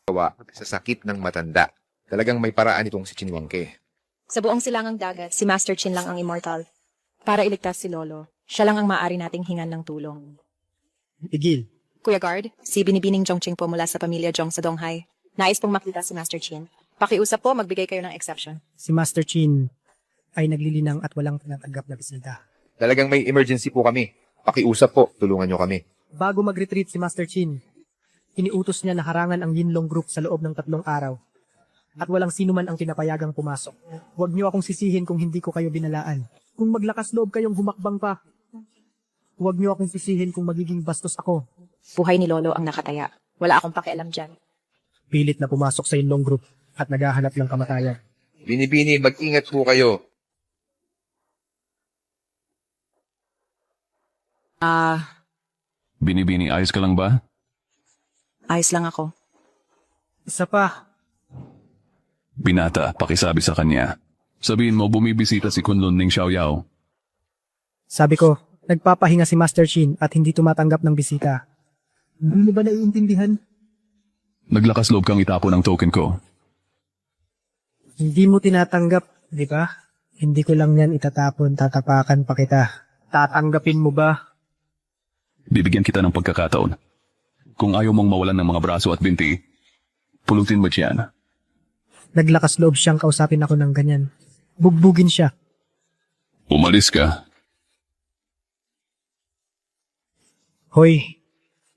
gawa sa sakit ng matanda. Talagang may paraan itong si Chinwangke. Sa buong silangang dagat, si Master Chin lang ang immortal. Para iligtas si Lolo, siya lang ang maaari nating hingan ng tulong. Igil. Kuya Guard, si Binibining Zhongqing po mula sa pamilya Zhong sa Donghai. Nais pong makita si Master Chin. Pakiusap po, magbigay kayo ng exception. Si Master Chin ay naglilinang at walang tinatanggap na bisita. Talagang may emergency po kami. Pakiusap po, tulungan nyo kami. Bago mag-retreat si Master Chin, iniutos niya na harangan ang Yinlong Group sa loob ng 3 araw. At walang sino man ang pinapayagang pumasok. Huwag niyo akong sisihin kung hindi ko kayo binalaan. Kung maglakas loob kayong humakbang pa, huwag niyo akong sisihin kung magiging bastos ako. Buhay ni Lolo ang nakataya. Wala akong pakialam dyan. Pilit na pumasok sa Yinlong Group at naghahanap ng kamatayan. Binibini, mag-ingat po kayo. Binibini, ayos ka lang ba? Ayos lang ako. Isa pa, Binata, pakisabi sa kanya. Sabihin mo, bumibisita si Kunlun Ning Xiaoyao. sabi ko, nagpapahinga si Master Chin at hindi tumatanggap ng bisita. Hindi mo ba naiintindihan? Naglakas loob kang itapon ang token ko. Hindi mo tinatanggap, di ba? Hindi ko lang yan itatapon, tatapakan pa kita. Tatanggapin mo ba? Bibigyan kita ng pagkakataon. Kung ayaw mong mawalan ng mga braso at binti, pulutin mo siyan. Naglakas loob siyang kausapin ako ng ganyan. Bugbugin siya. Umalis ka. Hoy,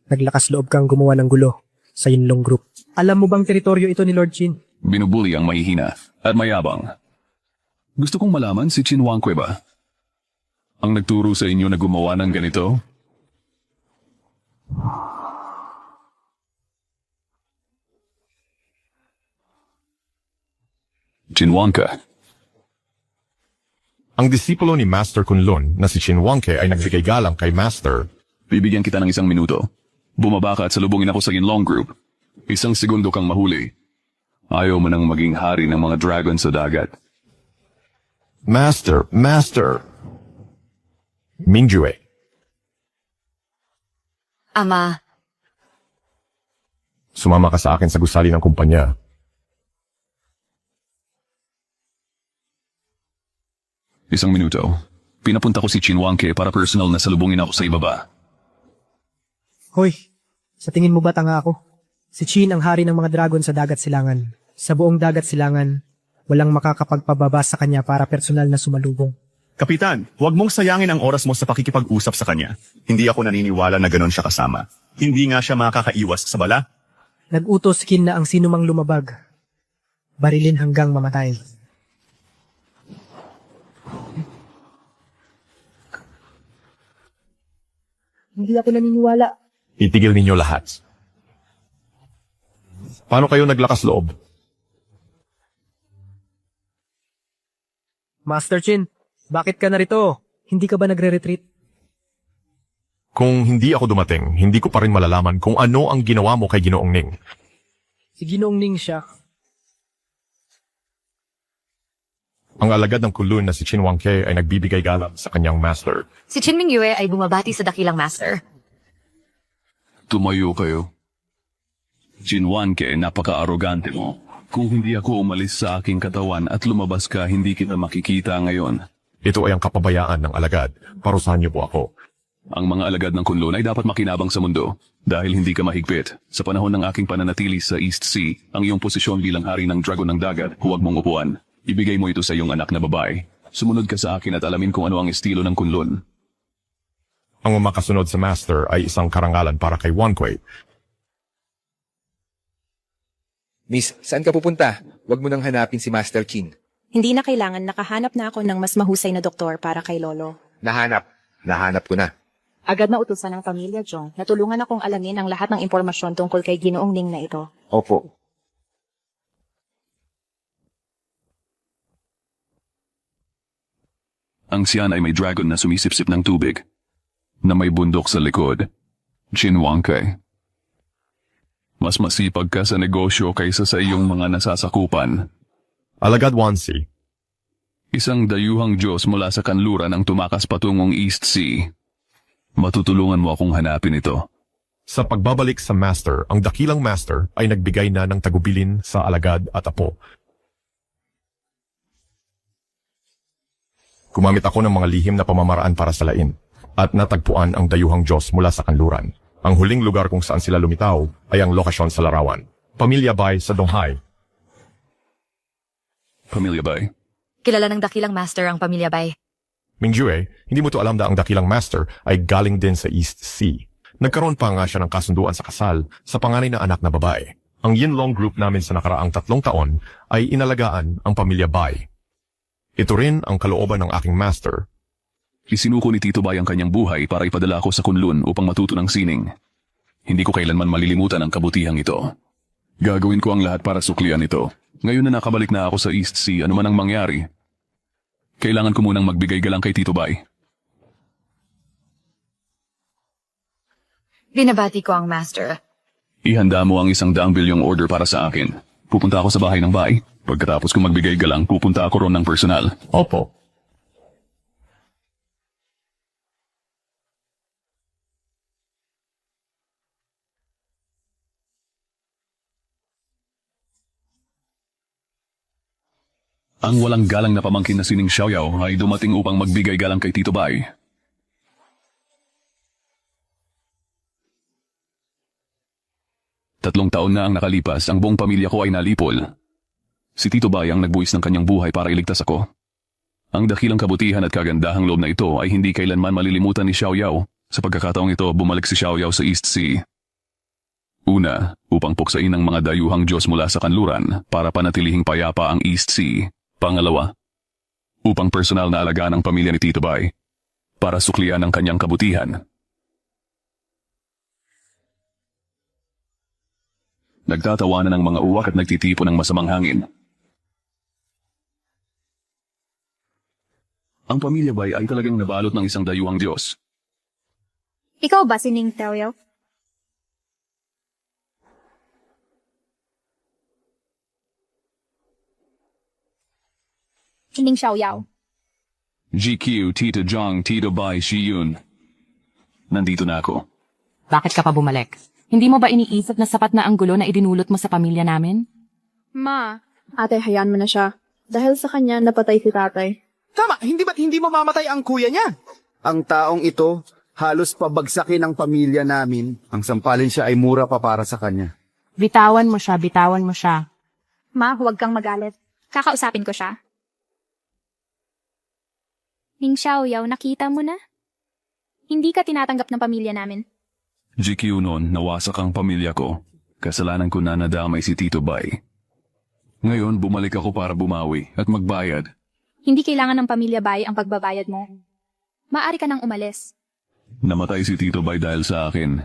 naglakas loob kang gumawa ng gulo sa Yinlong Group. Alam mo bang teritoryo ito ni Lord Chin? Binubuli ang mahihina at mayabang. Gusto kong malaman si Chin Wangque ba? Ang nagturo sa inyo na gumawa ng ganito? Chin Wangque. Ang disipulo ni Master Kunlun na si Chinwangke ay nagbigay galang kay Master. Bibigyan kita ng 1 minuto. Bumaba ka at salubungin ako sa Yinlong Group. 1 segundo kang mahuli. Ayaw mo nang maging hari ng mga dragon sa dagat. Master! Mingjue. Ama, Sumama ka sa akin sa gusali ng kumpanya. Isang minuto. Pinapunta ko si Chin Wangque para personal na salubungin ako sa ibaba. Hoy, sa tingin mo ba tanga ako? Si Chin ang hari ng mga dragon sa dagat silangan. Sa buong dagat silangan, walang makakapagpababa sa kanya para personal na sumalubong. Kapitan, huwag mong sayangin ang oras mo sa pakikipag-usap sa kanya. Hindi ako naniniwala na ganon siya kasama. Hindi nga siya makakaiwas sa bala. Nag-utos Kin na ang sinumang lumabag, barilin hanggang mamatay. Hindi ako naniniwala. Itigil ninyo lahat. Paano kayo naglakas loob? Master Chin, bakit ka narito? Hindi ka ba nagre-retreat? Kung hindi ako dumating, hindi ko pa rin malalaman kung ano ang ginawa mo kay Ginoong Ning. Si Ginoong Ning siya. Ang alagad ng Kunlun na si Chinwangke ay nagbibigay galang sa kanyang master. si Chin Mingyue ay bumabati sa dakilang master. Tumayo kayo. Chin Wangque, napaka-arrogante mo. Kung hindi ako umalis sa aking katawan at lumabas ka, hindi kita makikita ngayon. Ito ay ang kapabayaan ng alagad. Parusahan niyo po ako. Ang mga alagad ng Kunlun ay dapat makinabang sa mundo dahil hindi ka mahigpit. Sa panahon ng aking pananatili sa East Sea, ang iyong posisyon bilang hari ng dragon ng dagat, huwag mong upuan. Ibigay mo ito sa iyong anak na babae. Sumunod ka sa akin at alamin kung ano ang estilo ng Kunlun. Ang makasunod sa master ay isang karangalan para kay Wangque. Miss, saan ka pupunta? Huwag mo nang hanapin si Master Chin. Hindi na kailangan, nakahanap na ako ng mas mahusay na doktor para kay Lolo. Nahanap ko na. Agad na utusan ng pamilya Zhong, natulungan akong alamin ang lahat ng impormasyon tungkol kay Ginoong Ning na ito. Opo. Ang siyan ay may dragon na sumisipsip ng tubig, na may bundok sa likod. Chin Wangque. Mas masipag ka sa negosyo kaysa sa iyong mga nasasakupan. Alagad Wansi. Isang dayuhang Diyos mula sa kanluran ang tumakas patungong East Sea. Matutulungan mo akong hanapin ito. Sa pagbabalik sa master, ang dakilang master ay nagbigay na ng tagubilin sa alagad at apo. Gumamit ako ng mga lihim na pamamaraan para salain, at natagpuan ang dayuhang Diyos mula sa kanluran. Ang huling lugar kung saan sila lumitaw ay ang lokasyon sa larawan. Pamilya Bay sa Donghai. Pamilya Bay. Kilala ng dakilang master ang pamilya Bay. Mingjue, hindi mo to alam na ang dakilang master ay galing din sa East Sea. Nagkaroon pa nga siya ng kasunduan sa kasal sa panganay na anak na babae. Ang Yinlong group namin sa nakaraang 3 taon ay inalagaan ang pamilya Bai. Ito rin ang kalooban ng aking master. Isinuko ni Tito Bay ang kanyang buhay para ipadala ako sa Kunlun upang matuto ng sining. Hindi ko kailanman malilimutan ang kabutihang ito. Gagawin ko ang lahat para suklian ito. Ngayon na nakabalik na ako sa East Sea, ano man ang mangyari. Kailangan ko munang magbigay galang kay Tito Bay. Binabati ko ang master. Ihanda mo ang 100 bilyong order para sa akin. Pupunta ako sa bahay ng Bay. Pagkatapos kong magbigay galang, pupunta ako ron ng personal. Opo. Ang walang galang na pamangkin na sining Xiaoyao ay dumating upang magbigay galang kay Tito Bay. Tatlong taon na ang nakalipas, ang buong pamilya ko ay nalipol. Si Tito Bay ang nagbuwis ng kanyang buhay para iligtas ako. Ang dakilang kabutihan at kagandahang loob na ito ay hindi kailanman malilimutan ni Xiaoyao. Sa pagkakataong ito, bumalik si Xiaoyao sa East Sea. Una, upang puksain ang mga dayuhang Diyos mula sa kanluran para panatilihing payapa ang East Sea. Pangalawa, upang personal na alagaan ang pamilya ni Tito Bay para suklian ang kanyang kabutihan. Nagtatawanan ng mga uwak at nagtitipon ng masamang hangin. Ang pamilya Bay ay talagang nabalot ng isang dayuhang Diyos. Ikaw ba si Ning Xiaoyao? Ning Xiaoyao. GQ, Tito Jong, Tito Bay, Shiyun. Nandito na ako. Bakit ka pa bumalik? Hindi mo ba iniisip na sapat na ang gulo na idinulot mo sa pamilya namin? Ma. Ate, hayaan mo na siya. Dahil sa kanya, napatay si tatay. Tama, ba't hindi mamamatay ang kuya niya? Ang taong ito, halos pabagsakin ang pamilya namin. Ang sampalin siya ay mura pa para sa kanya. Bitawan mo siya, bitawan mo siya. Ma, huwag kang magalit. Kakausapin ko siya. Ning Xiaoyao, nakita mo na? Hindi ka tinatanggap ng pamilya namin. GQ noon, nawasak ang pamilya ko. Kasalanan ko na nadamay si Tito Bay. Ngayon, bumalik ako para bumawi at magbayad. Hindi kailangan ng pamilya Bay ang pagbabayad mo. Maaari ka nang umalis. Namatay si Tito Bay dahil sa akin.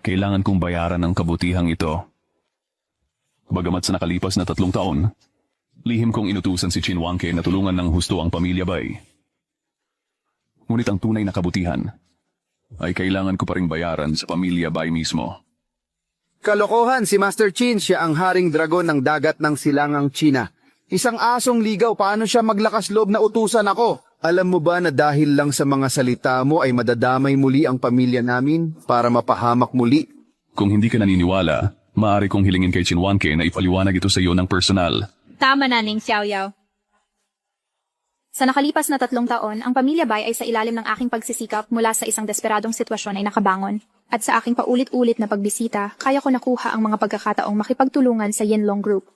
Kailangan kong bayaran ang kabutihang ito. Bagamat sa nakalipas na 3 taon, lihim kong inutusan si Chin Wangke na tulungan ng husto ang pamilya Bay. Ngunit ang tunay na kabutihan ay kailangan ko pa ring bayaran sa pamilya Bay mismo. Kalokohan, si Master Chin, siya ang haring dragon ng dagat ng silangang China. Isang asong ligaw, paano siya maglakas loob na utusan ako? Alam mo ba na dahil lang sa mga salita mo ay madadamay muli ang pamilya namin para mapahamak muli? Kung hindi ka naniniwala, maaari kong hilingin kay Chin Wangke na ipaliwanag ito sa iyo ng personal. Tama na, Ning Xiaoyao. Sa nakalipas na 3 taon, ang pamilya Bay ay sa ilalim ng aking pagsisikap mula sa isang desperadong sitwasyon ay nakabangon. At sa aking paulit-ulit na pagbisita, kaya ko nakuha ang mga pagkakataong makipagtulungan sa Yinlong Group.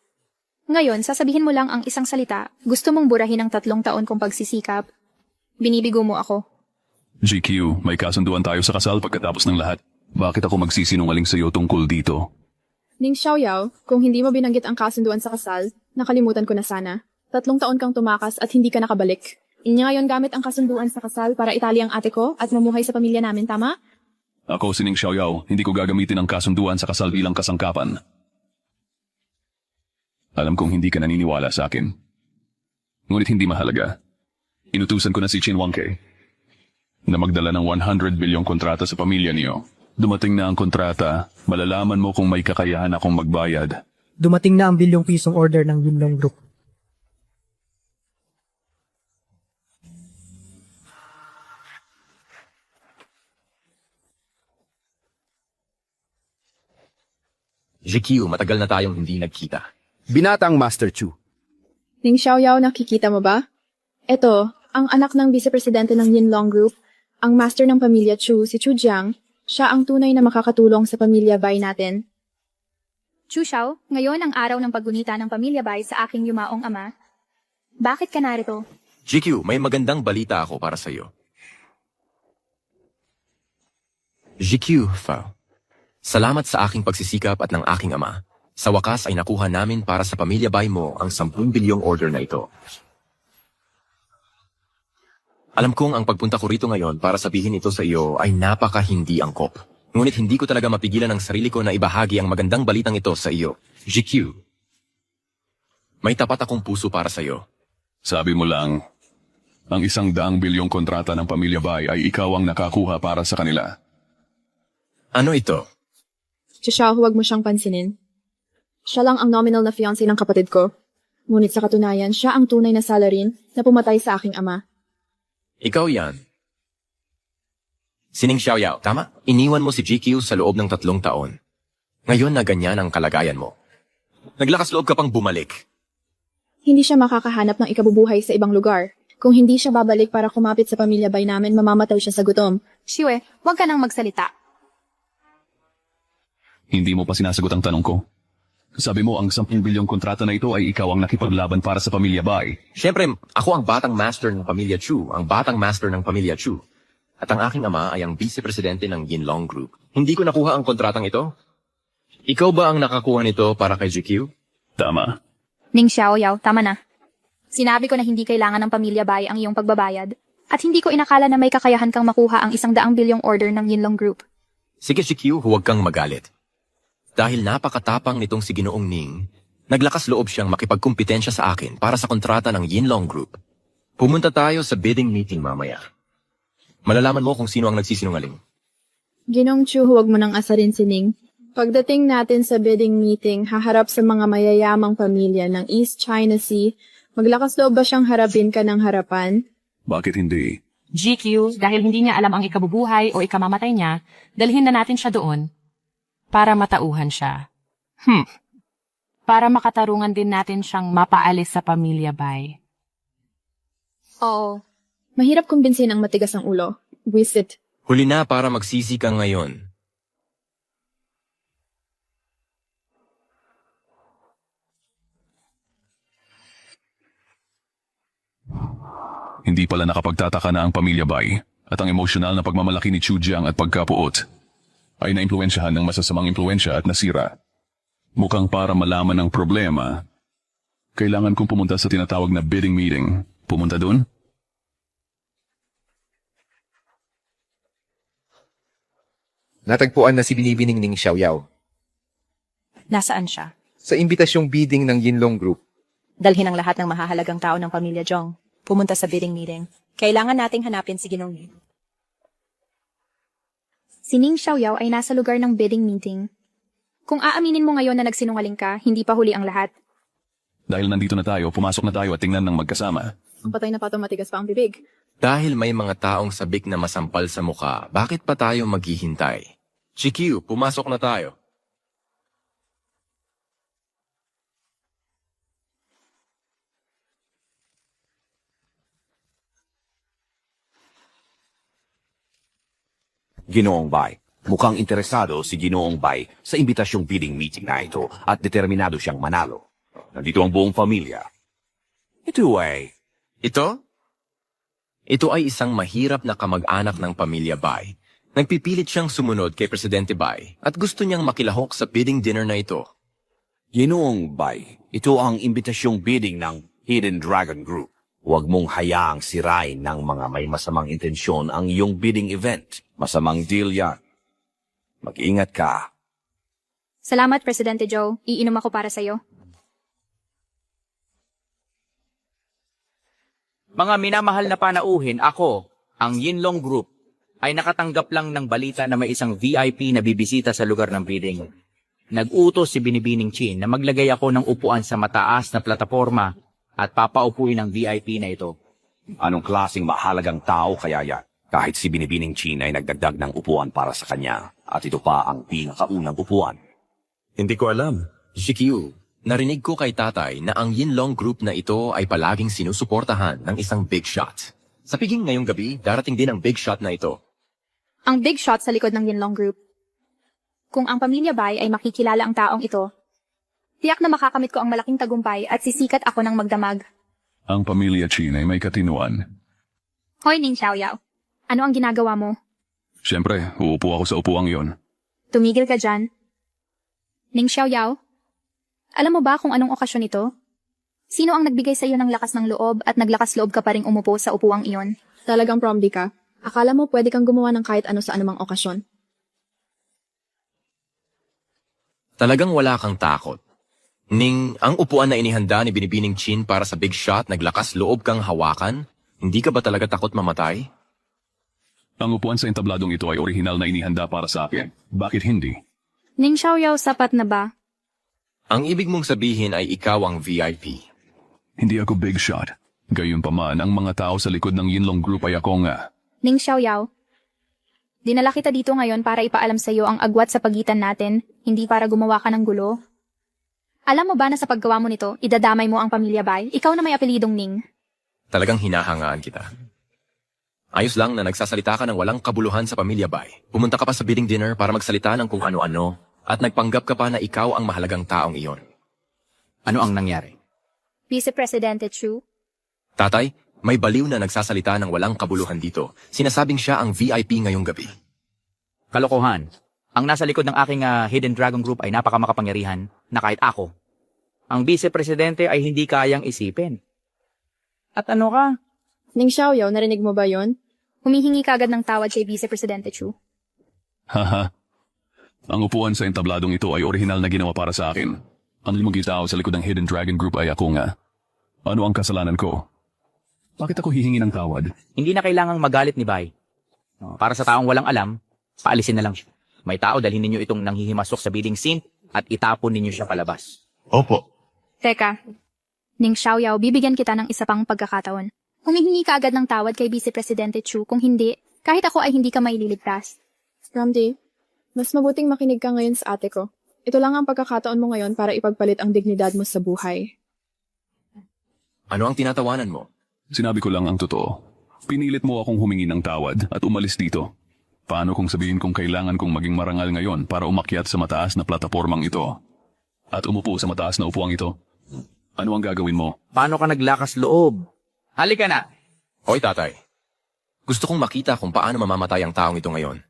Ngayon, sasabihin mo lang ang isang salita, gusto mong burahin ang 3 taon kong pagsisikap. Binibigo mo ako. GQ, may kasunduan tayo sa kasal pagkatapos ng lahat. Bakit ako magsisinungaling sa iyo tungkol dito? Ning Xiaoyao, kung hindi mo binanggit ang kasunduan sa kasal, nakalimutan ko na sana. 3 taon kang tumakas at hindi ka nakabalik. Inya ngayon gamit ang kasunduan sa kasal para itali ang ate ko at mamuhay sa pamilya namin, tama? Ako, Sining Xiaoyao, hindi ko gagamitin ang kasunduan sa kasal bilang kasangkapan. Alam kong hindi ka naniniwala sa akin. Ngunit hindi mahalaga. Inutusan ko na si Chin Wangke na magdala ng 100 bilyong kontrata sa pamilya niyo. Dumating na ang kontrata, malalaman mo kung may kakayahan akong magbayad. Dumating na ang bilyong pisong order ng Yinlong Group. GQ, matagal na tayong hindi nagkita. Binatang Master Chu. Ning Xiaoyao, nakikita mo ba? Ito, ang anak ng vice-presidente ng Yinlong Group, ang master ng pamilya Chu, si Chu Jiang. Siya ang tunay na makakatulong sa pamilya Bai natin. Chu Xiao, ngayon ang araw ng paggunita ng pamilya Bai sa aking yumaong ama. Bakit ka narito? GQ, may magandang balita ako para sa'yo. GQ, Fao. Salamat sa aking pagsisikap at ng aking ama. Sa wakas ay nakuha namin para sa pamilya Bai mo ang 10 bilyong order na ito. Alam kong ang pagpunta ko rito ngayon para sabihin ito sa iyo ay napaka-hindi angkop. Ngunit hindi ko talaga mapigilan ang sarili ko na ibahagi ang magandang balitang ito sa iyo. GQ. May tapat akong puso para sa iyo. Sabi mo lang, ang 100 bilyong kontrata ng pamilya Bai ay ikaw ang nakakuha para sa kanila. Ano ito? Chu Xiao, huwag mo siyang pansinin. Siya lang ang nominal na fiancé ng kapatid ko. Ngunit sa katunayan, siya ang tunay na salarin na pumatay sa aking ama. Ikaw yan. Sining Xiaoyao, tama? Iniwan mo si GQ sa loob ng 3 taon. Ngayon na ganyan ang kalagayan mo. Naglakas loob ka pang bumalik. Hindi siya makakahanap ng ikabubuhay sa ibang lugar. Kung hindi siya babalik para kumapit sa pamilya Bai namin, mamamatay siya sa gutom. Xiwe, huwag ka nang magsalita. Hindi mo pa sinasagot ang tanong ko. Sabi mo ang 10 bilyong kontrata na ito ay ikaw ang nakipaglaban para sa pamilya Bai. Siyempre, ako ang batang master ng pamilya Chu, ang batang master ng pamilya Chu. At ang aking ama ay ang vice-presidente ng Yinlong Group. Hindi ko nakuha ang kontratang ito. Ikaw ba ang nakakuha nito para kay GQ? Tama. Ning Xiaoyao, tama na. Sinabi ko na hindi kailangan ng pamilya Bai ang iyong pagbabayad. At hindi ko inakala na may kakayahan kang makuha ang 100 bilyong order ng Yinlong Group. Sige GQ, huwag kang magalit. Dahil napakatapang nitong si Ginoong Ning, naglakas loob siyang makipagkumpetensya sa akin para sa kontrata ng Yinlong Group. Pumunta tayo sa bidding meeting mamaya. Malalaman mo kung sino ang nagsisinungaling. Ginong Chu, huwag mo nang asarin si Ning. Pagdating natin sa bidding meeting, haharap sa mga mayayamang pamilya ng East China Sea, maglakas loob ba siyang harapin ka ng harapan? Bakit hindi? GQ, dahil hindi niya alam ang ikabubuhay o ikamamatay niya, dalhin na natin siya doon para matauhan siya. Para makatarungan din natin siyang mapaalis sa pamilya Bai. Oo. Mahirap kumbinsin ang matigas ang ulo. Wisit. Huli na para magsisi ka ngayon. Hindi pala nakapagtataka na ang pamilya Bai at ang emosyonal na pagmamalaki ni Chu Jiang at pagkapuot ay naimpluwensyahan ng masasamang impluwensya at nasira. Mukhang para malaman ang problema, kailangan kong pumunta sa tinatawag na bidding meeting. Pumunta doon? Natagpuan na si Binibining Ning Xiaoyao Nasaan siya? sa imbitasyong bidding ng Yinlong Group. Dalhin ang lahat ng mahahalagang tao ng pamilya Zhong. Pumunta sa bidding meeting. Kailangan nating hanapin si Ginong Ning. Si Ning Xiaoyao ay nasa lugar ng bidding meeting. Kung aaminin mo ngayon na nagsinungaling ka, hindi pa huli ang lahat. Dahil nandito na tayo, pumasok na tayo at tingnan ng magkasama. Ang patay na pato matigas pa ang bibig. Dahil may mga taong sabik na masampal sa mukha, bakit pa tayo maghihintay? GQ, pumasok na tayo. Ginoong Bai, mukhang interesado si Ginoong Bai sa imbitasyong bidding meeting na ito at determinado siyang manalo. Nandito ang buong pamilya. Ito ay... Ito? Ito ay isang mahirap na kamag-anak ng pamilya Bai. Nagpipilit siyang sumunod kay Presidente Bai at gusto niyang makilahok sa bidding dinner na ito. Ginoong Bai, ito ang imbitasyong bidding ng Hidden Dragon Group. Huwag mong hayaang sirain ng mga may masamang intensyon ang iyong bidding event. Masamang deal yan. Mag-ingat ka. Salamat, Presidente Joe. Iinom ako para sa'yo. Mga minamahal na panauhin, ako, ang Yinlong Group, ay nakatanggap lang ng balita na may isang VIP na bibisita sa lugar ng bidding. Nag-utos si Binibining Chin na maglagay ako ng upuan sa mataas na plataforma at papaupuin ang VIP na ito. Anong klaseng mahalagang tao kaya yan? Kahit si Binibining Chin ay nagdagdag ng upuan para sa kanya at ito pa ang pinakaunang upuan. Hindi ko alam. GQ, narinig ko kay tatay na ang Yinlong Group na ito ay palaging sinusuportahan ng isang big shot. Sa piging ngayong gabi, darating din ang big shot na ito. Ang big shot sa likod ng Yinlong Group. Kung ang pamilya Bai ay makikilala ang taong ito, tiyak na makakamit ko ang malaking tagumpay at sisikat ako ng magdamag. Ang pamilya Chin ay may katinuan. Hoy, Ning Xiaoyao. Ano ang ginagawa mo? Siyempre, uupo ako sa upuang yon. Tumigil ka dyan. Ning Xiaoyao, alam mo ba kung anong okasyon ito? Sino ang nagbigay sa iyo ng lakas ng loob at naglakas loob ka pa ring umupo sa upuang iyon? Talagang promdi ka. Akala mo pwede kang gumawa ng kahit ano sa anumang okasyon. Talagang wala kang takot. Ning, ang upuan na inihanda ni Binibining Chin para sa big shot, naglakas loob kang hawakan? Hindi ka ba talaga takot mamatay? Ang upuan sa entabladong ito ay orihinal na inihanda para sa akin. Bakit hindi? Ning Xiaoyao, sapat na ba? Ang ibig mong sabihin ay ikaw ang VIP. Hindi ako big shot. Gayunpaman, ang mga tao sa likod ng Yinlong Group ay ako nga. Ning Xiaoyao, dinala kita dito ngayon para ipaalam sa iyo ang agwat sa pagitan natin, hindi para gumawa ka ng gulo. Alam mo ba na sa paggawa mo nito, idadamay mo ang pamilya Bai? Ikaw na may apelidong Ning. Talagang hinahangaan kita. Ayos lang na nagsasalita ka ng walang kabuluhan sa pamilya Bai. Pumunta ka pa sa bidding dinner para magsalita ng kung ano-ano at nagpanggap ka pa na ikaw ang mahalagang taong iyon. Ano ang nangyari? Vice Presidente Chu, Tatay, may baliw na nagsasalita ng walang kabuluhan dito. Sinasabing siya ang VIP ngayong gabi. Kalokohan. Ang nasa likod ng aking Hidden Dragon Group ay napakamakapangyarihan na kahit ako. Ang Vice Presidente ay hindi kayang isipin. At ano ka? Ning Xiaoyao, narinig mo ba yon? humihingi ka agad ng tawad kay Vice Presidente Chu. Haha. Ang upuan sa entabladong ito ay orihinal na ginawa para sa akin. Ang limang tao sa likod ng Hidden Dragon Group ay ako nga. Ano ang kasalanan ko? Bakit ako hihingi ng tawad? Hindi na kailangang magalit ni Bai. Para sa taong walang alam, paalisin na lang siya. May tao, dalhin ninyo itong nanghihimasok sa bidding scene at itapon ninyo siya palabas. Opo. Teka, Ning Xiaoyao, bibigyan kita ng isa pang pagkakataon. Humihingi ka agad ng tawad kay Vice Presidente Chu, kung hindi, kahit ako ay hindi ka maililigtas. Ramdi, mas mabuting makinig ka ngayon sa ate ko. Ito lang ang pagkakataon mo ngayon para ipagpalit ang dignidad mo sa buhay. Ano ang tinatawanan mo? Sinabi ko lang ang totoo. Pinilit mo akong humingi ng tawad at umalis dito. Paano kung sabihin kong kailangan kong maging marangal ngayon para umakyat sa mataas na platapormang ito? At umupo sa mataas na upuang ito? Ano ang gagawin mo? Paano ka naglakas loob? Halika na! Hoy tatay, gusto kong makita kung paano mamamatay ang taong ito ngayon.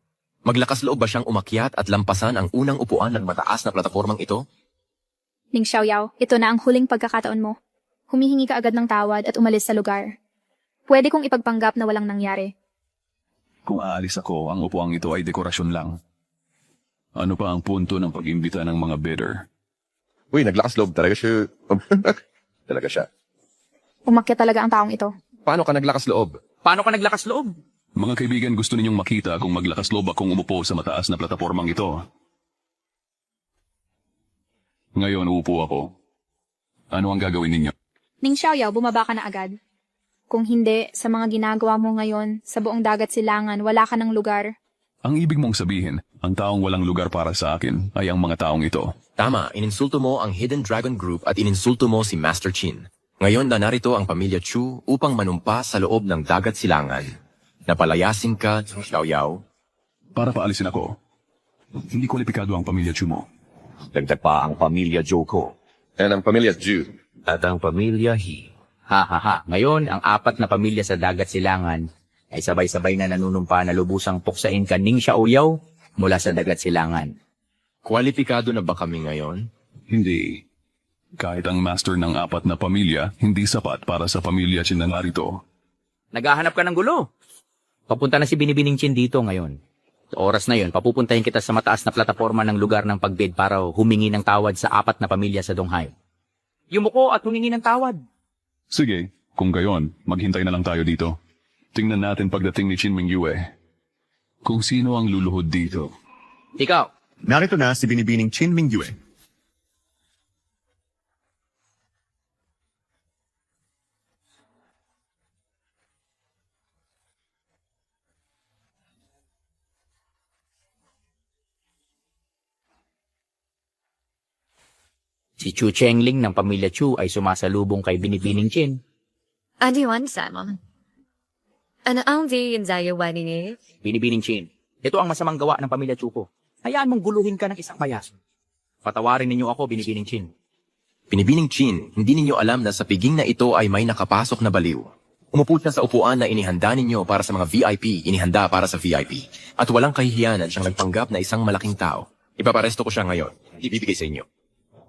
Maglakas loob ba siyang umakyat at lampasan ang unang upuan ng mataas na platapormang ito? Ning Xiaoyao, ito na ang huling pagkakataon mo. Humihingi ka agad ng tawad at umalis sa lugar. Pwede kong ipagpanggap na walang nangyari. Kung aalis ako, ang upuang ito ay dekorasyon lang. Ano pa ang punto ng pag-imbita ng mga bidder? Uy, naglakas loob talaga siya. Talaga siya. Umakyat talaga ang taong ito. Paano ka naglakas loob? Paano ka naglakas loob? Mga kaibigan, gusto ninyong makita kung maglakas loob akong umupo sa mataas na platapormang ito. Ngayon, uupo ako. Ano ang gagawin ninyo? Ning Xiaoyao, bumaba ka na agad. Kung hindi, sa mga ginagawa mo ngayon, sa buong dagat silangan, wala ka ng lugar. Ang ibig mong sabihin, ang taong walang lugar para sa akin ay ang mga taong ito. Tama, ininsulto mo ang Hidden Dragon Group at ininsulto mo si Master Chin. Ngayon na narito ang pamilya Chu upang manumpa sa loob ng dagat silangan. Napalayasin ka, Xiaoyao. Para paalisin ako. Hindi kwalipikado ang pamilya Chu mo. Dagdag pa ang pamilya Joko. And ang pamilya Ju. At ang pamilya He. Ha. Ngayon, ang apat na pamilya sa dagat silangan ay sabay-sabay na nanunumpa na lubusang puksain ka Ning Xiaoyao mula sa dagat silangan. Kwalipikado na ba kami ngayon? Hindi. Kahit ang master ng apat na pamilya, hindi sapat para sa pamilya Chin na narito. Naghahanap ka ng gulo. Papunta na si Binibining Chin dito ngayon. Sa oras na yon, papupuntahin kita sa mataas na plataforma ng lugar ng pagbid para humingi ng tawad sa apat na pamilya sa Donghai. Yumuko at humingi ng tawad. Sige, kung gayon, maghintay na lang tayo dito. Tingnan natin pagdating ni Chin Mingyue. Kung sino ang luluhod dito. Ikaw. Narito na si Binibining Chin Mingyue. Si Chu Chengling ng pamilya Chu ay sumasalubong kay Binibining Chin. Ano yun, Sam? Ano ang ginagawa niya? Binibining Chin, ito ang masamang gawa ng pamilya Chu ko. Hayaan mong guluhin ka ng isang payaso. Patawarin ninyo ako, Binibining Chin. Binibining Chin, hindi ninyo alam na sa piging na ito ay may nakapasok na baliw. Umupo siya sa upuan na inihanda ninyo para sa mga VIP, inihanda para sa VIP. At walang kahihiyanan siyang nagpanggap na isang malaking tao. Ipaparesto ko siya ngayon. Ibibigay sa inyo.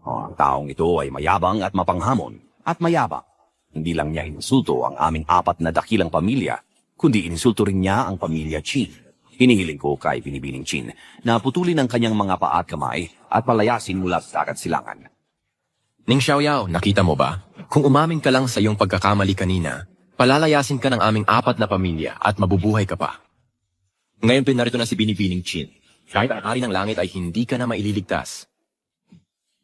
Ang taong ito ay mayabang at mapanghamon at mayabang. Hindi lang niya insulto ang aming 4 na dakilang pamilya, kundi insulto rin niya ang pamilya Chin. Hinihiling ko kay Binibining Chin na putulin ang kanyang mga paa at kamay at palayasin mula sa dagat silangan. Ning Xiaoyao, nakita mo ba? Kung umamin ka lang sa iyong pagkakamali kanina, palalayasin ka ng aming 4 na pamilya at mabubuhay ka pa. Ngayon pinarito na si Binibining Chin. Kahit ang hari ng langit ay hindi ka na maililigtas.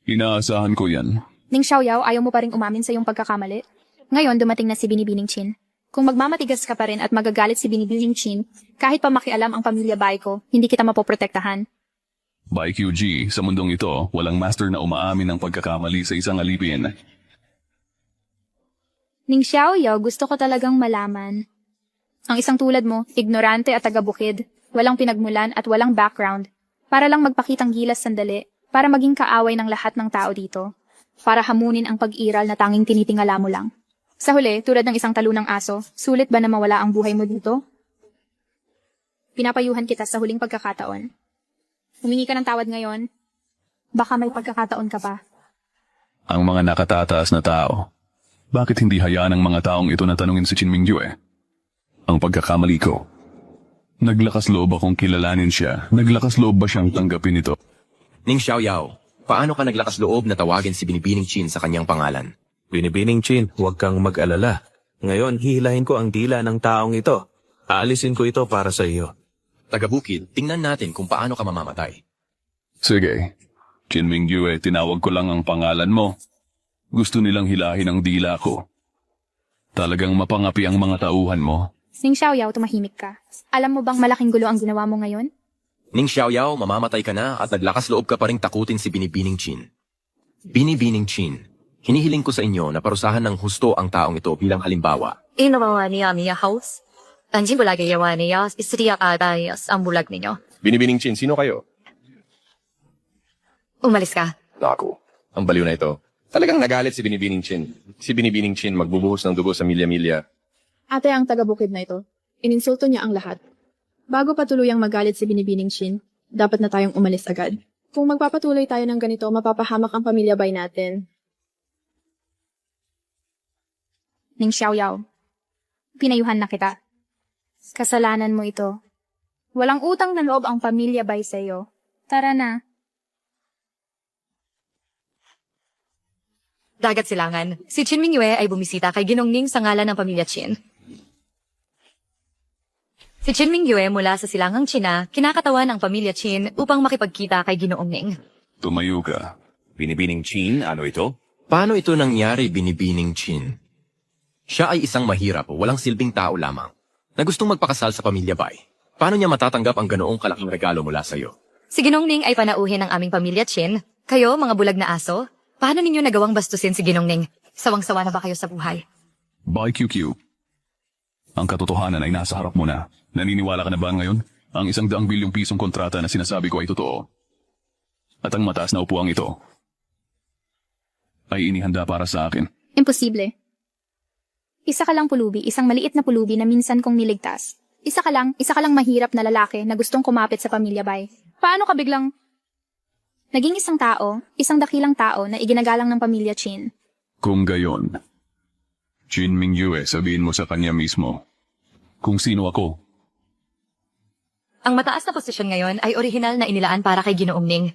Inaasahan ko yan. Ning Xiaoyao, ayaw mo pa rin umamin sa iyong pagkakamali? Ngayon, dumating na si Binibining Chin. Kung magmamatigas ka pa rin at magagalit si Binibining Chin, kahit pa makialam ang pamilya Bai ko, hindi kita mapoprotektahan. By QG, sa mundong ito, walang master na umaamin ng pagkakamali sa isang alipin. Ning Xiaoyao, gusto ko talagang malaman. Ang isang tulad mo, ignorante at taga-bukid, walang pinagmulan at walang background, para lang magpakitang gilas sandali, para maging kaaway ng lahat ng tao dito, para hamunin ang pag-iral na tanging tinitingala mo lang. Sa huli, tulad ng isang talunang aso, sulit ba na mawala ang buhay mo dito? Pinapayuhan kita sa huling pagkakataon. Humingi ka ng tawad ngayon. Baka may pagkakataon ka pa. Ang mga nakatataas na tao. Bakit hindi hayaan ng mga taong ito na tanungin si Chin Mingyue? Ang pagkakamali ko. Naglakas loob akong kilalanin siya. Naglakas loob ba siyang tanggapin ito? Ning Xiaoyao, paano ka naglakas loob na tawagin si Binibining Chin sa kanyang pangalan? Binibining Chin, huwag kang mag-alala. Ngayon, hihilahin ko ang dila ng taong ito. Aalisin ko ito para sa iyo. Taga-bukid, tingnan natin kung paano ka mamamatay. Sige. Chin Mingyue, tinawag ko lang ang pangalan mo. Gusto nilang hilahin ang dila ko. Talagang mapangapi ang mga tauhan mo. Ning Xiaoyao, tumahimik ka. Alam mo bang malaking gulo ang ginawa mo ngayon? Ning Xiaoyao, mamamatay ka na at naglakas loob ka pa ring takutin si Binibining Chin. Binibining Chin, hinihiling ko sa inyo na parusahan ng husto ang taong ito bilang halimbawa. Inabawa niya Mia House. Anjing bulag yawa niya, istriya kadayas ang bulag ninyo. Binibining Chin, sino kayo? Umalis ka. Naku, ang baliw na ito. Talagang nagalit si Binibining Chin. Si Binibining Chin magbubuhos ng dugo sa milya-milya. Ate ang taga-bukid na ito. Ininsulto niya ang lahat. Bago pa tuluyang magalit si Binibining Chin, dapat na tayong umalis agad. Kung magpapatuloy tayo ng ganito, mapapahamak ang pamilya Bai natin. Ning Xiaoyao, pinayuhan na kita. Kasalanan mo ito. Walang utang na loob ang pamilya Bai sa'yo. Tara na. Dagat silangan. Si Chin Mingyue ay bumisita kay Ginong Ning sa ngalan ng pamilya Chin. Si Chin Mingyue mula sa silangang China, kinakatawan ang pamilya Chin upang makipagkita kay Ginoong Ning. Tumayo ka. Binibining Chin, ano ito? Paano ito nangyari, Binibining Chin? Siya ay isang mahirap, walang silbing tao lamang, na gustong magpakasal sa pamilya Bai. Paano niya matatanggap ang ganoong kalaking regalo mula sa iyo? Si Ginong Ning ay panauhin ng aming pamilya Chin. Kayo, mga bulag na aso, paano ninyo nagawang bastusin si Ginong Ning? Sawang-sawa na ba kayo sa buhay? By QQ. Ang katotohanan ay nasa harap mo na. Naniniwala ka na ba ngayon? Ang 100 bilyong pisong kontrata na sinasabi ko ay totoo. At ang mataas na upuang ito ay inihanda para sa akin. Imposible. Isa ka lang pulubi, isang maliit na pulubi na minsan kong niligtas. Isa ka lang mahirap na lalaki na gustong kumapit sa pamilya Bai. Paano ka biglang naging isang tao, isang dakilang tao na iginagalang ng pamilya Chin? Kung gayon, Chin Mingyue, sabihin mo sa kanya mismo kung sino ako. Ang mataas na posisyon ngayon ay orihinal na inilaan para kay Ginoong Ning.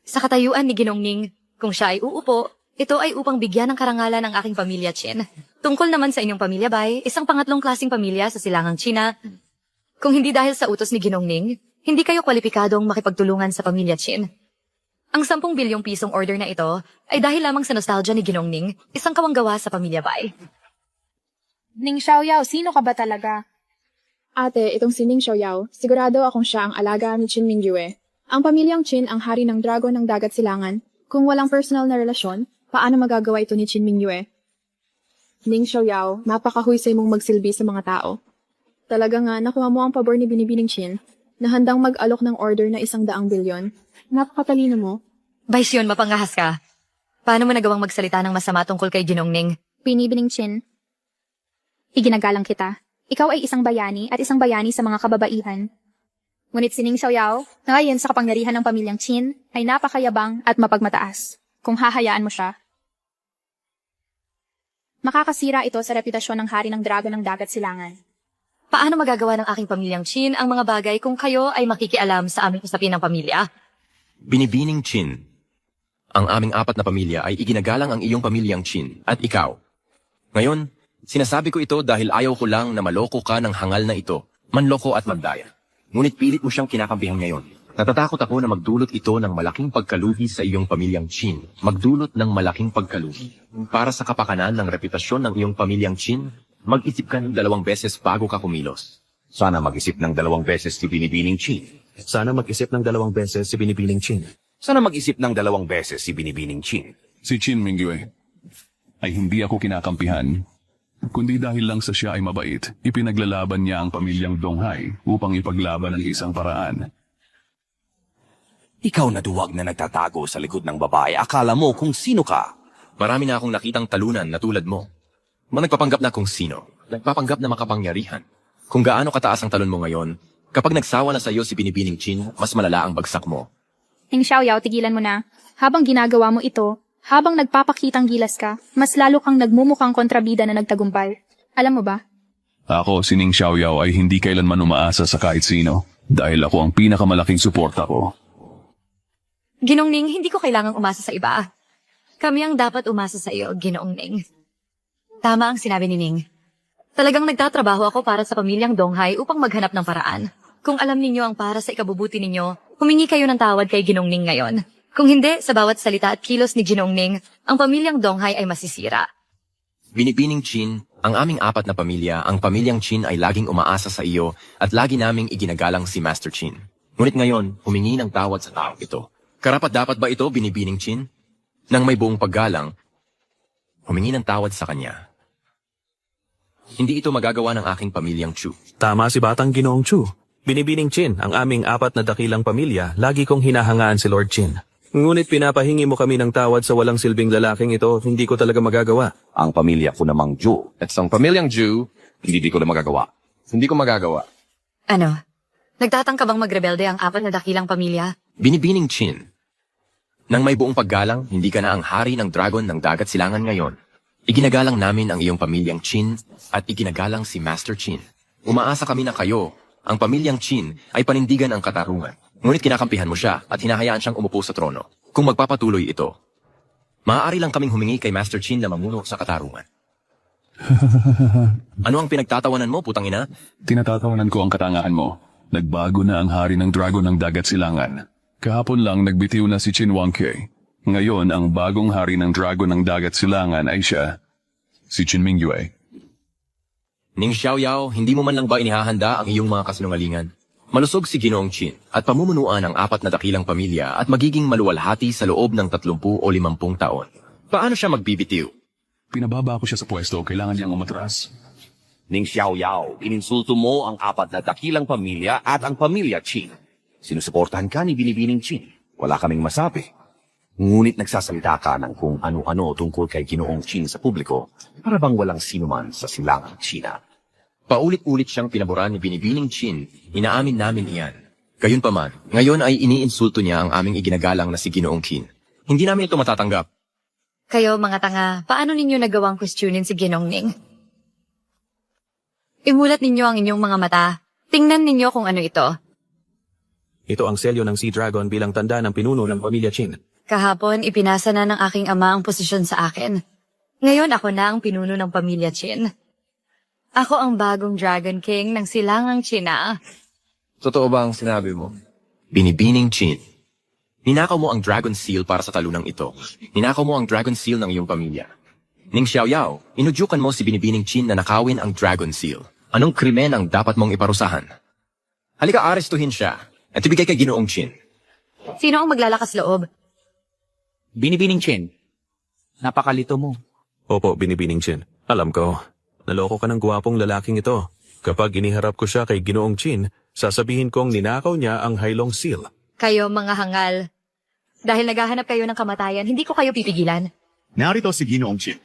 Sa katayuan ni Ginong Ning, kung siya ay uupo, ito ay upang bigyan ng karangalan ng aking pamilya Chin. Tungkol naman sa inyong pamilya Bai, isang pangatlong klaseng pamilya sa silangang China. Kung hindi dahil sa utos ni Ginong Ning, hindi kayo kwalipikadong makipagtulungan sa pamilya Chin. Ang 10 bilyong pisong order na ito ay dahil lamang sa nostalgia ni Ginong Ning, isang kawanggawa sa pamilya Bai. Ning Xiaoyao, sino ka ba talaga? Ate, itong si Ning Xiaoyao, sigurado akong siya ang alaga ni Chin Mingyue. Ang pamilyang Chin ang hari ng dragon ng dagat silangan. Kung walang personal na relasyon, paano magagawa ito ni Qin Mingyue? Ning Xiaoyao, napakahusay mong magsilbi sa mga tao. Talaga nga, nakuha mo ang pabor ni Binibining Qin na handang mag-alok ng order na 100 bilyon. Napakatalino mo. Vice yun, mapangahas ka. Paano mo nagawang magsalita ng masama tungkol kay Ginongning? Binibining Qin, iginagalang kita. Ikaw ay isang bayani at isang bayani sa mga kababaihan. Ngunit si Ning Xiaoyao, na ngayon sa kapangyarihan ng pamilyang Qin, ay napakayabang at mapagmataas. Kung hahayaan mo siya, makakasira ito sa reputasyon ng hari ng dragon ng dagat silangan. Paano magagawa ng aking pamilyang Qin ang mga bagay kung kayo ay makikialam sa aming usapin ng pamilya? Binibining Qin, ang aming 4 na pamilya ay iginagalang ang iyong pamilyang Qin at ikaw. Ngayon, sinasabi ko ito dahil ayaw ko lang na maloko ka ng hangal na ito, manloko at magdaya. Ngunit pilit mo siyang kinakampihan ngayon. Natatakot ako na magdulot ito ng malaking pagkalugi sa iyong pamilyang Qin. Magdulot ng malaking pagkalugi. Para sa kapakanan ng reputasyon ng iyong pamilyang Qin, mag-isip ka ng 2 beses bago ka kumilos. Sana mag-isip ng 2 beses si Binibining Qin. Sana mag-isip ng 2 beses si Binibining Qin. Sana mag-isip ng 2 beses si Binibining Qin. Si Qin Mingyue ay hindi ako kinakampihan, kundi dahil lang sa siya ay mabait, ipinaglalaban niya ang pamilyang Donghai upang ipaglaban ang isang paraan. Ikaw na duwag na nagtatago sa likod ng babae. Akala mo kung sino ka. Marami na akong nakitang talunan na tulad mo. Nagpapanggap na kung sino. Nagpapanggap na makapangyarihan. Kung gaano kataas ang talon mo ngayon, kapag nagsawa na sa iyo si Binibining Qin, mas malala ang bagsak mo. Ning Xiaoyao, tigilan mo na. Habang ginagawa mo ito, habang nagpapakitang gilas ka, mas lalo kang nagmumukhang kontrabida na nagtagumpay. Alam mo ba? Ako, si Ning Xiaoyao ay hindi kailanman umaasa sa kahit sino dahil ako ang pinakamalaking suporta ko. Ginongning, hindi ko kailangang umasa sa iba. Kami ang dapat umasa sa iyo, Ginongning. Tama ang sinabi ni Ning. Talagang nagtatrabaho ako para sa pamilyang Donghai upang maghanap ng paraan. Kung alam ninyo ang para sa ikabubuti ninyo, humingi kayo ng tawad kay Ginongning ngayon. Kung hindi, sa bawat salita at kilos ni Ginongning, ang pamilyang Donghai ay masisira. Binibining Qin, ang aming 4 na pamilya, ang pamilyang Qin ay laging umaasa sa iyo at lagi naming iginagalang si Master Qin. Ngunit ngayon, humingi ng tawad sa taong ito. Karapat-dapat ba ito, Binibining Qin? Nang may buong paggalang, humingi ng tawad sa kanya. Hindi ito magagawa ng aking pamilyang Chu. Tama si Batang Ginoong Chu. Binibining Qin, ang aming 4 na dakilang pamilya, lagi kong hinahangaan si Lord Qin. Ngunit pinapahingi mo kami ng tawad sa walang silbing lalaking ito, hindi ko talaga magagawa. Ang pamilya ko namang Jew. At sa pamilyang Jew, Hindi ko na magagawa. hindi ko magagawa. Ano? Nagtatangka bang magrebelde ang 4 na dakilang pamilya? Binibining Qin, nang may buong paggalang, hindi ka na ang hari ng dragon ng dagat silangan ngayon. Iginagalang namin ang iyong pamilyang Qin at iginagalang si Master Qin. Umaasa kami na kayo, ang pamilyang Qin, ay panindigan ang katarungan. Ngunit kinakampihan mo siya at hinahayaan siyang umupo sa trono. Kung magpapatuloy ito, maaari lang kaming humingi kay Master Qin na mamuno sa katarungan. Ano ang pinagtatawanan mo, putang ina? Tinatatawanan ko ang katangahan mo. Nagbago na ang hari ng dragon ng dagat silangan. Kahapon lang nagbitiw na si Qin Wangke. Ngayon, ang bagong hari ng dragon ng dagat silangan ay siya, si Qin Mingyue. Ning Xiaoyao, hindi mo man lang ba inihahanda ang iyong mga kasinungalingan? Malusog si Ginoong Qin at pamumunuan ang 4 na dakilang pamilya at magiging maluwalhati sa loob ng 30 o 50 taon. Paano siya magbibitiw? Pinababa ko siya sa pwesto, kailangan niyang umatras. Ning Xiaoyao, ininsulto mo ang 4 na dakilang pamilya at ang pamilya Qin. Sinusuportahan ka ni Binibining Qin. Wala kaming masabi. Ngunit nagsasalita ka ng kung ano-ano tungkol kay Ginoong Qin sa publiko para bang walang sinuman sa silangang China. Paulit-ulit siyang pinabura ni Binibining Qin, inaamin namin iyan. Gayunpaman, ngayon ay iniinsulto niya ang aming iginagalang na si Ginoong Qin. Hindi namin ito matatanggap. Kayo, mga tanga, paano ninyo nagawang questionin si Ginongning? Imulat ninyo ang inyong mga mata. Tingnan ninyo kung ano ito. Ito ang selyo ng Sea Dragon bilang tanda ng pinuno ng pamilya Qin. Kahapon, ipinasa na ng aking ama ang posisyon sa akin. Ngayon, ako na ang pinuno ng pamilya Qin. Ako ang bagong Dragon King ng silangang China. Totoo ba ang sinabi mo? Binibining Qin, ninakaw mo ang Dragon Seal para sa talunang ito. Ninakaw mo ang Dragon Seal ng iyong pamilya. Ning Xiaoyao, inudyukan mo si Binibining Qin na nakawin ang Dragon Seal. Anong krimen ang dapat mong iparusahan? Halika, arestuhin siya at ibigay kay Ginoong Qin. Sino ang maglalakas loob? Binibining Chin, napakalito mo. Opo, Binibining Chin. Alam ko, naloko ka ng gwapong lalaking ito. Kapag iniharap ko siya kay Ginoong Chin, sasabihin kong ninakaw niya ang Hailong Seal. Kayo, mga hangal. Dahil naghahanap kayo ng kamatayan, hindi ko kayo pipigilan. Narito si Ginoong Chin.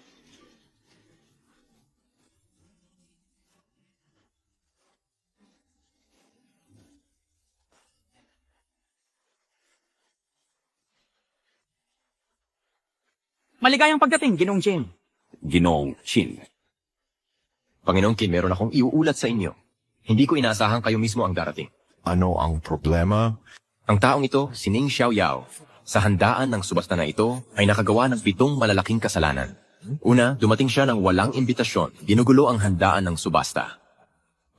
Maligayang pagdating, Ginoong Chin. Ginoong Chin. Panginoong Qin, meron akong iuulat sa inyo. Hindi ko inaasahan kayo mismo ang darating. Ano ang problema? Ang taong ito, si Ning Xiaoyao, sa handaan ng subasta na ito ay nakagawa ng 7 malalaking kasalanan. Una, dumating siya ng walang imbitasyon, ginugulo ang handaan ng subasta.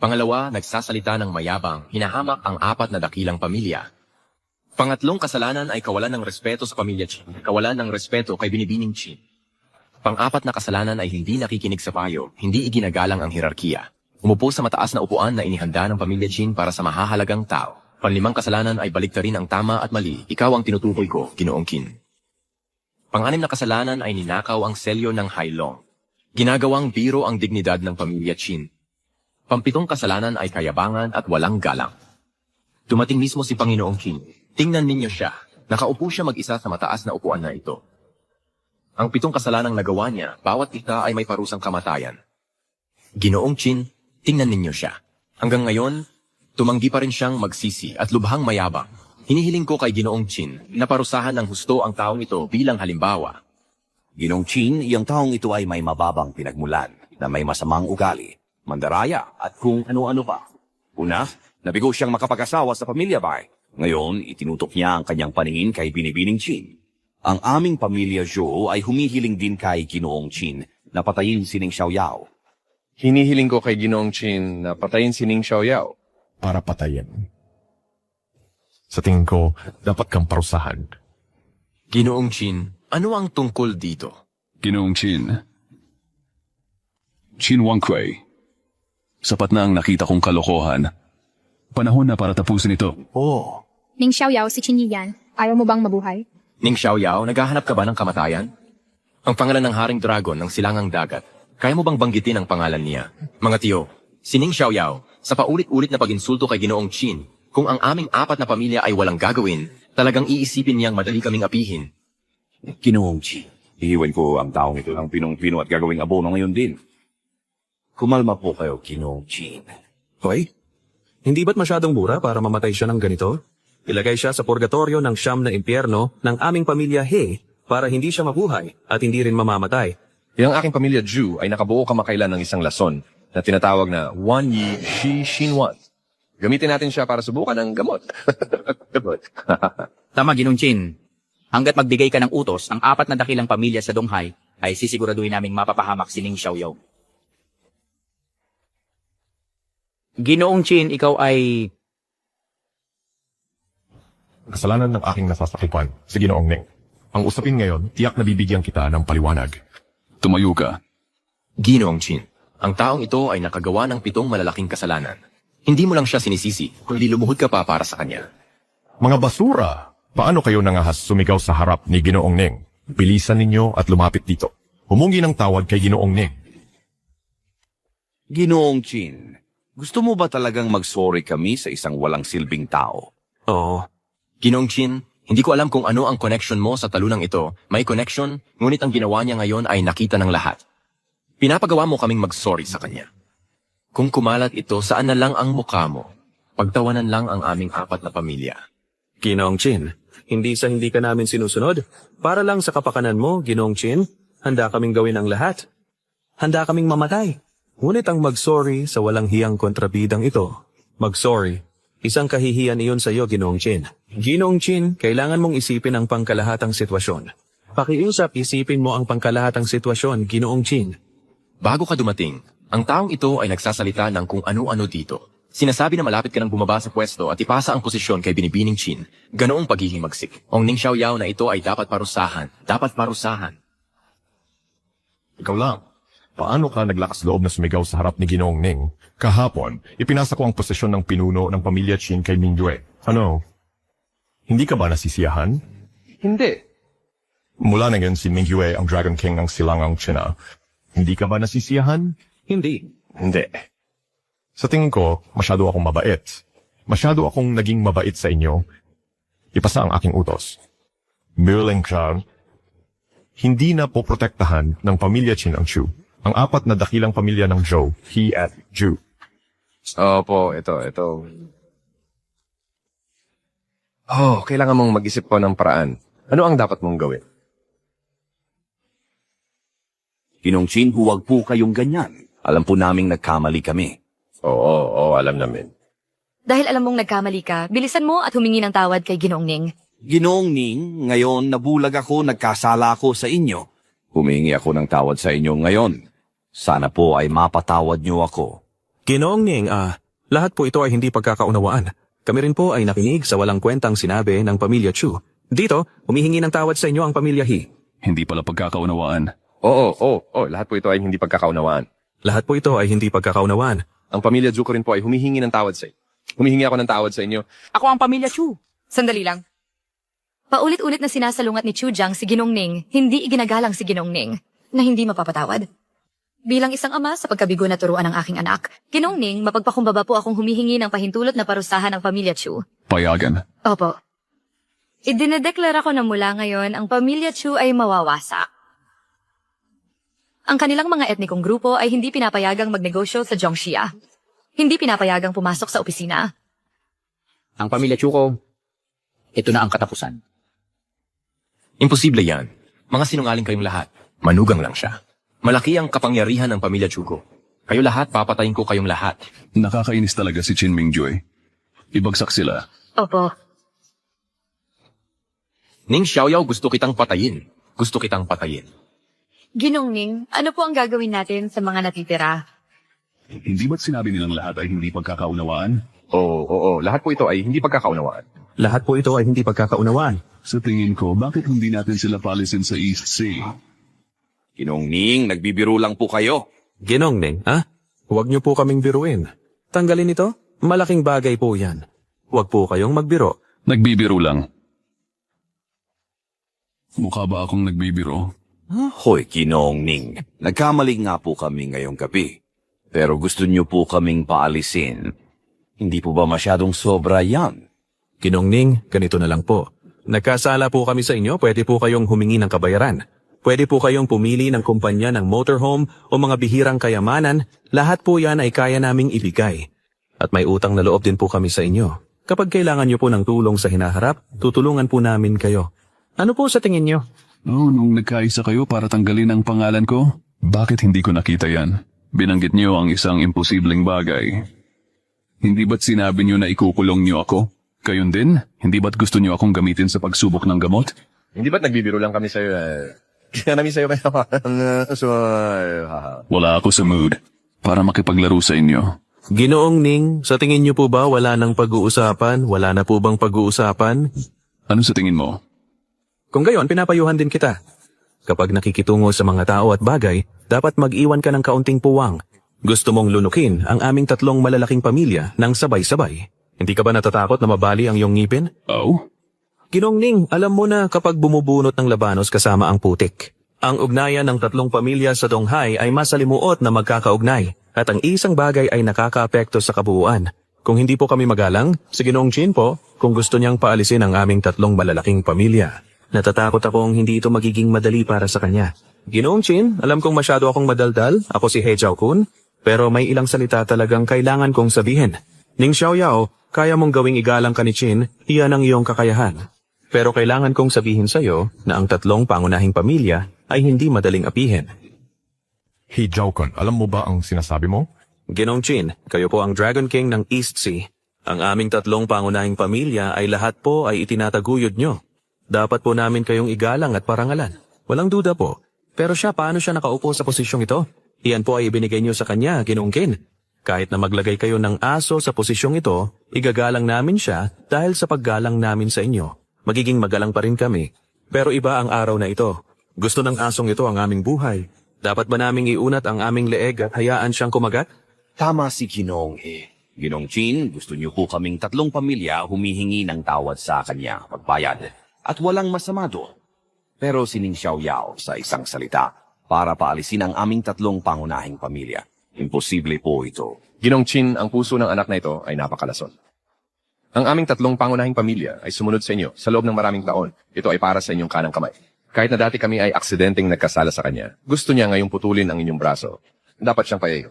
Pangalawa, nagsasalita ng mayabang, hinahamak ang 4 na dakilang pamilya. Pangatlong kasalanan ay kawalan ng respeto sa pamilya Qin, kawalan ng respeto kay Binibining Qin. Pang-4 na kasalanan ay hindi nakikinig sa payo, hindi iginagalang ang hierarkiya. Umupo sa mataas na upuan na inihanda ng pamilya Qin para sa mahahalagang tao. Pang-5 kasalanan ay baliktarin ang tama at mali, ikaw ang tinutukoy ko, Ginoong Qin. Pang-6 na kasalanan ay ninakaw ang selyo ng Hailong. Ginagawang biro ang dignidad ng pamilya Qin. Pang-7 kasalanan ay kayabangan at walang galang. Dumating mismo si Panginoong Qin. Tingnan ninyo siya. Nakaupo siya mag-isa sa mataas na upuan na ito. Ang 7 kasalanang nagawa niya, bawat isa ay may parusang kamatayan. Ginoong Qin, tingnan ninyo siya. Hanggang ngayon, tumanggi pa rin siyang magsisi at lubhang mayabang. Hinihiling ko kay Ginoong Qin na parusahan ng husto ang taong ito bilang halimbawa. Ginoong Qin, yung taong ito ay may mababang pinagmulan, na may masamang ugali, mandaraya at kung ano-ano pa. Una, nabigo siyang makapag-asawa sa pamilya Bai. Ngayon, itinutok niya ang kanyang paningin kay Binibining Qin. Ang aming pamilya Zhou ay humihiling din kay Ginoong Qin na patayin si Ning Xiaoyao. Hinihiling ko kay Ginoong Qin na patayin si Ning Xiaoyao. Para patayin. Sa tingin ko, dapat kang parusahan. Ginoong Qin, ano ang tungkol dito? Ginoong Qin. Qin Wangquei. Sapat na ang nakita kong kalokohan. Panahon na para tapusin ito. Oo. Ning Xiaoyao, si Qin Yiyan. Ayaw mo bang mabuhay? Ning Xiaoyao, naghahanap ka ba ng kamatayan? Ang pangalan ng Haring Dragon ng Silangang Dagat, kaya mo bang banggitin ang pangalan niya? Mga tiyo, si Ning Xiaoyao, sa paulit-ulit na pag-insulto kay Ginoong Qin, kung ang aming 4 na pamilya ay walang gagawin, talagang iisipin niyang madali kaming apihin. Ginoong Qin, hihiwan ko ang taong ito ng pinong-pino at gagawing abono ngayon din. Kumalma po kayo, Ginoong Qin. Hoy, hindi ba't masyadong mura para mamatay siya ng ganito? Ilagay siya sa purgatorio ng 9 na impyerno ng aming pamilya He para hindi siya mabuhay at hindi rin mamamatay. Yung aking pamilya Zhu ay nakabuo kamakailan ng isang lason na tinatawag na Wan Yi Shi Xinwan. Gamitin natin siya para subukan ng gamot. Gamot. Tama, Ginoong Qin. Hanggat magbigay ka ng utos, ang 4 na dakilang pamilya sa Donghai ay sisiguraduhin naming mapapahamak si Ning Xiaoyao. Ginoong Qin, ikaw ay... Kasalanan ng aking nasasakupan, si Ginoong Ning. Ang usapin ngayon, tiyak na bibigyan kita ng paliwanag. Tumayo ka. Ginoong Qin, ang taong ito ay nakagawa ng 7 malalaking kasalanan. Hindi mo lang siya sinisisi, kundi lumuhod ka pa para sa kanya. Mga basura! Paano kayo nangahas sumigaw sa harap ni Ginoong Ning? Bilisan ninyo at lumapit dito. Humungi ng tawad kay Ginoong Ning. Ginoong Qin, gusto mo ba talagang mag-sorry kami sa isang walang silbing tao? Oo. Ginoong Qin, hindi ko alam kung ano ang connection mo sa talunang ito. May connection, ngunit ang ginawa niya ngayon ay nakita ng lahat. Pinapagawa mo kaming mag-sorry sa kanya. Kung kumalat ito, saan na lang ang mukha mo? Pagtawanan lang ang aming 4 na pamilya. Ginoong Qin, hindi ka namin sinusunod. Para lang sa kapakanan mo, Ginoong Qin, handa kaming gawin ang lahat. Handa kaming mamatay. Ngunit ang mag-sorry sa walang hiyang kontrabidang ito. Mag-sorry. Isang kahihiyan iyon sa iyo, Ginoong Qin. Ginoong Qin, kailangan mong isipin ang pangkalahatang sitwasyon. Pakiusap, isipin mo ang pangkalahatang sitwasyon, Ginoong Qin. Bago ka dumating, ang taong ito ay nagsasalita ng kung ano-ano dito. Sinasabi na malapit ka nang bumaba sa pwesto at ipasa ang posisyon kay Binibining Qin. Ganoong paghihimagsik. Ang Ning Xiaoyao na ito ay dapat parusahan. Dapat parusahan. Ikaw lang. Paano ka naglakas loob na sumigaw sa harap ni Ginoong Ning? Kahapon, ipinasa ko ang posisyon ng pinuno ng pamilya Qin kay Mingyue. Ano? Hindi ka ba nasisiyahan? Hindi. Mula na ngayon si Mingyue ang Dragon King ng Silangang China. Hindi ka ba nasisiyahan? Hindi. Hindi. Sa tingin ko, masyado akong mabait. Masyado akong naging mabait sa inyo. Ipasa ang aking utos. Mirling Crown, hindi na poprotektahan ng pamilya Qin ang Chu. Ang 4 na dakilang pamilya ng Zhou, He at Ju. Opo, ito. Oh, kailangan mong mag-isip po ng paraan. Ano ang dapat mong gawin? Ginong Chin, huwag po kayong ganyan. Alam po naming nagkamali kami. Oo, alam namin. Dahil alam mong nagkamali ka, bilisan mo at humingi ng tawad kay Ginoong Ning. Ginoong Ning, ngayon nabulag ako, nagkasala ako sa inyo. Humingi ako ng tawad sa inyo ngayon. Sana po ay mapatawad niyo ako. Ginoong Ning, lahat po ito ay hindi pagkakaunawaan. Kami rin po ay nakinig sa walang kwentang sinabi ng pamilya Chu. Dito, humihingi ng tawad sa inyo ang pamilya He. Hindi pala pagkakaunawaan. Oo, lahat po ito ay hindi pagkakaunawaan. Lahat po ito ay hindi pagkakaunawaan. Ang pamilya Ju ko rin po ay humihingi ng tawad sa inyo. Humihingi ako ng tawad sa inyo. Ako ang pamilya Chu. Sandali lang. Paulit-ulit na sinasalungat ni Chu Jiang si Ginoong Ning, hindi iginagalang si Ginoong Ning, na hindi mapapatawad. Bilang isang ama sa pagkabigo na turuan ng aking anak, Ginoong Ning, mapagpakumbaba po akong humihingi ng pahintulot na parusahan ng pamilya Chu. Payagan. Opo. Idinedeklara ko na mula ngayon ang pamilya Chu ay mawawasak. Ang kanilang mga etnikong grupo ay hindi pinapayagang magnegosyo sa Zhongxia. Hindi pinapayagang pumasok sa opisina. Ang pamilya Chu ko, ito na ang katapusan. Imposible yan. Mga sinungaling kayong lahat. Manugang lang siya. Malaki ang kapangyarihan ng pamilya Chu ko. Kayo lahat, papatayin ko kayong lahat. Nakakainis talaga si Qin Mingyue. Ibagsak sila. Opo. Ning Xiaoyao, gusto kitang patayin. Gusto kitang patayin. Ginoong Ning, ano po ang gagawin natin sa mga natitira? Hindi ba't sinabi nilang lahat ay hindi pagkakaunawaan? Oo, lahat po ito ay hindi pagkakaunawaan. Lahat po ito ay hindi pagkakaunawaan. Sa tingin ko, bakit hindi natin sila palisin sa East Sea? Ginong Ning, nagbibiro lang po kayo. Ginong Ning, Huwag niyo po kaming biruin. Tanggalin ito? Malaking bagay po yan. Huwag po kayong magbiro. Nagbibiro lang. Mukha ba akong nagbibiro? Hoy, Ginong Ning, nagkamali nga po kami ngayong gabi. Pero gusto niyo po kaming paalisin. Hindi po ba masyadong sobra yan? Ginong Ning, ganito na lang po. Nagkasala po kami sa inyo, pwede po kayong humingi ng kabayaran. Pwede po kayong pumili ng kumpanya ng motorhome o mga bihirang kayamanan, lahat po yan ay kaya naming ibigay. At may utang na loob din po kami sa inyo. Kapag kailangan niyo po ng tulong sa hinaharap, tutulungan po namin kayo. Ano po sa tingin niyo? Nung nagkaisa kayo para tanggalin ang pangalan ko, bakit hindi ko nakita yan? Binanggit niyo ang isang imposibleng bagay. Hindi ba't sinabi niyo na ikukulong niyo ako? Kayon din? Hindi ba't gusto niyo akong gamitin sa pagsubok ng gamot? Hindi ba't nagbibiro lang kami sa'yo? Kaya namin sa'yo kaya Wala ako sa mood para makipaglaro sa inyo. Ginoong Ning, sa tingin niyo po ba wala nang pag-uusapan? Wala na po bang pag-uusapan? Ano sa tingin mo? Kung gayon, pinapayuhan din kita. Kapag nakikitungo sa mga tao at bagay, dapat mag-iwan ka ng kaunting puwang. Gusto mong lunukin ang aming 3 malalaking pamilya ng sabay-sabay. Hindi ka ba natatakot na mabali ang iyong ngipin? Oh? Ginong Ning, alam mo na kapag bumubunot ng labanos kasama ang putik. Ang ugnayan ng 3 pamilya sa Donghai ay masalimuot na magkakaugnay at ang isang bagay ay nakakaapekto sa kabuuan. Kung hindi po kami magalang, si Ginoong Chin po kung gusto niyang paalisin ang aming 3 malalaking pamilya. Natatakot akong hindi ito magiging madali para sa kanya. Ginoong Chin, alam kong masyado akong madaldal, ako si He Jiao-kun, pero may ilang salita talagang kailangan kong sabihin. Ning Xiaoyao, kaya mong gawing igalang ka ni Chin, iyan ang iyong kakayahan. Pero kailangan kong sabihin sa'yo na ang 3 pangunahing pamilya ay hindi madaling apihin. He Jiao-kun, alam mo ba ang sinasabi mo? Ginoong Chin, kayo po ang Dragon King ng East Sea. Ang aming 3 pangunahing pamilya ay lahat po ay itinataguyod nyo. Dapat po namin kayong igalang at parangalan. Walang duda po. Pero paano siya nakaupo sa posisyong ito? Iyan po ay ibinigay nyo sa kanya, Ginoong Kin. Kahit na maglagay kayo ng aso sa posisyong ito, igagalang namin siya dahil sa paggalang namin sa inyo. Magiging magalang pa rin kami. Pero iba ang araw na ito. Gusto ng asong ito ang aming buhay. Dapat ba naming iunat ang aming leeg at hayaan siyang kumagat? Tama si Ginong He. Ginong Chin, gusto niyo po kaming 3 pamilya humihingi ng tawad sa kanya, pagbayad. At walang masama doon. Pero si Ning Xiaoyao sa isang salita para paalisin ang aming tatlong pangunahing pamilya. Imposible po ito. Ginong Chin, ang puso ng anak na ito ay napakalason. Ang aming tatlong pangunahing pamilya ay sumunod sa inyo sa loob ng maraming taon. Ito ay para sa inyong kanang kamay. Kahit na dati kami ay aksidenteng nagkasala sa kanya, gusto niya ngayong putulin ang inyong braso. Dapat siyang patay.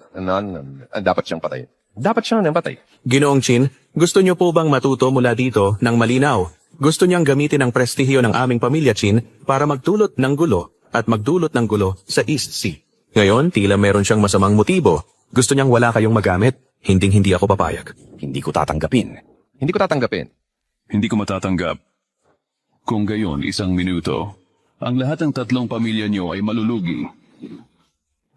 Dapat siyang patay. Dapat siyang napatay. Ginoong Chin, gusto niyo po bang matuto mula dito ng malinaw? Gusto niyang gamitin ang prestihiyo ng aming pamilya Chin para magdulot ng gulo at magdulot ng gulo sa East Sea. Ngayon, tila meron siyang masamang motibo. Gusto niyang wala kayong magamit. Hindi ako papayag. Hindi ko tatanggapin. Hindi ko tatanggapin. Hindi ko matatanggap. Kung gayon, 1 minuto, ang lahat ng tatlong pamilya niyo ay malulugi.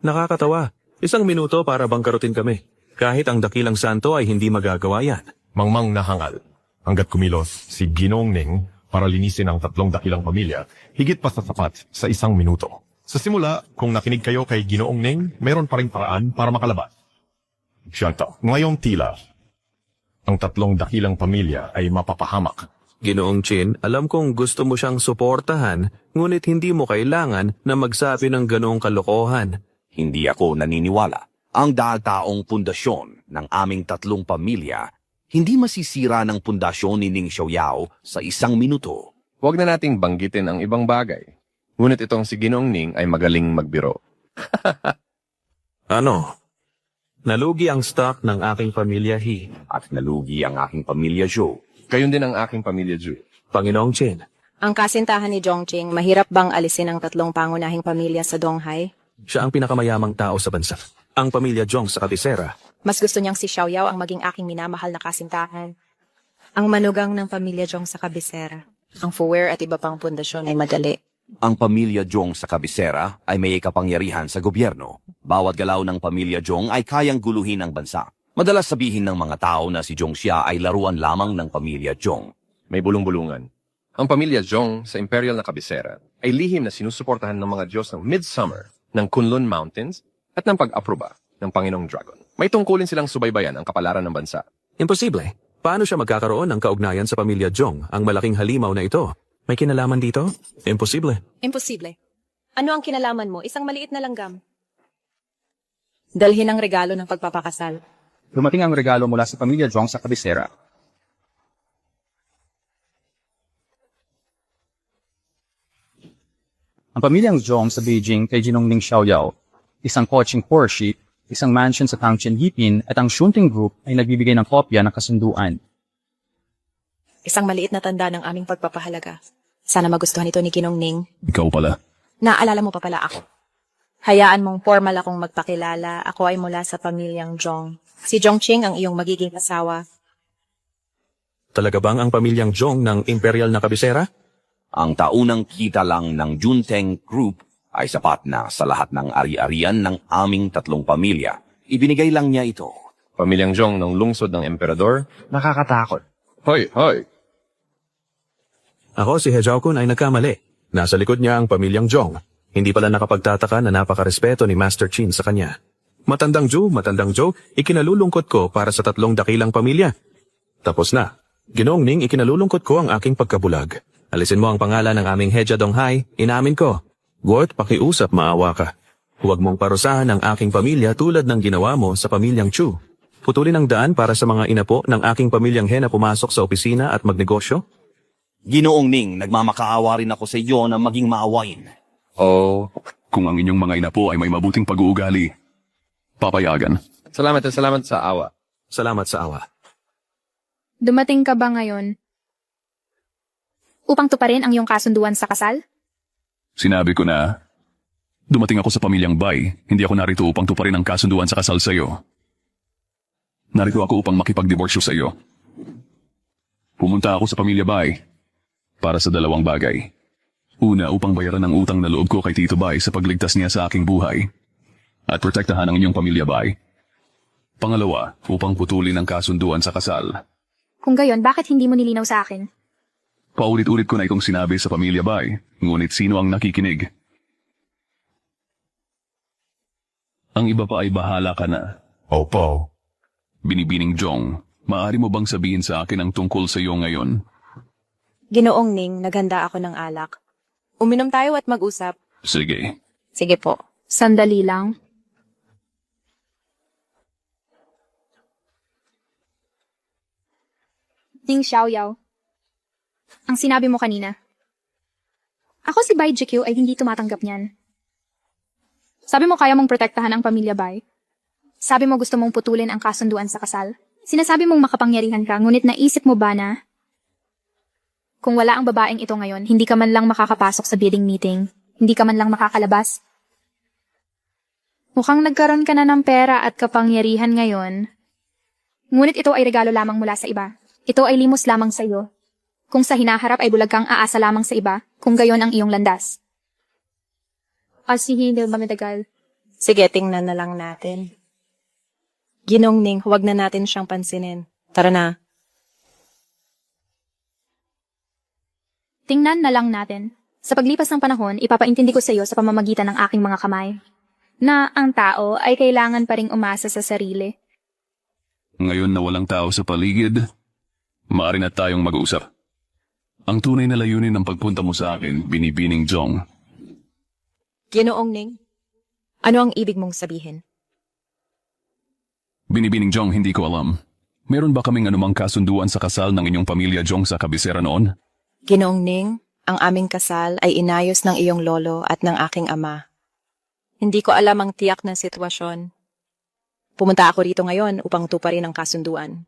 Nakakatawa. 1 minuto para bangkarutin kami. Kahit ang dakilang santo ay hindi magagawa yan. Mangmang nahangal. Hanggat kumilos si Ginoong Ning para linisin ang tatlong dakilang pamilya, higit pa sa sapat sa 1 minuto. Sa simula, kung nakinig kayo kay Ginoong Ning, mayroon pa rin paraan para makalabas. Siyanta, ngayong tila, ang tatlong dakilang pamilya ay mapapahamak. Ginoong Chin, alam kong gusto mo siyang suportahan, ngunit hindi mo kailangan na magsabi ng ganoong kalokohan. Hindi ako naniniwala. Ang daal-taong pundasyon ng aming tatlong pamilya hindi masisira ng pundasyon ni Ning Xiaoyao sa 1 minuto. Huwag na nating banggitin ang ibang bagay. Ngunit itong si Ginoong Ning ay magaling magbiro. Ano? Nalugi ang stock ng aking pamilya He. At nalugi ang aking pamilya Zhou. Gayon din ang aking pamilya Zhu. Panginoong Chin. Ang kasintahan ni Zhongqing, mahirap bang alisin ang tatlong pangunahing pamilya sa Donghai? Siya ang pinakamayamang tao sa bansa. Ang pamilya Zhong sa kabisera. Mas gusto niyang si Xiaoyao ang maging aking minamahal na kasintahan. Ang manugang ng pamilya Zhong sa kabisera. Ang Fuwer at iba pang pundasyon ay madali. Ang pamilya Zhong sa kabisera ay may kapangyarihan sa gobyerno. Bawat galaw ng pamilya Zhong ay kayang guluhin ang bansa. Madalas sabihin ng mga tao na si Zhong Xia ay laruan lamang ng pamilya Zhong. May bulong-bulungan. Ang pamilya Zhong sa imperial na kabisera ay lihim na sinusuportahan ng mga Diyos ng Midsummer, ng Kunlun Mountains, at ng pag-aproba ng Panginoong Dragon. May tungkulin silang subaybayan ang kapalaran ng bansa. Imposible. Paano siya magkakaroon ng kaugnayan sa pamilya Zhong, ang malaking halimaw na ito? May kinalaman dito? Imposible. Imposible. Ano ang kinalaman mo? Isang maliit na langgam. Dalhin ang regalo ng pagpapakasal. Dumating ang regalo mula sa pamilya Zhong sa kabisera. Ang pamilyang Zhong sa Beijing kay Ginong Ning Xiaoyao, isang coaching Porsche, isang mansion sa Tangchen Yipin at ang Shunting Group ay nagbibigay ng kopya ng kasunduan. Isang maliit na tanda ng aming pagpapahalaga. Sana magustuhan ito ni Ginong Ning. Ikaw pala. Naalala mo pa pala ako. Hayaan mong formal akong magpakilala. Ako ay mula sa pamilyang Zhong. Si Zhongqing ang iyong magiging asawa. Talaga bang ang pamilyang Zhong ng imperial na kabisera? Ang taunang kita lang ng Junteng Group ay sapat na sa lahat ng ari-arian ng aming tatlong pamilya. Ibinigay lang niya ito. Pamilyang Zhong ng lungsod ng emperador, nakakatakot. Hoy, hoy! Ako si He Zhaokun ay nagkamali. Nasa likod niya ang pamilyang Zhong. Hindi pala nakapagtataka na napakarespeto ni Master Qin sa kanya. Matandang Zhou, ikinalulungkot ko para sa tatlong dakilang pamilya. Tapos na. Ginoong Ning, ikinalulungkot ko ang aking pagkabulag. Alisin mo ang pangalan ng aming Heja Donghai, inamin ko. Gort, pakiusap, maawa ka. Huwag mong parusahan ang aking pamilya tulad ng ginawa mo sa pamilyang Chu. Putulin ang daan para sa mga inapo ng aking pamilyang He na pumasok sa opisina at magnegosyo. Ginoong Ning, nagmamakaawa rin ako sa iyo na maging maawain. Oh, kung ang inyong mga inapo ay may mabuting pag-uugali, papayagan. Salamat sa awa. Salamat sa awa. Dumating ka ba ngayon upang tuparin ang iyong kasunduan sa kasal? Sinabi ko na, dumating ako sa pamilyang Bai, hindi ako narito upang tuparin ang kasunduan sa kasal sa iyo. Narito ako upang makipagdiborsyo sa iyo. Pumunta ako sa pamilya Bai para sa 2 bagay. Una, upang bayaran ang utang na loob ko kay Tito Bai sa pagligtas niya sa aking buhay at protektahan ang inyong pamilya Bai. Pangalawa, upang putulin ang kasunduan sa kasal. Kung gayon, bakit hindi mo nilinaw sa akin? Paulit-ulit ko na itong sinabi sa pamilya Bai, ngunit sino ang nakikinig? Ang iba pa ay bahala ka na. Opo. Binibining Zhong, maaari mo bang sabihin sa akin ang tungkol sa iyo ngayon? Ginoong Ning, naghanda ako ng alak. Uminom tayo at mag-usap. Sige. Sige po. Sandali lang. Ning Xiaoyao, ang sinabi mo kanina. Ako si Bai GQ ay hindi tumatanggap niyan. Sabi mo kaya mong protektahan ang pamilya Bai. Sabi mo gusto mong putulin ang kasunduan sa kasal. Sinasabi mong makapangyarihan ka, ngunit naisip mo ba na kung wala ang babaeng ito ngayon, hindi ka man lang makakapasok sa bidding meeting, hindi ka man lang makakalabas? Mukhang nagkaroon ka na ng pera at kapangyarihan ngayon, ngunit ito ay regalo lamang mula sa iba. Ito ay limos lamang sa iyo. Kung sa hinaharap ay bulag kang aasa lamang sa iba, kung gayon ang iyong landas. As hindi mamatagal. Sige, tingnan na lang natin. Ginongning, huwag na natin siyang pansinin. Tara na. Tingnan na lang natin. Sa paglipas ng panahon, ipapaintindi ko sa iyo sa pamamagitan ng aking mga kamay na ang tao ay kailangan pa ring umasa sa sarili. Ngayon na walang tao sa paligid, maaari na tayong mag-uusap. Ang tunay na layunin ng pagpunta mo sa akin, Binibining Jong. Ginoong Ning, ano ang ibig mong sabihin? Binibining Jong, hindi ko alam. Meron ba kaming anumang kasunduan sa kasal ng inyong pamilya Jong sa kabisera noon? Ginoong Ning, ang aming kasal ay inayos ng iyong lolo at ng aking ama. Hindi ko alam ang tiyak na sitwasyon. Pumunta ako rito ngayon upang tuparin ang kasunduan.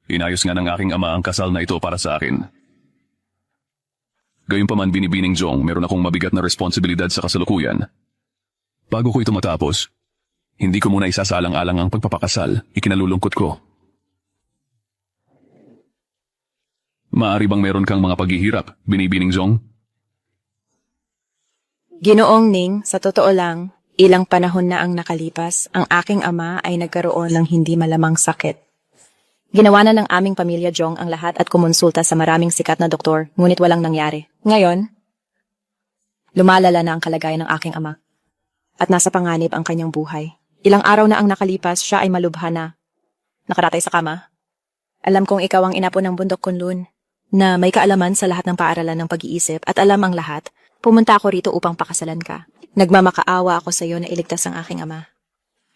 Inayos nga ng aking ama ang kasal na ito para sa akin. Gayunpaman, Binibining Jong, meron akong mabigat na responsibilidad sa kasalukuyan. Bago ko ito matapos, hindi ko muna isasalang-alang ang pagpapakasal, ikinalulungkot ko. Maaari bang meron kang mga paghihirap, Binibining Jong? Ginoong Ning, sa totoo lang, ilang panahon na ang nakalipas, ang aking ama ay nagkaroon ng hindi malamang sakit. Ginawa na ng aming pamilya Jong ang lahat at kumonsulta sa maraming sikat na doktor, ngunit walang nangyari. Ngayon, lumalala na ang kalagayan ng aking ama. At nasa panganib ang kanyang buhay. Ilang araw na ang nakalipas, siya ay malubha na. Nakaratay sa kama. Alam kong ikaw ang inapo ng bundok Kunlun, na may kaalaman sa lahat ng paaralan ng pag-iisip at alam ang lahat. Pumunta ako rito upang pakasalan ka. Nagmamakaawa ako sa iyo na iligtas ang aking ama.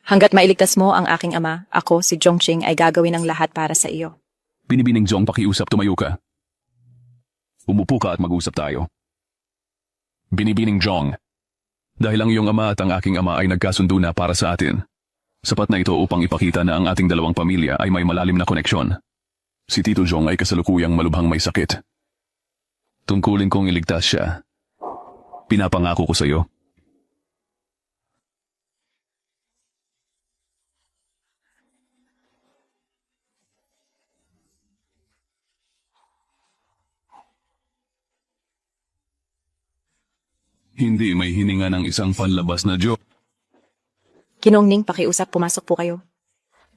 Hanggat mailigtas mo ang aking ama, ako, si Zhongqing, ay gagawin ang lahat para sa iyo. Binibining Jong, pakiusap, tumayo ka. Umupo ka at mag-usap tayo. Binibining Jong, dahil ang iyong ama at ang aking ama ay nagkasundo na para sa atin. Sapat na ito upang ipakita na ang ating dalawang pamilya ay may malalim na koneksyon. Si Tito Jong ay kasalukuyang malubhang may sakit. Tungkulin kong iligtas siya. Pinapangako ko sa iyo. Hindi may hininga ng isang panlabas na Diyo. Ginongning, pakiusap, pumasok po kayo.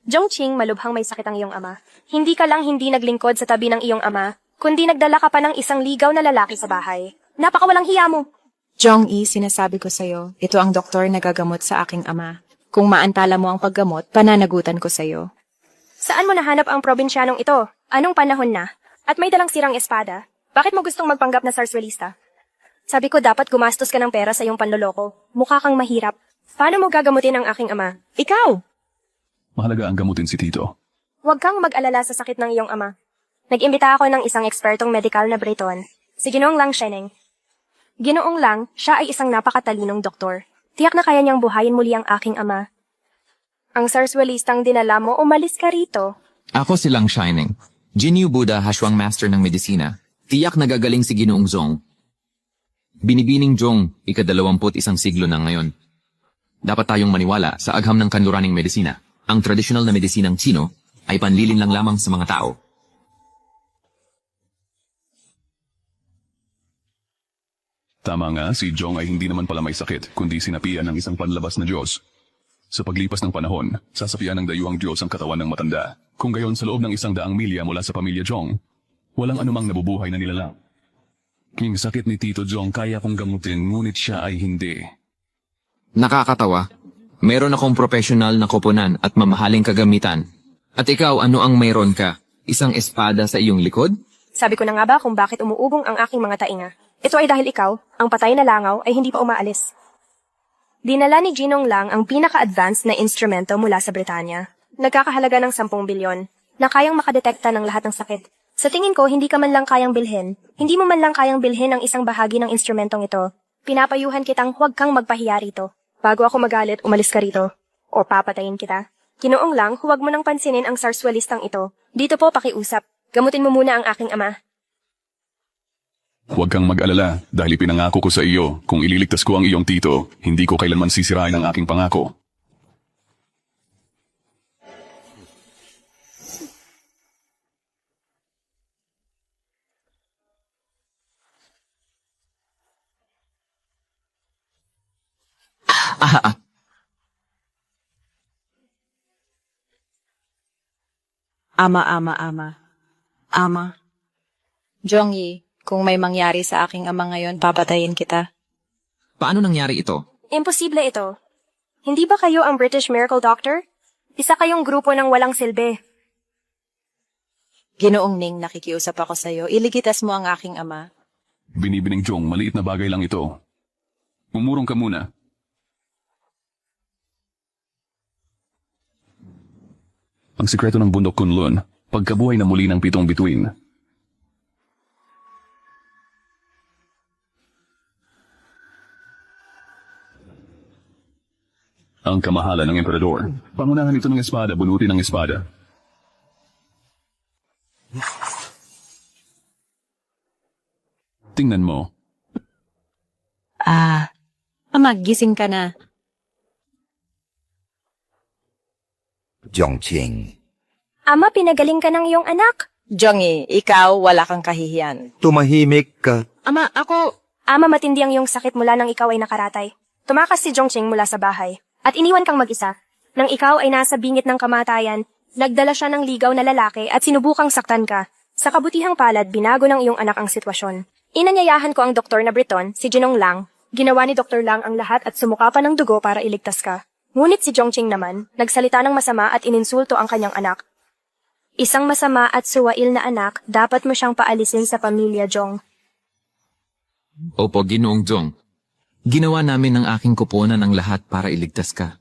Zhongqing, malubhang may sakit ang iyong ama. Hindi ka lang hindi naglingkod sa tabi ng iyong ama, kundi nagdala ka pa ng isang ligaw na lalaki sa bahay. Napakawalang hiya mo. Zhong-yi, sinasabi ko sa'yo, ito ang doktor na gagamot sa aking ama. Kung maantala mo ang paggamot, pananagutan ko sa'yo. Saan mo nahanap ang probinsyanong ito? Anong panahon na? At may dalang sirang espada? Bakit mo gustong magpanggap na sarsuelista? Sabi ko dapat gumastos ka ng pera sa iyong panloloko. Mukha kang mahirap. Paano mo gagamutin ang aking ama? Ikaw! Mahalaga ang gamutin si Tito. Huwag kang mag-alala sa sakit ng iyong ama. Nag-imbita ako ng isang ekspertong medikal na Breton, si Ginoong Lang Sheneng. Ginoong Lang, siya ay isang napakatalinong doktor. Tiyak na kaya niyang buhayin muli ang aking ama. Ang sarsuelistang dinala mo, umalis ka rito. Ako si Lang Shining. Jinyu Buddha, Haswang Master ng Medisina. Tiyak nagagaling si Ginoong Zong. Binibining Jong, ika-21 siglo na ngayon. Dapat tayong maniwala sa agham ng kanluraning medisina. Ang tradisyonal na medisinang Chino ay panlilin lang lamang sa mga tao. Tama nga, si Jong ay hindi naman pala may sakit, kundi sinapian ng isang panlabas na Diyos. Sa paglipas ng panahon, sasapian ng dayuhang Diyos ang katawan ng matanda. Kung gayon sa loob ng 100 milya mula sa pamilya Jong, walang anumang nabubuhay na nilalang. King sakit ni Tito Jong kaya kong gamutin, ngunit siya ay hindi. Nakakatawa. Meron akong profesional na koponan at mamahaling kagamitan. At ikaw, ano ang mayroon ka? Isang espada sa iyong likod? Sabi ko na nga ba kung bakit umuubong ang aking mga tainga. Ito ay dahil ikaw, ang patay na langaw, ay hindi pa umaalis. Dinala ni Ginong Lang ang pinaka-advanced na instrumento mula sa Britanya. Nagkakahalaga ng 10 bilyon, na kayang makadetekta ng lahat ng sakit. Sa tingin ko, hindi ka man lang kayang bilhin. Hindi mo man lang kayang bilhin ang isang bahagi ng instrumentong ito. Pinapayuhan kitang huwag kang magpahiya rito. Bago ako magalit, umalis ka rito. O papatayin kita. Ginoong Lang, huwag mo nang pansinin ang sarswalistang ito. Dito po pakiusap. Gamutin mo muna ang aking ama. Huwag kang mag-alala dahil ipinangako ko sa iyo kung ililigtas ko ang iyong tito, hindi ko kailanman sisirain ang aking pangako. Ama. Jongyi, kung may mangyari sa aking ama ngayon, papatayin kita. Paano nangyari ito? Imposible ito. Hindi ba kayo ang British Miracle Doctor? Isa kayong grupo ng walang silbi. Ginoong Ning, nakikiusap ako sa iyo. Iligitas mo ang aking ama. Binibining Jong, maliit na bagay lang ito. Umurong ka muna. Ang sikreto ng bundok Kunlun, pagkabuhay na muli ng 7 bituin. Ang kamahalan ng emperador. Pangunahan ito ng espada, bunutin ng espada. Tingnan mo. Ama, gising ka na. Jongqing, Ama, pinagaling ka ng iyong anak. Jongyi, ikaw wala kang kahihiyan. tumahimik ka. Ama, ako... Ama, matindi ang iyong sakit mula nang ikaw ay nakaratay. Tumakas si Jongqing mula sa bahay. At iniwan kang mag-isa. Nang ikaw ay nasa bingit ng kamatayan, nagdala siya ng ligaw na lalaki at sinubukang saktan ka. Sa kabutihang palad, binago ng iyong anak ang sitwasyon. Inanyayahan ko ang doktor na Briton, si Ginong Lang. Ginawa ni Dr. Lang ang lahat at sumuka pa ng dugo para iligtas ka. Ngunit si Jongqing naman, nagsalita ng masama at ininsulto ang kanyang anak. Isang masama at suwail na anak, dapat mo siyang paalisin sa pamilya Jong. Opo, Ginoong Jong. Ginawa namin ng aking kuponan ang lahat para iligtas ka.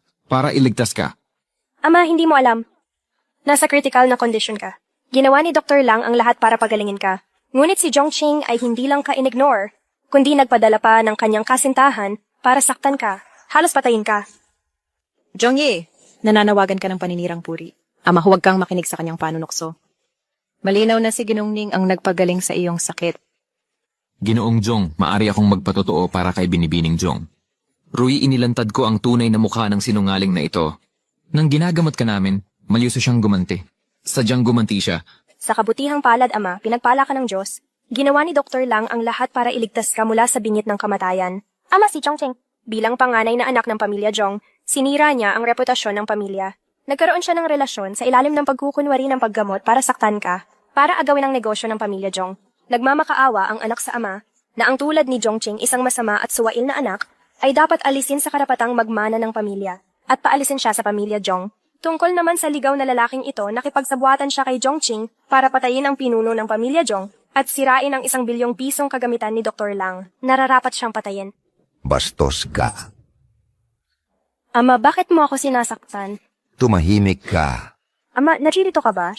Ama, hindi mo alam. Nasa critical na condition ka. Ginawa ni Dr. Lang ang lahat para pagalingin ka. Ngunit si Jongqing ay hindi lang ka in-ignore, kundi nagpadala pa ng kanyang kasintahan para saktan ka. Halos patayin ka. Jongyi, nananawagan ka ng paninirang puri. Ama, huwag kang makinig sa kanyang panunukso. Malinaw na si Ginong Ning ang nagpagaling sa iyong sakit. Ginoong Jong, maari akong magpatotoo para kay Binibining Jong. Rui, inilantad ko ang tunay na mukha ng sinungaling na ito. Nang ginagamot ka namin, malyuso siyang gumanti. Sadyang gumanti siya. Sa kabutihang palad, Ama, pinagpala ka ng Diyos. Ginawa ni Dr. Lang ang lahat para iligtas ka mula sa bingit ng kamatayan. Ama, si Jongqing, bilang panganay na anak ng pamilya Jong, sinira niya ang reputasyon ng pamilya. Nagkaroon siya ng relasyon sa ilalim ng pagkukunwari ng paggamot para saktan ka, para agawin ang negosyo ng pamilya Jong. Nagmamakaawa ang anak sa ama, na ang tulad ni Jongqing isang masama at suwail na anak, ay dapat alisin sa karapatang magmana ng pamilya, at paalisin siya sa pamilya Jong. Tungkol naman sa ligaw na lalaking ito, nakipagsabuatan siya kay Jongqing para patayin ang pinuno ng pamilya Jong, at sirain ang 1 bilyong pisong kagamitan ni Dr. Lang. Nararapat siyang patayin. Bastos ka. Ama, bakit mo ako sinasaktan? Tumahimik ka. Ama, naririto ka ba?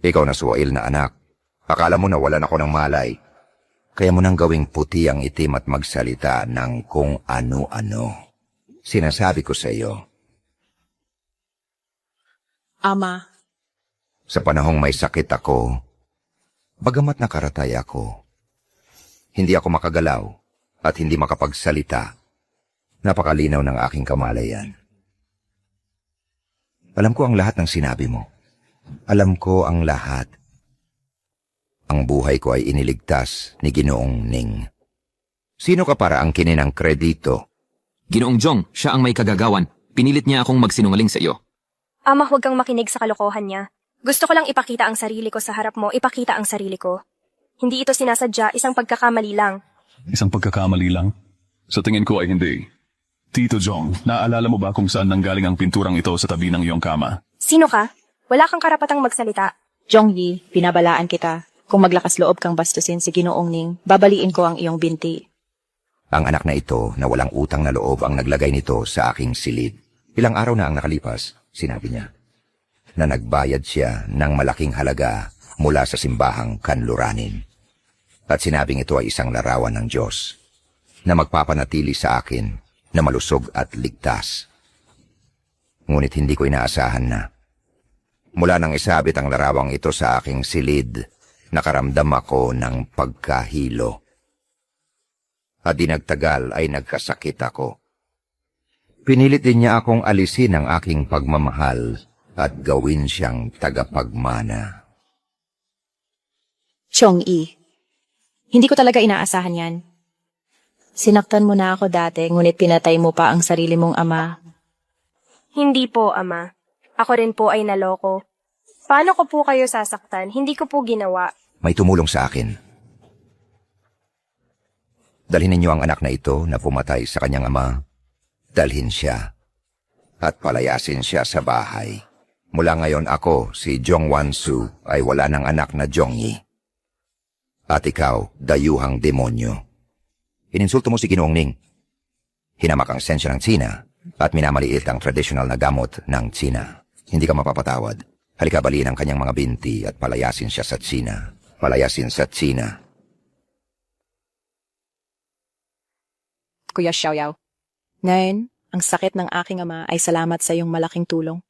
Ikaw na suwail na anak. Akala mo nawalan ako ng malay. Kaya mo nang gawing puti ang itim at magsalita ng kung ano-ano. Sinasabi ko sa iyo. Ama. Sa panahong may sakit ako, bagamat nakaratay ako, hindi ako makagalaw at hindi makapagsalita. Napakalinaw ng aking kamalayan. Alam ko ang lahat ng sinabi mo. Alam ko ang lahat. Ang buhay ko ay iniligtas ni Ginoong Ning. Sino ka para angkinin ang kredito? Ginoong Jong, siya ang may kagagawan. Pinilit niya akong magsinungaling sa iyo. Ama, huwag kang makinig sa kalokohan niya. Gusto ko lang ipakita ang sarili ko sa harap mo, ipakita ang sarili ko. Hindi ito sinasadya, isang pagkakamali lang. Isang pagkakamali lang? Sa tingin ko ay hindi. Tito Jong, naaalala mo ba kung saan nanggaling ang pinturang ito sa tabi ng iyong kama? Sino ka? Wala kang karapatang magsalita. Zhongyi, pinabalaan kita. Kung maglakas loob kang bastusin si Ginoong Ning, babaliin ko ang iyong binti. Ang anak na ito na walang utang na loob ang naglagay nito sa aking silid. Ilang araw na ang nakalipas, sinabi niya, na nagbayad siya ng malaking halaga mula sa simbahang kanluranin. At sinabing ito ay isang larawan ng Diyos na magpapanatili sa akin na malusog at ligtas. Ngunit hindi ko inaasahan na mula nang isabit ang larawang ito sa aking silid, nakaramdam ako ng pagkahilo. At di nagtagal ay nagkasakit ako. Pinilit din niya akong alisin ang aking pagmamahal at gawin siyang tagapagmana. Chong-yi, hindi ko talaga inaasahan yan. Sinaktan mo na ako dati, ngunit pinatay mo pa ang sarili mong ama. Hindi po, Ama. Ako rin po ay naloko. Paano ko po kayo sasaktan? Hindi ko po ginawa. May tumulong sa akin. Dalhin ninyo ang anak na ito na pumatay sa kanyang ama. Dalhin siya at palayasin siya sa bahay. Mula ngayon ako, si Jong Wan-su, ay wala ng anak na Zhongyi. At ikaw, dayuhang demonyo. Ininsulto mo si Ginoong Ning. Hinamak ang sensya ng Tsina at minamaliit ang tradisyonal na gamot ng Tsina. Hindi ka mapapatawad. Halika baliin ang kanyang mga binti at palayasin siya sa Tsina. Palayasin sa Tsina. Kuya Xiaoyao. Ngayon, ang sakit ng aking ama ay salamat sa iyong malaking tulong.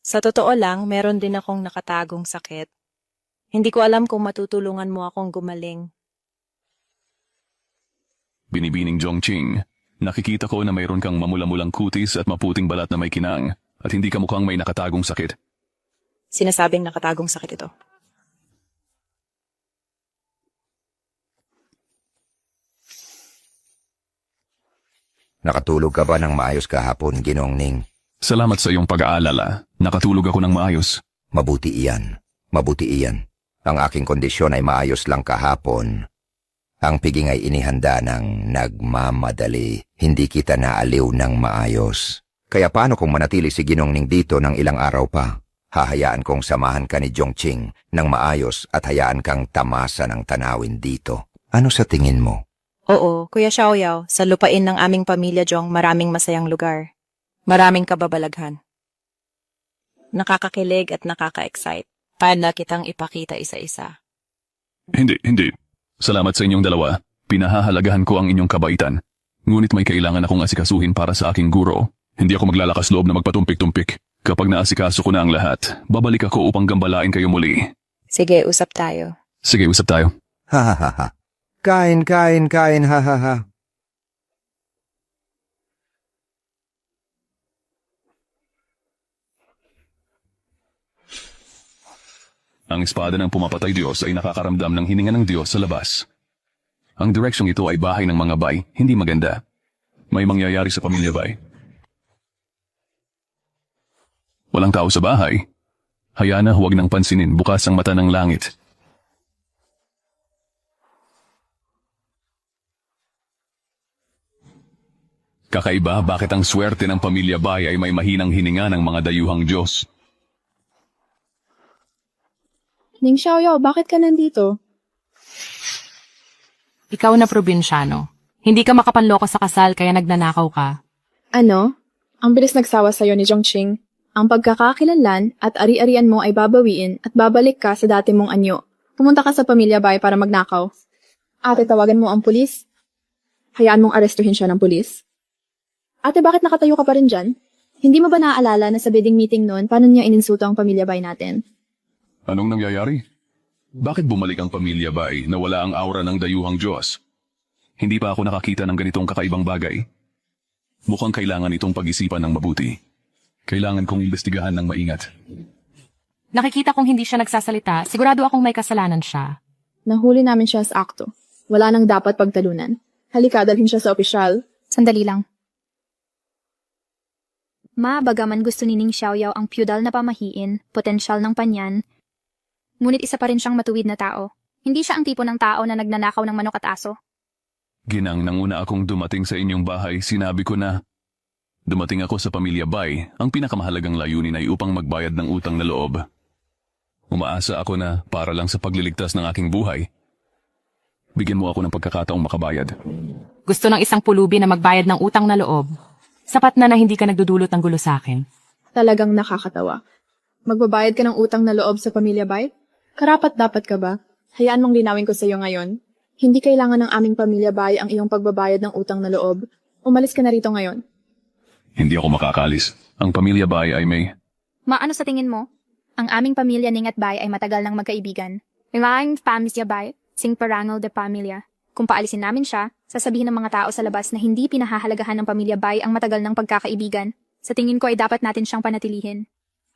Sa totoo lang, meron din akong nakatagong sakit. Hindi ko alam kung matutulungan mo akong gumaling. Binibining Zhongqing, nakikita ko na mayroon kang mamula-mulang kutis at maputing balat na may kinang at hindi ka mukhang may nakatagong sakit. Sinasabing nakatagong sakit ito. Nakatulog ka ba ng maayos kahapon, Ginoong Ning? Salamat sa iyong pag-aalala. Nakatulog ako ng maayos. Mabuti iyan. Mabuti iyan. Ang aking kondisyon ay maayos lang kahapon. Ang piging ay inihanda ng nagmamadali. Hindi kita naaliw ng maayos. Kaya paano kung manatili si Ginoong Ning dito ng ilang araw pa? Hahayaan kong samahan ka ni Zhongqing ng maayos at hayaan kang tamasa ng tanawin dito. Ano sa tingin mo? Oo, Kuya Xiaoyao, sa lupain ng aming pamilya Zhong, maraming masayang lugar. Maraming kababalaghan. Nakakakilig at nakaka-excite. Paano kitang ipakita isa-isa? Hindi. Salamat sa inyong dalawa. Pinahahalagahan ko ang inyong kabaitan. Ngunit may kailangan akong asikasuhin para sa aking guro. Hindi ako maglalakas loob na magpatumpik-tumpik. Kapag naasikaso ko na ang lahat, babalik ako upang gambalain kayo muli. Sige, usap tayo. Sige, usap tayo. Ha ha ha ha. Kain, ha ha ha. Ang espada ng pumapatay Diyos ay nakakaramdam ng hininga ng Diyos sa labas. Ang direksyong ito ay bahay ng mga bay, hindi maganda. May mangyayari sa pamilya bay. Walang tao sa bahay. Hayaan na huwag nang pansinin, bukas ang mata ng langit. Kakaiba, bakit ang swerte ng pamilya bay ay may mahinang hininga ng mga dayuhang Diyos? Ning Xiaoyao, bakit ka nandito? Ikaw na probinsyano. Hindi ka makapanloko sa kasal kaya nagnanakaw ka. Ano? Ang bilis nagsawa sa'yo ni Zhongqing. Ang pagkakakilanlan at ari-arian mo ay babawiin at babalik ka sa dati mong anyo. Pumunta ka sa pamilya bay para magnakaw. Ate, tawagan mo ang pulis. Hayaan mong arestuhin siya ng pulis. Ate, bakit nakatayo ka pa rin dyan? Hindi mo ba naaalala na sa bidding meeting noon, paano niya ininsulto ang pamilya bay natin? Anong nangyayari? Bakit bumalik ang pamilya bay na wala ang aura ng dayuhang Diyos? Hindi pa ako nakakita ng ganitong kakaibang bagay. Mukhang kailangan itong pag-isipan ng mabuti. Kailangan kong imbestigahan ng maingat. Nakikita kong hindi siya nagsasalita, sigurado akong may kasalanan siya. Nahuli namin siya sa akto. Wala nang dapat pagtalunan. Halika, dalhin siya sa opisyal. Sandali lang. Ma, bagaman gusto ni Ning Xiaoyao ang feudal na pamahiin, potensyal ng panyan, ngunit isa pa rin siyang matuwid na tao. Hindi siya ang tipo ng tao na nagnanakaw ng manok at aso. Ginang, nanguna akong dumating sa inyong bahay, sinabi ko na, Dumating ako sa pamilya Bai, ang pinakamahalagang layunin ay upang magbayad ng utang na loob. Umaasa ako na para lang sa pagliligtas ng aking buhay, bigyan mo ako ng pagkakataong makabayad. Gusto ng isang pulubi na magbayad ng utang na loob. Sapat na hindi ka nagdudulot ng gulo sa akin. Talagang nakakatawa. Magbabayad ka ng utang na loob sa pamilya Bai? Karapat-dapat ka ba? Hayaan mong linawin ko sa iyo ngayon. Hindi kailangan ng aming pamilya Bai ang iyong pagbabayad ng utang na loob. Umalis ka na rito ngayon. Hindi ako makakalis. Ang pamilya Bai ay may... Maano sa tingin mo? Ang aming pamilya Ning at Bai ay matagal nang magkaibigan. Ang pamilya Bai, sing parangal de pamilya. Kung paalisin namin siya, sasabihin ng mga tao sa labas na hindi pinahahalagahan ng pamilya Bai ang matagal ng pagkakaibigan. Sa tingin ko ay dapat natin siyang panatilihin.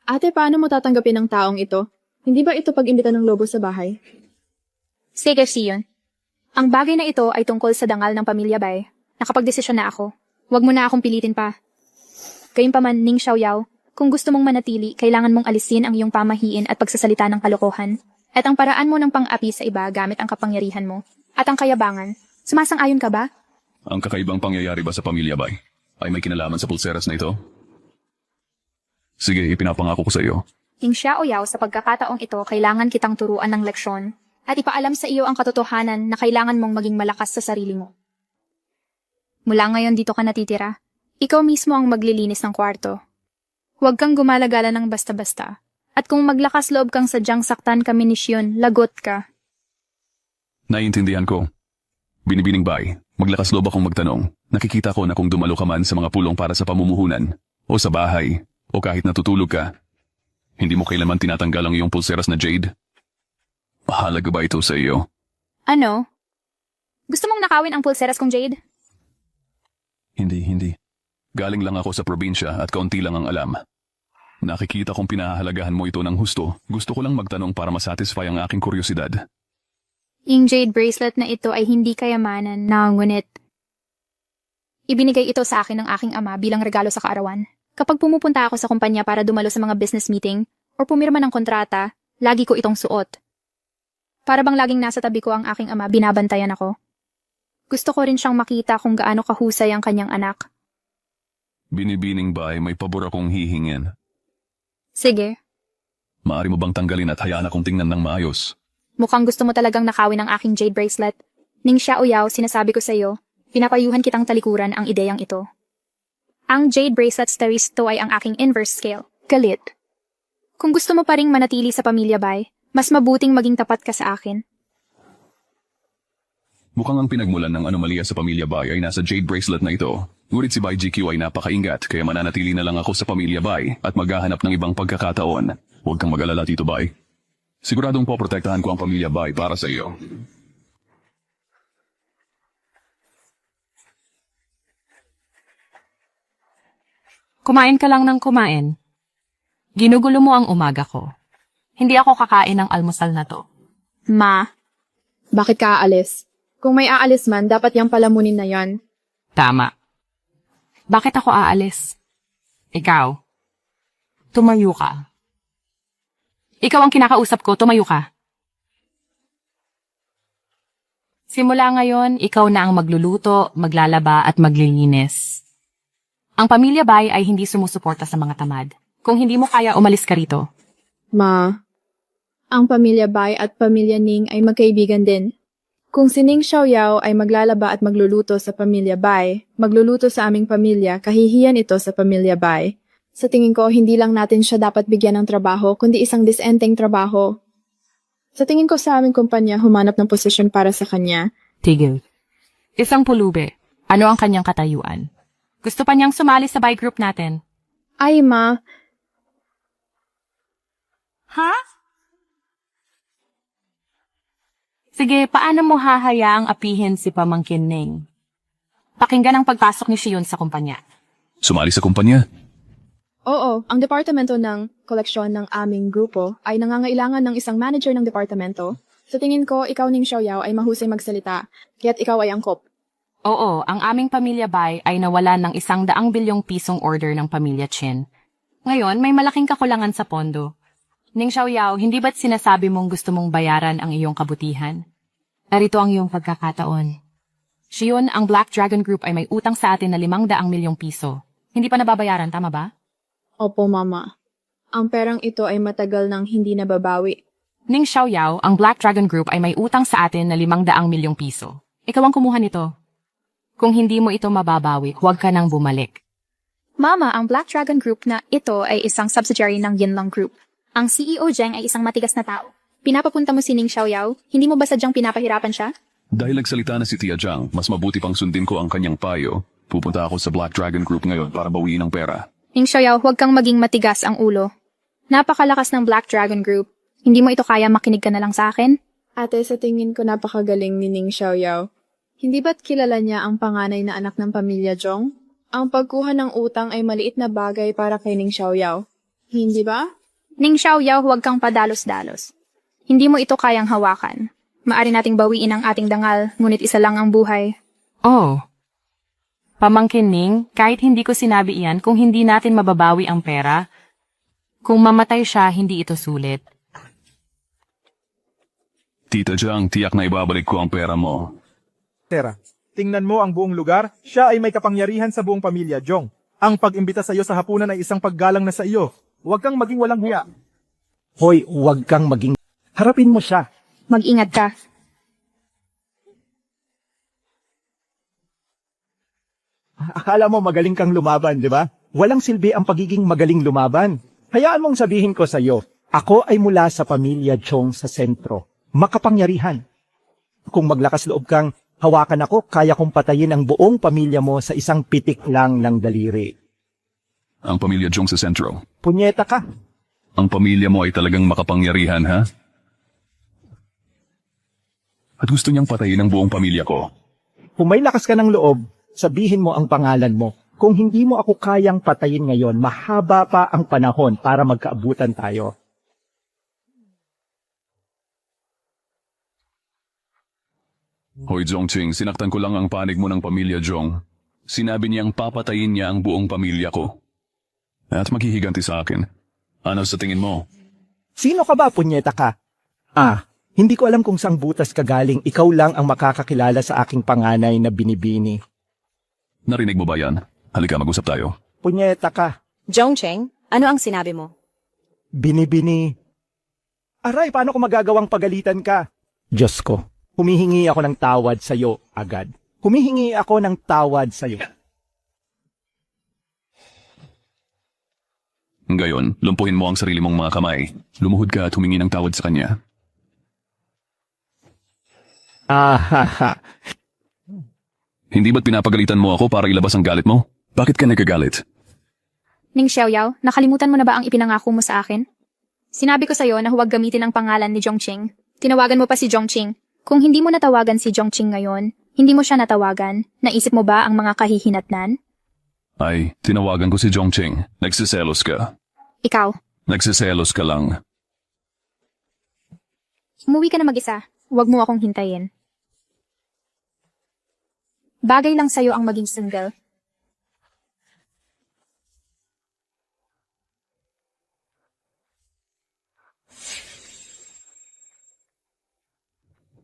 Ate, paano mo tatanggapin ang taong ito? Hindi ba ito pag-imbita ng lobo sa bahay? Sige, Sion. Ang bagay na ito ay tungkol sa dangal ng pamilya Bai. Nakapagdesisyon na ako. Huwag mo na akong pilitin pa. Gayunpaman, Ning Xiaoyao, kung gusto mong manatili, kailangan mong alisin ang iyong pamahiin at pagsasalita ng kalokohan. At ang paraan mo ng pang-api sa iba gamit ang kapangyarihan mo. At ang kayabangan. Sumasang-ayon ka ba? Ang kakaibang pangyayari ba sa pamilya Bai ay may kinalaman sa pulseras na ito? Sige, ipinapangako ko sa iyo. Ning Xiaoyao, sa pagkakataong ito, kailangan kitang turuan ng leksyon at ipaalam sa iyo ang katotohanan na kailangan mong maging malakas sa sarili mo. Mula ngayon dito ka natitira. Ikaw mismo ang maglilinis ng kwarto. Huwag kang gumalagala ng basta-basta. At kung maglakas loob kang sadyang saktan kami ni Xion, lagot ka. Naiintindihan ko. Binibining Bai, maglakas loob akong magtanong. Nakikita ko na kung dumalo ka man sa mga pulong para sa pamumuhunan, o sa bahay, o kahit natutulog ka, hindi mo kailanman tinatanggal ang iyong pulseras na jade. Mahalaga ba ito sa iyo? Ano? Gusto mong nakawin ang pulseras kong jade? Hindi. Galing lang ako sa probinsya at kaunti lang ang alam. Nakikita kong pinahahalagahan mo ito ng husto. Gusto ko lang magtanong para masatisfy ang aking kuryosidad. Yung jade bracelet na ito ay hindi kayamanan, ngunit ibinigay ito sa akin ng aking ama bilang regalo sa kaarawan. Kapag pumupunta ako sa kumpanya para dumalo sa mga business meeting o pumirma ng kontrata, lagi ko itong suot. Para bang laging nasa tabi ko ang aking ama, binabantayan ako. Gusto ko rin siyang makita kung gaano kahusay ang kanyang anak. Binibining Bai, may pabor akong hihingin. Sige. Maari mo bang tanggalin at hayaan akong tingnan ng maayos? Mukhang gusto mo talagang nakawin ang aking jade bracelet. Ning Xiaoyao, sinasabi ko sa iyo, pinapayuhan kitang talikuran ang ideyang ito. Ang jade bracelet Staristo ay ang aking inverse scale, galit. Kung gusto mo pa ring manatili sa pamilya Bai, mas mabuting maging tapat ka sa akin. Mukhang ang pinagmulan ng anomalya sa pamilya Bai ay nasa jade bracelet na ito. Ngunit si Bai GQ ay napakaingat kaya mananatili na lang ako sa pamilya Bai at maghahanap ng ibang pagkakataon. Huwag kang mag-alala, Tito Bai. Siguradong poprotektahan ko ang pamilya Bai para sa iyo. Kumain ka lang ng kumain. Ginugulo mo ang umaga ko. Hindi ako kakain ng almusal na to. Ma, bakit ka aalis? Kung may aalis man, dapat yung palamunin na yan. Tama. Bakit ako aalis? Ikaw. Tumayo ka. Ikaw ang kinakausap ko, tumayo ka. Simula ngayon, ikaw na ang magluluto, maglalaba at maglilinis. Ang pamilya Bai ay hindi sumusuporta sa mga tamad. Kung hindi mo kaya, umalis ka rito. Ma, ang pamilya Bai at pamilya Ning ay magkaibigan din. Kung si Ning Xiaoyao ay maglalaba at magluluto sa pamilya Bai, magluluto sa aming pamilya, kahihiyan ito sa pamilya Bai. Sa tingin ko, hindi lang natin siya dapat bigyan ng trabaho, kundi isang disenteng trabaho. Sa tingin ko sa aming kumpanya, humanap ng posisyon para sa kanya. Tigil. Isang pulube. Ano ang kanyang katayuan? Gusto pa niyang sumali sa Bai group natin. Ay, Ma. Ha? Sige, paano mo hahayaang apihin si Pamangkin Ning? Pakinggan ang pagpasok ni Xion sa kumpanya. Sumali sa kumpanya? Oo, ang departamento ng koleksyon ng aming grupo ay nangangailangan ng isang manager ng departamento. Sa tingin ko, ikaw Ning Xiaoyao ay mahusay magsalita, kaya't ikaw ay angkop. Oo, ang aming pamilya Bai ay nawala ng 100 bilyong pisong order ng pamilya Chen. Ngayon, may malaking kakulangan sa pondo. Ning Xiaoyao, hindi ba't sinasabi mong gusto mong bayaran ang iyong kabutihan? Narito ang iyong pagkakataon. Xion, ang Black Dragon Group ay may utang sa atin na 500 milyong piso. Hindi pa nababayaran, tama ba? Opo, Mama. Ang perang ito ay matagal nang hindi nababawi. Ning Xiaoyao, ang Black Dragon Group ay may utang sa atin na 500 milyong piso. Ikaw ang kumuha nito. Kung hindi mo ito mababawi, huwag ka nang bumalik. Mama, ang Black Dragon Group na ito ay isang subsidiary ng Yinlong Group. Ang CEO Zheng ay isang matigas na tao. Pinapapunta mo si Ning Xiaoyao, hindi mo ba sadyang pinapahirapan siya? Dahil nagsalita na si Tia Jiang, mas mabuti pang sundin ko ang kanyang payo. Pupunta ako sa Black Dragon Group ngayon para bawiin ang pera. Ning Xiaoyao, huwag kang maging matigas ang ulo. Napakalakas ng Black Dragon Group. Hindi mo ito kaya, makinig ka na lang sa akin? Ate, sa tingin ko napakagaling ni Ning Xiaoyao. Hindi ba't kilala niya ang panganay na anak ng pamilya Zhong? Ang pagkuha ng utang ay maliit na bagay para kay Ning Xiaoyao. Hindi ba? Ning Xiaoyao, huwag kang padalos-dalos. Hindi mo ito kayang hawakan. Maari nating bawiin ang ating dangal, ngunit isa lang ang buhay. Oh. Pamangkin Ning, kahit hindi ko sinabi iyan, kung hindi natin mababawi ang pera, kung mamatay siya, hindi ito sulit. Tita Jiang, tiyak na ibabalik ko ang pera mo. Tera, tingnan mo ang buong lugar, siya ay may kapangyarihan sa buong pamilya, Jong. Ang pag-imbita sa iyo sa hapunan ay isang paggalang na sa iyo. Huwag kang maging walang hiya. Hoy, huwag kang maging... Harapin mo siya. Mag-ingat ka. Akala mo magaling kang lumaban, di ba? Walang silbi ang pagiging magaling lumaban. Hayaan mong sabihin ko sa iyo, ako ay mula sa pamilya Chong sa sentro. Makapangyarihan. Kung maglakas loob kang hawakan ako, kaya kong patayin ang buong pamilya mo sa isang pitik lang ng daliri. Ang pamilya Jong sa sentro. Punyeta ka. Ang pamilya mo ay talagang makapangyarihan, ha? At gusto niyang patayin ang buong pamilya ko. Kung may lakas ka ng loob, sabihin mo ang pangalan mo. Kung hindi mo ako kayang patayin ngayon, mahaba pa ang panahon para magkaabutan tayo. Hoy Zhongqing, sinaktan ko lang ang panig mo ng pamilya Zhong. Sinabi niyang papatayin niya ang buong pamilya ko. At maghihiganti sa akin. Ano sa tingin mo? Sino ka ba, punyeta ka? Hindi ko alam kung saang butas ka galing. Ikaw lang ang makakakilala sa aking panganay na binibini. Narinig mo ba yan? Halika, mag-usap tayo. Punyeta ka. Zhongqing, ano ang sinabi mo? Binibini. Aray, paano ko magagawang pagalitan ka? Diyos ko, humihingi ako ng tawad sa iyo agad. Humihingi ako ng tawad sa iyo. Ngayon, lumpuhin mo ang sarili mong mga kamay. Lumuhod ka at humingi ng tawad sa kanya. Hindi ba't pinapagalitan mo ako para ilabas ang galit mo? Bakit ka nagagalit? Ning Xiaoyao, nakalimutan mo na ba ang ipinangako mo sa akin? Sinabi ko sa'yo na huwag gamitin ang pangalan ni Zhongqing. Tinawagan mo pa si Zhongqing. Kung hindi mo natawagan si Zhongqing ngayon, hindi mo siya natawagan. Naisip mo ba ang mga kahihinatnan? Ay, tinawagan ko si Zhongqing. Nagsiselos ka. Ikaw. Nagsiselos ka lang. Umuwi ka na mag-isa. Huwag mo akong hintayin. Bagay lang sa'yo ang maging single.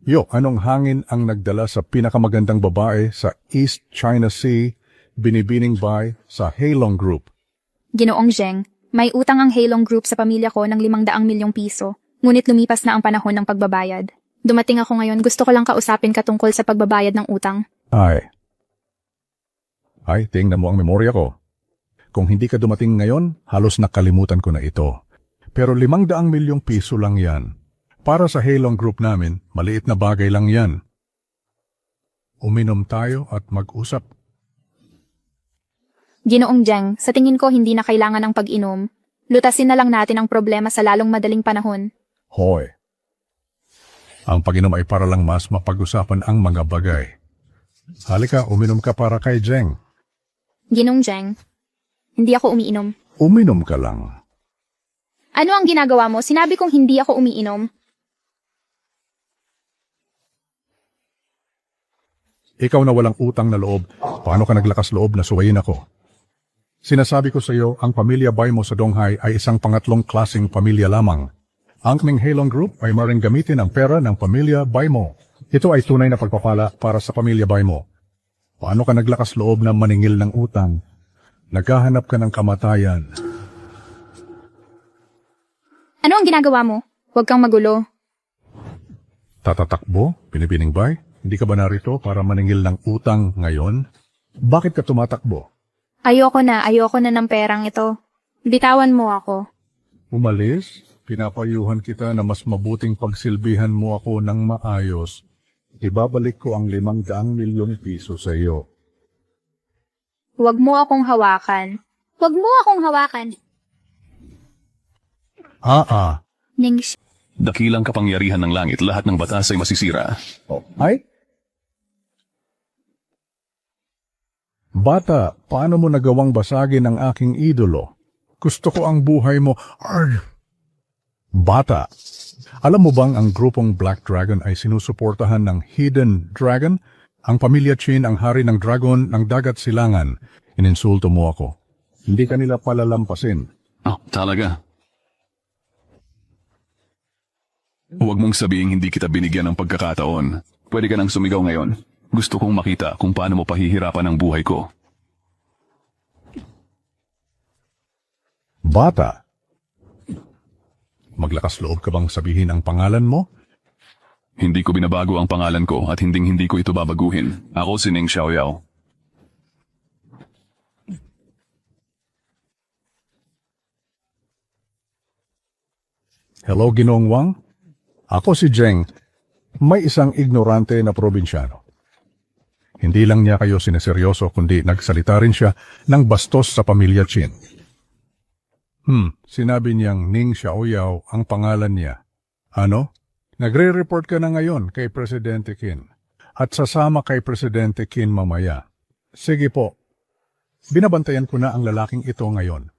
Anong hangin ang nagdala sa pinakamagandang babae sa East China Sea, binibining by sa Heilong Group? Ginoong Zheng, may utang ang Heilong Group sa pamilya ko ng 500 milyong piso, ngunit lumipas na ang panahon ng pagbabayad. Dumating ako ngayon, gusto ko lang kausapin ka tungkol sa pagbabayad ng utang. Ay, tingnan mo ang memorya ko. Kung hindi ka dumating ngayon, halos nakalimutan ko na ito. Pero 500 milyong piso lang yan. Para sa Heilong Group namin, maliit na bagay lang yan. Uminom tayo at mag-usap. Ginoong Zheng, sa tingin ko hindi na kailangan ng pag-inom. Lutasin na lang natin ang problema sa lalong madaling panahon. Hoy. Ang pag-inom ay para lang mas mapag-usapan ang mga bagay. Halika, uminom ka para kay Zheng. Ginong Zheng, hindi ako umiinom. Uminom ka lang. Ano ang ginagawa mo? Sinabi kong hindi ako umiinom. Ikaw na walang utang na loob, paano ka naglakas loob na suwayin ako? Sinasabi ko sa iyo, ang pamilya Baimo sa Donghai ay isang pangatlong klaseng pamilya lamang. Ang aming Heilong Group ay maring gamitin ang pera ng pamilya Baimo. Ito ay tunay na pagpapala para sa pamilya Baimo. Paano ka naglakas loob na maningil ng utang? Naghahanap ka ng kamatayan. Ano ang ginagawa mo? Huwag kang magulo. Tatatakbo, Binibining Bay? Hindi ka ba narito para maningil ng utang ngayon? Bakit ka tumatakbo? Ayoko na ng perang ito. Bitawan mo ako. Umalis? Pinapayuhan kita na mas mabuting pagsilbihan mo ako ng maayos. Ibabalik ko ang 500 milyong piso sa iyo. Huwag mo akong hawakan. Huwag mo akong hawakan. Ning Dakilang kapangyarihan ng langit, lahat ng batas ay masisira. Ay? Bata, paano mo nagawang basagin ang aking idolo? Gusto ko ang buhay mo. Arr! Bata, alam mo bang ang grupong Black Dragon ay sinusuportahan ng Hidden Dragon? Ang pamilya Chin ang hari ng dragon ng dagat silangan. Ininsulto mo ako. Hindi ka nila palalampasin. Talaga? Huwag mong sabihin hindi kita binigyan ng pagkakataon. Pwede ka nang sumigaw ngayon. Gusto kong makita kung paano mo pahihirapan ang buhay ko. Bata, maglakas loob ka bang sabihin ang pangalan mo? Hindi ko binabago ang pangalan ko at hindi ko ito babaguhin. Ako si Ning Xiaoyao. Hello, Ginoong Wang. Ako si Zheng, may isang ignorante na probinsyano. Hindi lang niya kayo sineseryoso kundi nagsalita rin siya ng bastos sa pamilya Chin. Sinabi niyang Ning Xiaoyao ang pangalan niya. Ano? Nagre-report ka na ngayon kay Presidente Qin at sasama kay Presidente Qin mamaya. Sige po, binabantayan ko na ang lalaking ito ngayon.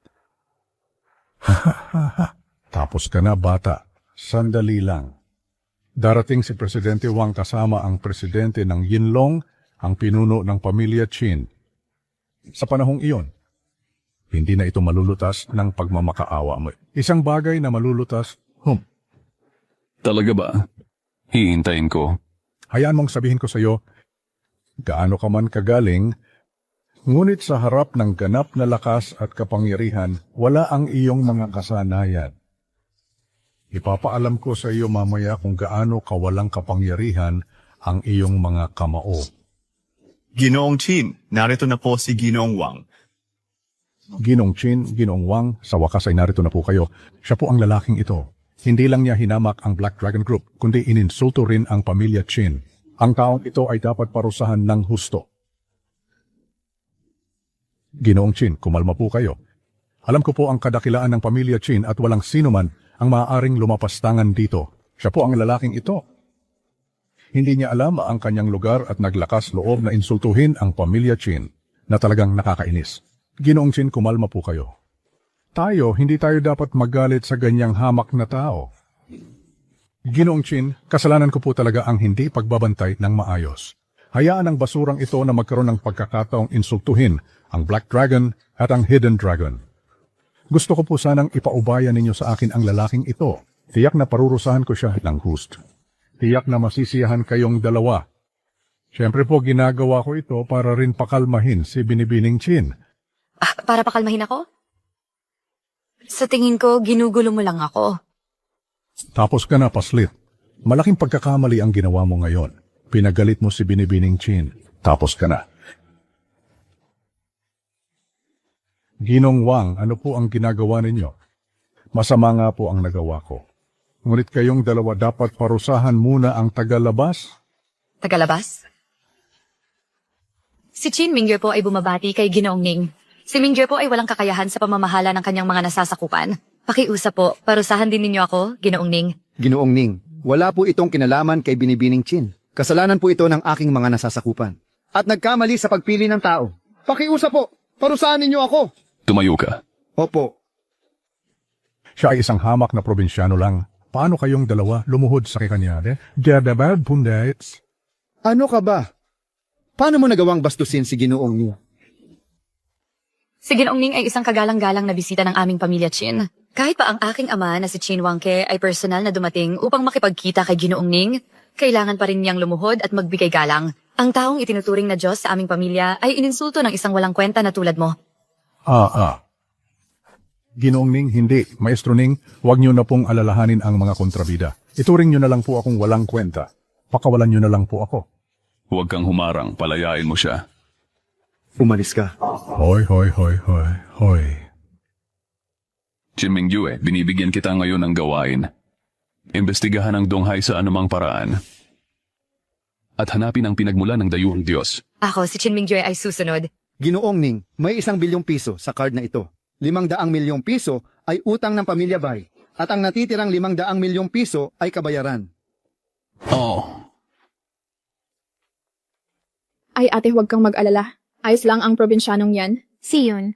Tapos ka na, bata. Sandali lang. Darating si Presidente Wang kasama ang presidente ng Yinlong, ang pinuno ng pamilya Qin. Sa panahong iyon, hindi na ito malulutas ng pagmamakaawa mo. Isang bagay na malulutas, Talaga ba? Hihintayin ko. Hayaan mong sabihin ko sa iyo, gaano ka man kagaling, ngunit sa harap ng ganap na lakas at kapangyarihan, wala ang iyong mga kasanayan. Ipapaalam ko sa iyo mamaya kung gaano kawalang kapangyarihan ang iyong mga kamao. Ginoong Chin, narito na po si Ginoong Wang. Ginoong Chin, Ginoong Wang, sa wakas ay narito na po kayo. Siya po ang lalaking ito. Hindi lang niya hinamak ang Black Dragon Group, kundi ininsulto rin ang pamilya Chin. Ang taong ito ay dapat parusahan ng husto. Ginoong Chin, kumalma po kayo. Alam ko po ang kadakilaan ng pamilya Chin at walang sino man ang maaaring lumapastangan dito. Siya po ang lalaking ito. Hindi niya alam ang kanyang lugar at naglakas loob na insultuhin ang pamilya Chin na talagang nakakainis. Ginoong Chin, kumalma po kayo. Hindi tayo dapat magalit sa ganyang hamak na tao. Ginoong Chin, kasalanan ko po talaga ang hindi pagbabantay ng maayos. Hayaan ang basurang ito na magkaroon ng pagkakataong insultuhin ang Black Dragon at ang Hidden Dragon. Gusto ko po sanang ipaubaya ninyo sa akin ang lalaking ito. Tiyak na parurusahan ko siya ng hust. Tiyak na masisiyahan kayong dalawa. Siyempre po ginagawa ko ito para rin pakalmahin si Binibining Chin. Para pakalmahin ako? Sa tingin ko, ginugulo mo lang ako. Tapos ka na, paslit. Malaking pagkakamali ang ginawa mo ngayon. Pinagalit mo si Binibining Chin. Tapos ka na. Ginong Wang, ano po ang ginagawa ninyo? Masama nga po ang nagawa ko. Ngunit kayong dalawa dapat parusahan muna ang tagalabas. Tagalabas? Si Chin Mingyo po ay bumabati kay Ginoong Ning. Si Mingyo po ay walang kakayahan sa pamamahala ng kanyang mga nasasakupan. Pakiusap po, parusahan din ninyo ako, Ginoong Ning. Ginoong Ning, wala po itong kinalaman kay Binibining Chin. Kasalanan po ito ng aking mga nasasakupan. At nagkamali sa pagpili ng tao. Pakiusap po, parusahan ninyo ako. Tumayo ka. Opo. Siya ay isang hamak na probinsyano lang. Paano kayong dalawa lumuhod sa kanya? Dadabad pundits. Ano ka ba? Paano mo nagawang bastusin si Ginoong Ning? Si Ginoong Ning ay isang kagalang-galang na bisita ng aming pamilya Chin. Kahit pa ang aking ama na si Chin Wangke ay personal na dumating upang makipagkita kay Ginoong Ning, kailangan pa rin niyang lumuhod at magbigay galang. Ang taong itinuturing na Diyos sa aming pamilya ay ininsulto ng isang walang kwenta na tulad mo. Ginoong Ning, hindi. Maestro Ning, huwag niyo na pong alalahanin ang mga kontrabida. Ituring niyo na lang po akong walang kwenta. Pakawalan niyo na lang po ako. Huwag kang humarang, palayain mo siya. Umalis ka. Hoy. Chin Mingyue, binibigyan kita ngayon ng gawain. Imbestigahan ang Donghai sa anumang paraan. At hanapin ang pinagmulan ng dayuhang Diyos. Ako, si Chin Mingyue ay susunod. Ginoong Ning, may 1 bilyong piso sa card na ito. 500 milyong piso ay utang ng pamilya Bai. At ang natitirang 500 milyong piso ay kabayaran. Oh. Ay ate, huwag kang mag-alala. Ayos lang ang probinsyanong yan. Si Yun.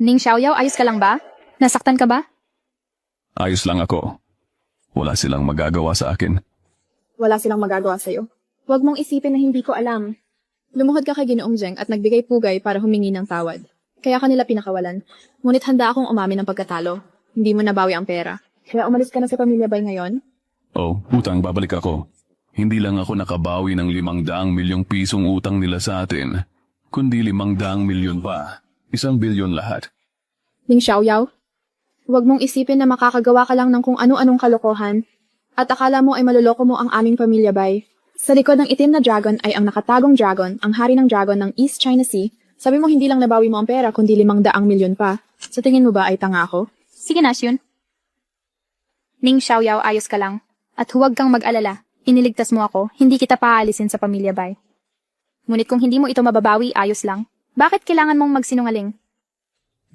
Ning Xiaoyao, ayos ka lang ba? Nasaktan ka ba? Ayos lang ako. Wala silang magagawa sa akin. Wala silang magagawa sa'yo. Huwag mong isipin na hindi ko alam. Lumuhod ka kay Ginoong Zheng at nagbigay pugay para humingi ng tawad. Kaya kanila pinakawalan. Ngunit handa akong umamin ng pagkatalo. Hindi mo nabawi ang pera. Kaya umalis ka na sa pamilya Bai ngayon? Oh, utang, babalik ako. Hindi lang ako nakabawi ng 500 milyong pisong utang nila sa atin, kundi 500 milyon pa. 1 bilyon lahat. Ning Xiaoyao, huwag mong isipin na makakagawa ka lang ng kung ano-anong kalokohan at akala mo ay maluloko mo ang aming pamilya Bai. Sa likod ng itim na dragon ay ang nakatagong dragon, ang hari ng dragon ng East China Sea. Sabi mo hindi lang nabawi mo ang pera kundi 500 milyon pa. Sa tingin mo ba ay tanga ako? Sige na, Yun. Ning Xiaoyao, ayos ka lang. At huwag kang mag-alala. Iniligtas mo ako, hindi kita paalisin sa pamilya Bai. Ngunit kung hindi mo ito mababawi, ayos lang. Bakit kailangan mong magsinungaling?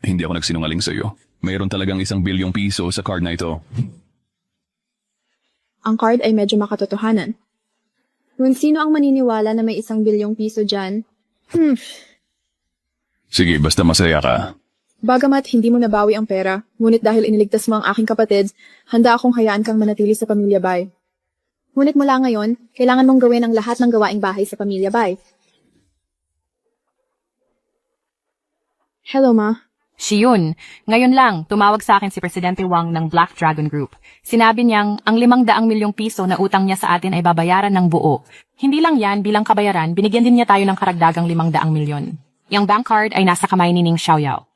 Hindi ako nagsinungaling sa iyo. Mayroon talagang 1 bilyong piso sa card na ito. Ang card ay medyo makatotohanan. Kung sino ang maniniwala na may 1 bilyong piso dyan? Sige, basta masaya ka. Bagamat hindi mo nabawi ang pera, ngunit dahil iniligtas mo ang aking kapatid, handa akong hayaan kang manatili sa pamilya Bai. Ngunit mula ngayon, kailangan mong gawin ang lahat ng gawaing bahay sa pamilya Bai. Hello, Ma. Si Yun, ngayon lang, tumawag sa akin si Presidente Wang ng Black Dragon Group. Sinabi niyang ang 500 milyong piso na utang niya sa atin ay babayaran ng buo. Hindi lang yan, bilang kabayaran, binigyan din niya tayo ng karagdagang 500 milyon. Yang bank card ay nasa kamay ni Ning Xiaoyao.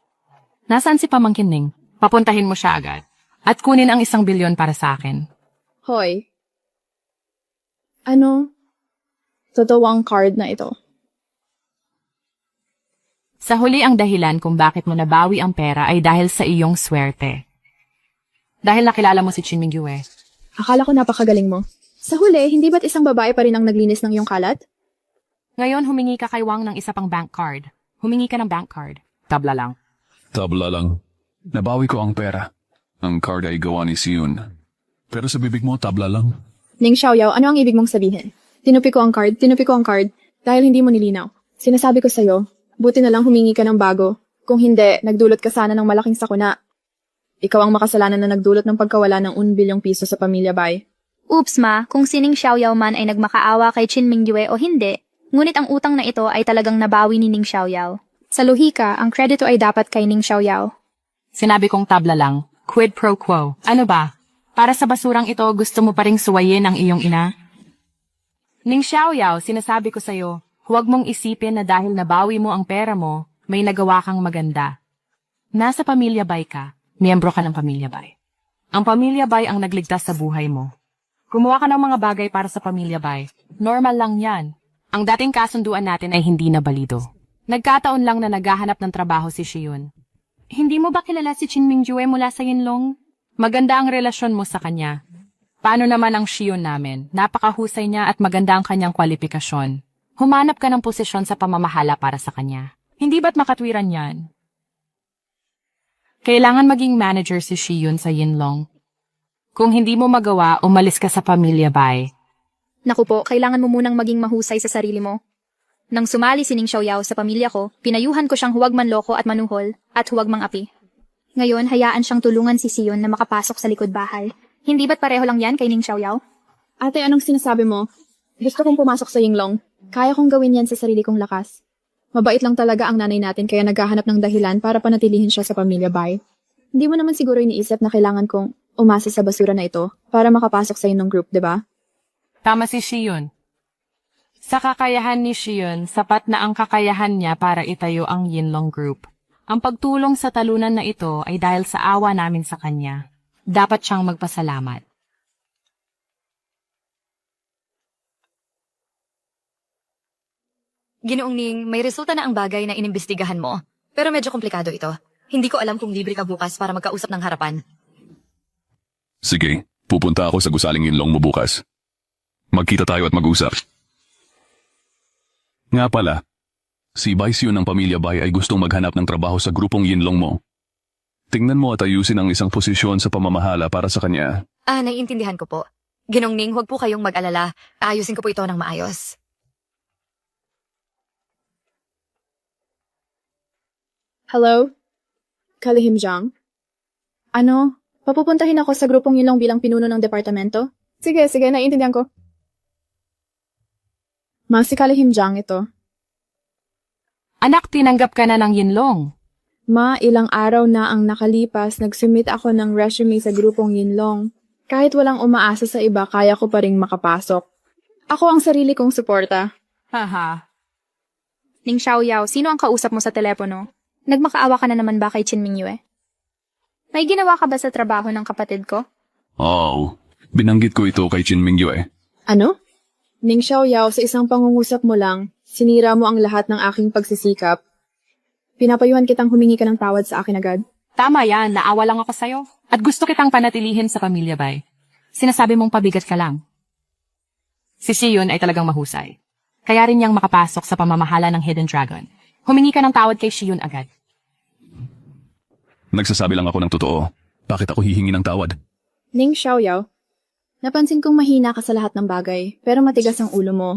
Nasaan si Pamangkin Ning? Papuntahin mo siya agad. At kunin ang 1 bilyon para sa akin. Hoy. Ano? Totoo ang card na ito. Sa huli ang dahilan kung bakit mo nabawi ang pera ay dahil sa iyong swerte. Dahil nakilala mo si Chin Mingyue. Akala ko napakagaling mo. Sa huli, hindi ba't isang babae pa rin ang naglinis ng iyong kalat? Ngayon humingi ka kay Wang ng isa pang bank card. Humingi ka ng bank card. Tabla lang. Tabla lang. Nabawi ko ang pera. Ang card ay gawa ni Siyun. Pero sa bibig mo, tabla lang. Ning Xiaoyao, ano ang ibig mong sabihin? Tinupi ko ang card dahil hindi mo nilinaw. Sinasabi ko sa'yo, buti na lang humingi ka ng bago. Kung hindi, nagdulot ka sana ng malaking sakuna. Ikaw ang makasalanan na nagdulot ng pagkawala ng 1 bilyong piso sa pamilya Bai. Oops, Ma, kung si Ning Xiaoyao man ay nagmakaawa kay Chin Mingyue o hindi, ngunit ang utang na ito ay talagang nabawi ni Ning Xiaoyao. Sa lohika, ang kredito ay dapat kay Ning Xiaoyao. Sinabi kong tabla lang. Quid pro quo. Ano ba? Para sa basurang ito, gusto mo pa ring suwayin ang iyong ina? Ning Xiaoyao, sinasabi ko sa'yo, huwag mong isipin na dahil nabawi mo ang pera mo, may nagawa kang maganda. Nasa pamilya Bai ka, miyembro ka ng pamilya Bai. Ang pamilya Bai ang nagligtas sa buhay mo. Gumawa ka ng mga bagay para sa pamilya Bai. Normal lang yan. Ang dating kasunduan natin ay hindi na balido. Nagkataon lang na naghahanap ng trabaho si Shiyun. Hindi mo ba kilala si Chin Mingyue mula sa Yinlong? Maganda ang relasyon mo sa kanya. Paano naman ang Shiyun namin? Napakahusay niya at maganda ang kanyang kwalifikasyon. Humanap ka ng posisyon sa pamamahala para sa kanya. Hindi ba't makatwiran yan? Kailangan maging manager si Shiyun sa Yinlong. Kung hindi mo magawa, umalis ka sa pamilya Bai. Naku po, kailangan mo munang maging mahusay sa sarili mo. Nang sumali si Ning Xiaoyao sa pamilya ko, pinayuhan ko siyang huwag manloko at manuhol at huwag mangapi. Ngayon, hayaan siyang tulungan si Sion na makapasok sa likod bahay. Hindi ba't pareho lang yan kay Ning Xiaoyao? Ate, anong sinasabi mo? Gusto kong pumasok sa Yinglong. Kaya kong gawin yan sa sarili kong lakas. Mabait lang talaga ang nanay natin kaya naghahanap ng dahilan para panatilihin siya sa pamilya Bai. Hindi mo naman siguro iniisip na kailangan kong umasa sa basura na ito para makapasok sa inyong group, di ba? Tama si Shiyun. Sa kakayahan ni Shiyun, sapat na ang kakayahan niya para itayo ang Yinlong Group. Ang pagtulong sa talunan na ito ay dahil sa awa namin sa kanya. Dapat siyang magpasalamat. Ginoong Ning, may resulta na ang bagay na inimbestigahan mo. Pero medyo komplikado ito. Hindi ko alam kung libre ka bukas para magkausap ng harapan. Sige, pupunta ako sa gusaling Yinlong mo bukas. Magkita tayo at mag-usap. Nga pala, si Vice Yun ng pamilya Bai ay gustong maghanap ng trabaho sa grupong Yinlong mo. Tingnan mo at ayusin ang isang posisyon sa pamamahala para sa kanya. Naiintindihan ko po. Ginoong Ning, huwag po kayong mag-alala. Ayusin ko po ito ng maayos. Hello? Kalihim Jiang? Ano? Papupuntahin ako sa grupong Yinlong bilang pinuno ng departamento? Sige, naiintindihan ko. Si Kalihim Jiang ito. Anak, tinanggap ka na ng Yinlong. Ilang araw na ang nakalipas, nagsubmit ako ng resume sa grupong Yinlong. Kahit walang umaasa sa iba, kaya ko pa ring makapasok. Ako ang sarili kong suporta. Haha. Ning Xiaoyao, sino ang kausap mo sa telepono? Nagmakaawa ka na naman ba kay Chin Mingyue? May ginawa ka ba sa trabaho ng kapatid ko? Binanggit ko ito kay Chin Mingyue. Ano? Ning Xiaoyao, sa isang pangungusap mo lang, sinira mo ang lahat ng aking pagsisikap. Pinapayuhan kitang humingi ka ng tawad sa akin agad. Tama yan, naawa lang ako sa'yo. At gusto kitang panatilihin sa pamilya Bai. Sinasabi mong pabigat ka lang. Si Shiyun ay talagang mahusay. Kaya rin niyang makapasok sa pamamahala ng Hidden Dragon. Humingi ka ng tawad kay Shiyun agad. Nagsasabi lang ako ng totoo. Bakit ako hihingi ng tawad? Ning Xiaoyao, napansin kong mahina ka sa lahat ng bagay, pero matigas ang ulo mo.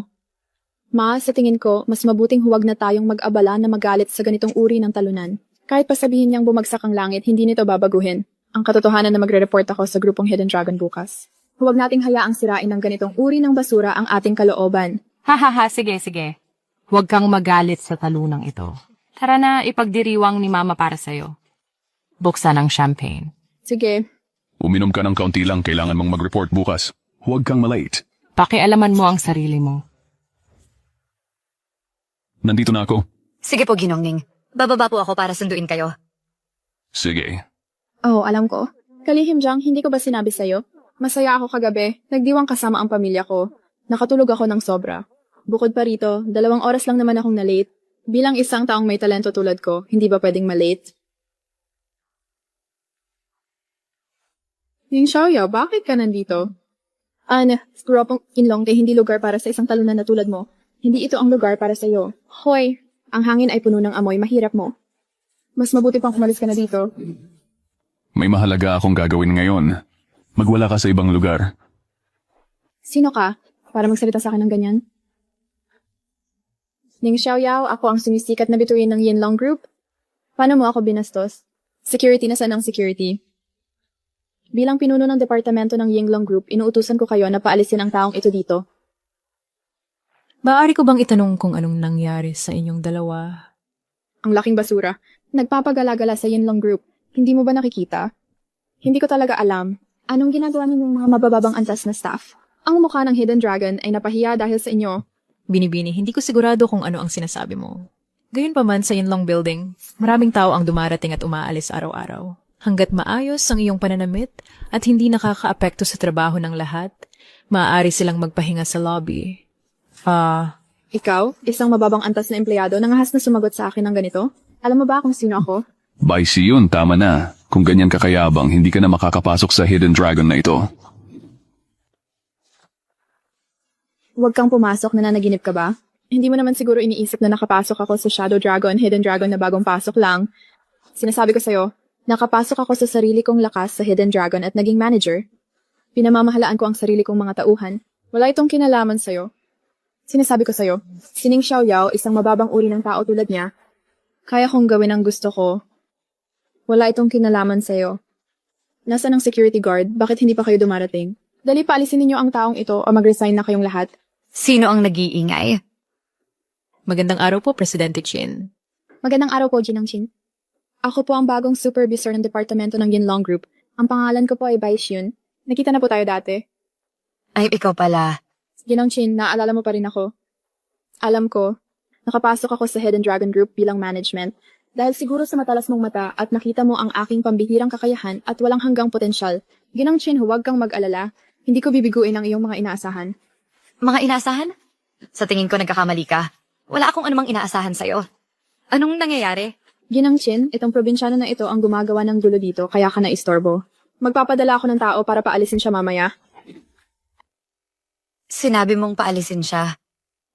Sa tingin ko, mas mabuting huwag na tayong mag-abala na magalit sa ganitong uri ng talunan. Kahit pa sabihin niyang bumagsak ang langit, hindi nito babaguhin. Ang katotohanan na magre-report ako sa grupong Hidden Dragon bukas. Huwag nating hayaang sirain ng ganitong uri ng basura ang ating kalooban. Hahaha, sige. Huwag kang magalit sa talunang ito. Tara na, ipagdiriwang ni Mama para sa'yo. Buksan ang champagne. Sige. Uminom ka ng kaunti lang, kailangan mong mag-report bukas. Huwag kang malate. Pakialaman mo ang sarili mo. Nandito na ako. Sige po, Ginoong Ning. Bababa po ako para sunduin kayo. Sige. Alam ko. Kalihim Jiang, hindi ko ba sinabi sa'yo? Masaya ako kagabi. Nagdiwang kasama ang pamilya ko. Nakatulog ako ng sobra. Bukod pa rito, 2 oras lang naman akong na-late. Bilang isang taong may talento tulad ko, hindi ba pwedeng ma-late? Ning Xiaoyao, bakit ka nandito? Grupong Yinlong hindi lugar para sa isang talunan na tulad mo. Hindi ito ang lugar para sa'yo. Hoy, ang hangin ay puno ng amoy, mahirap mo. Mas mabuti pang kumalis ka na dito. May mahalaga akong gagawin ngayon. Magwala ka sa ibang lugar. Sino ka? Para magsalita sa akin ng ganyan? Ning Xiaoyao, ako ang sumisikat na bituin ng Yinlong Group. Paano mo ako binastos? Security na saan ang security? Bilang pinuno ng departamento ng Yinlong Group, inuutusan ko kayo na paalisin ang taong ito dito. Maaari ko bang itanong kung anong nangyari sa inyong dalawa? Ang laking basura. Nagpapagala-gala sa Yinlong Group. Hindi mo ba nakikita? Hindi ko talaga alam. Anong ginagawa ng mga mabababang antas na staff? Ang mukha ng Hidden Dragon ay napahiya dahil sa inyo. Binibini, hindi ko sigurado kung ano ang sinasabi mo. Gayunpaman sa Yinlong Building, maraming tao ang dumarating at umaalis araw-araw. Hanggat maayos ang iyong pananamit at hindi nakakaapekto sa trabaho ng lahat, maaari silang magpahinga sa lobby. Ikaw, isang mababang antas na empleyado, nangahas na sumagot sa akin ng ganito? Alam mo ba kung sino ako? Vice Yun, tama na. Kung ganyan kakayabang, hindi ka na makakapasok sa Hidden Dragon na ito. Huwag kang pumasok, nananaginip ka ba? Hindi mo naman siguro iniisip na nakapasok ako sa Shadow Dragon, Hidden Dragon na bagong pasok lang. Sinasabi ko sa'yo, nakapasok ako sa sarili kong lakas sa Hidden Dragon at naging manager. Pinamamahalaan ko ang sarili kong mga tauhan. Wala itong kinalaman sa'yo. Sinasabi ko sa'yo, si Ning Xiaoyao, isang mababang uri ng tao tulad niya. Kaya kong gawin ang gusto ko. Wala itong kinalaman sa'yo. Nasaan ang security guard? Bakit hindi pa kayo dumarating? Dali paalisin ninyo ang taong ito o mag-resign na kayong lahat. Sino ang nag-iingay? Magandang araw po, Presidente Chin. Magandang araw po, Ginang Chin. Ako po ang bagong supervisor ng departamento ng Yinlong Group. Ang pangalan ko po ay Bai Xiun. Nakita na po tayo dati. Ay, ikaw pala. Ginang Chin, naalala mo pa rin ako. Alam ko, nakapasok ako sa Hidden Dragon Group bilang management Dahil siguro sa matalas mong mata at nakita mo ang aking pambihirang kakayahan at walang hanggang potensyal, Ginang Chin, huwag kang mag-alala. Hindi ko bibiguin ang iyong mga inaasahan. Mga inaasahan? Sa tingin ko nagkakamali ka. Wala akong anumang inaasahan sa'yo. Anong nangyayari? Ginang Chin, itong probinsyano na ito ang gumagawa ng gulo dito, kaya ka naistorbo. Magpapadala ako ng tao para paalisin siya mamaya. Sinabi mong paalisin siya.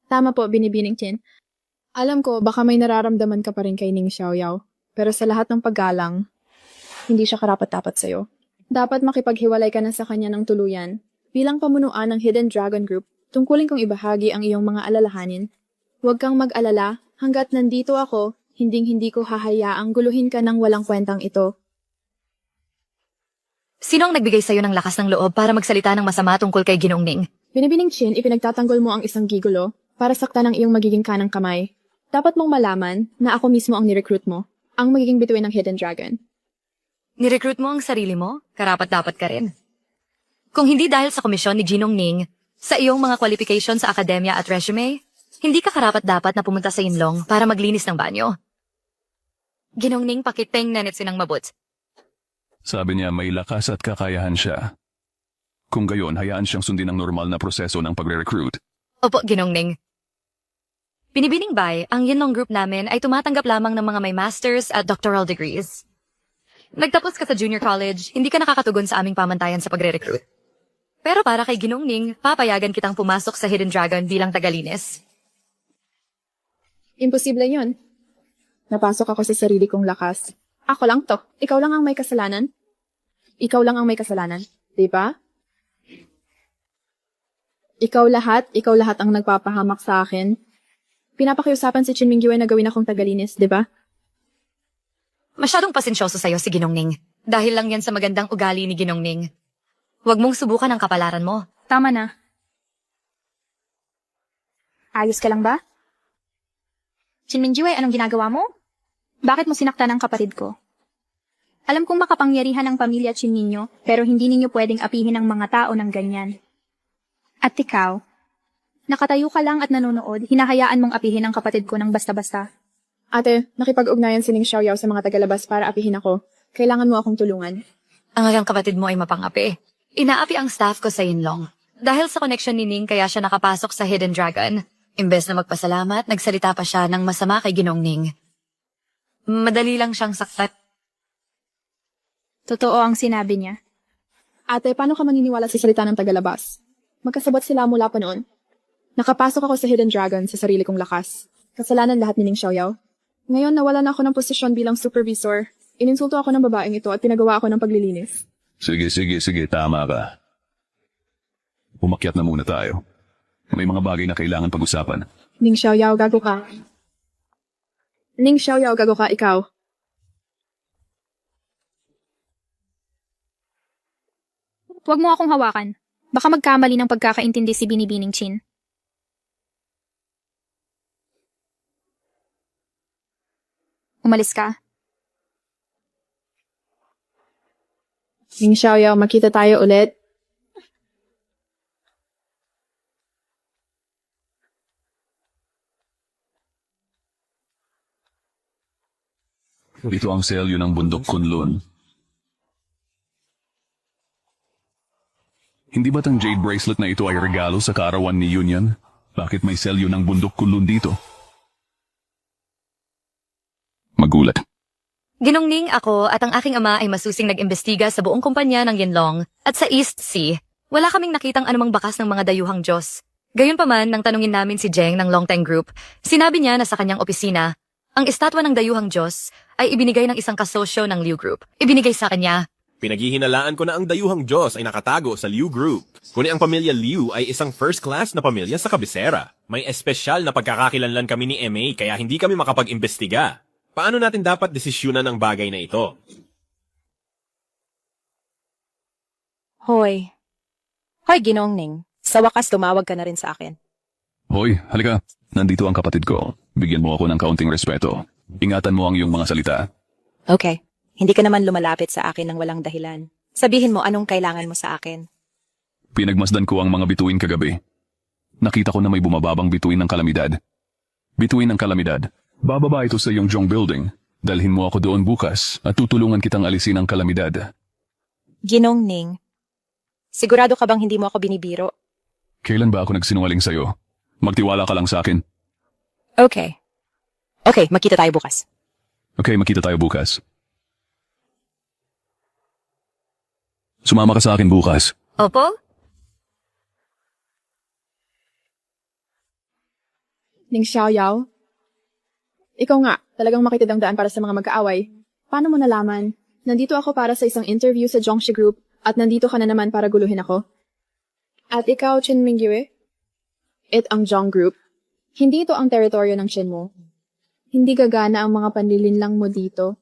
Tama po, Binibining Chin. Alam ko, baka may nararamdaman ka pa rin kay Ning Xiaoyao, pero sa lahat ng paggalang, hindi siya karapat-dapat sa'yo. Dapat makipaghiwalay ka na sa kanya ng tuluyan. Bilang pamunuan ng Hidden Dragon Group, tungkulin kong ibahagi ang iyong mga alalahanin. Huwag kang mag-alala, hanggat nandito ako, hinding-hindi ko hahayaang guluhin ka ng walang kwentang ito. Sino ang nagbigay sa'yo ng lakas ng loob para magsalita ng masama tungkol kay Ginoong Ning? Binibining Chin, ipinagtatanggol mo ang isang gigolo para saktan ang iyong magiging kanang kamay. Dapat mong malaman na ako mismo ang nirecruit mo, ang magiging bituin ng Hidden Dragon. Nirecruit mo ang sarili mo? Karapat-dapat ka rin. Kung hindi dahil sa komisyon ni Ginong Ning, sa iyong mga qualification sa akademya at resume, hindi ka karapat-dapat na pumunta sa Yinlong para maglinis ng banyo. Ginong Ning pakiteng nanit sinang mabut. Sabi niya may lakas at kakayahan siya. Kung gayon, hayaan siyang sundin ang normal na proseso ng pagre-recruit. Opo, Ginong Ning. Binibining Bay, ang Yinlong group namin ay tumatanggap lamang ng mga may master's at doctoral degrees. Nagtapos ka sa junior college, hindi ka nakakatugon sa aming pamantayan sa pagre-recruit. Pero para kay Ginong Ning, papayagan kitang pumasok sa Hidden Dragon bilang tagalinis. Imposible yun. Napasok ako sa sarili kong lakas. Ako lang to. Ikaw lang ang may kasalanan. Ikaw lang ang may kasalanan. Diba? Ikaw lahat ang nagpapahamak sa akin. Pinapakiusapan si Chin Mingyue na gawin akong tagalinis, diba? Masyadong pasensyoso sa'yo si Ginong Ning. Dahil lang yan sa magandang ugali ni Ginong Ning. Huwag mong subukan ang kapalaran mo. Tama na. Ayos ka lang ba? Chin Mingyue, anong ginagawa mo? Bakit mo sinaktan ang kapatid ko? Alam kong makapangyarihan ang pamilya Chin ninyo, pero hindi ninyo pwedeng apihin ang mga tao ng ganyan. At ikaw, nakatayo ka lang at nanonood, hinahayaan mong apihin ang kapatid ko ng basta-basta. Ate, nakipag-ugnayan si Ning Xiaoyao sa mga tagalabas para apihin ako. Kailangan mo akong tulungan. Ang agang kapatid mo ay mapangapi. Inaapi ang staff ko sa Yinlong. Dahil sa connection ni Ning kaya siya nakapasok sa Hidden Dragon. Imbes na magpasalamat, nagsalita pa siya ng masama kay Ginong Ning. Madali lang siyang saktan. Totoo ang sinabi niya. Ate, paano ka maniniwala sa salita ng tagalabas? Magkasabot sila mula pa noon. Nakapasok ako sa Hidden Dragon sa sarili kong lakas. Kasalanan lahat ni Ning Xiaoyao. Ngayon, nawalan ako ng posisyon bilang supervisor. Ininsulto ako ng babaeng ito at pinagawa ako ng paglilinis. Sige, tama ka. Umakyat na muna tayo. May mga bagay na kailangan pag-usapan. Ning Xiaoyao, gago ka. Ning Xiaoyao, gago ka, ikaw. Huwag mo akong hawakan. Baka magkamali ng pagkakaintindi si Binibining Chin. Umalis ka. Ning Xiaoyao, makita tayo ulit. Ito ang selyo ng bundok Kunlun. Hindi ba't ang jade bracelet na ito ay regalo sa kaarawan ni Union? Bakit may selyo ng bundok Kunlun dito? Magulat. Ginong Ning, ako at ang aking ama ay masusing nag-imbestiga sa buong kumpanya ng Yinlong at sa East Sea. Wala kaming nakitang anumang bakas ng mga dayuhang Diyos. Gayunpaman, nang tanungin namin si Jeng ng Longtime Group, sinabi niya na sa kanyang opisina, ang estatwa ng dayuhang Diyos ay ibinigay ng isang kasosyo ng Liu Group. Ibinigay sa kanya. Pinaghihinalaan ko na ang dayuhang Diyos ay nakatago sa Liu Group. Kundi ang pamilya Liu ay isang first-class na pamilya sa kabisera. May espesyal na pagkakakilanlan kami ni MA kaya hindi kami makapag-imbestiga. Paano natin dapat desisyunan ang bagay na ito? Hoy, Ginong Ning. Sa wakas, tumawag ka na rin sa akin. Hoy, halika. Nandito ang kapatid ko. Bigyan mo ako ng kaunting respeto. Ingatan mo ang iyong mga salita. Okay. Hindi ka naman lumalapit sa akin ng walang dahilan. Sabihin mo anong kailangan mo sa akin. Pinagmasdan ko ang mga bituin kagabi. Nakita ko na may bumababang bituin ng kalamidad. Bituin ng kalamidad. Bababa ito sa iyong Zhong Building. Dalhin mo ako doon bukas at tutulungan kitang alisin ang kalamidad. Ginong Ning, sigurado ka bang hindi mo ako binibiro? Kailan ba ako nagsinungaling sa'yo? Magtiwala ka lang sa akin. Okay. Okay, magkita tayo bukas. Okay, makita tayo bukas. Sumama ka sa akin bukas. Opo? Ning Xiaoyao, ikaw nga, talagang makitid ang daan para sa mga mag-aaway. Paano mo nalaman? Nandito ako para sa isang interview sa Zhongxi Group at nandito ka na naman para guluhin ako. At ikaw, Chen Mingyue? Ang Zhong Group. Hindi ito ang teritoryo ng Chen mo. Hindi gagana ang mga panlilinlang mo dito.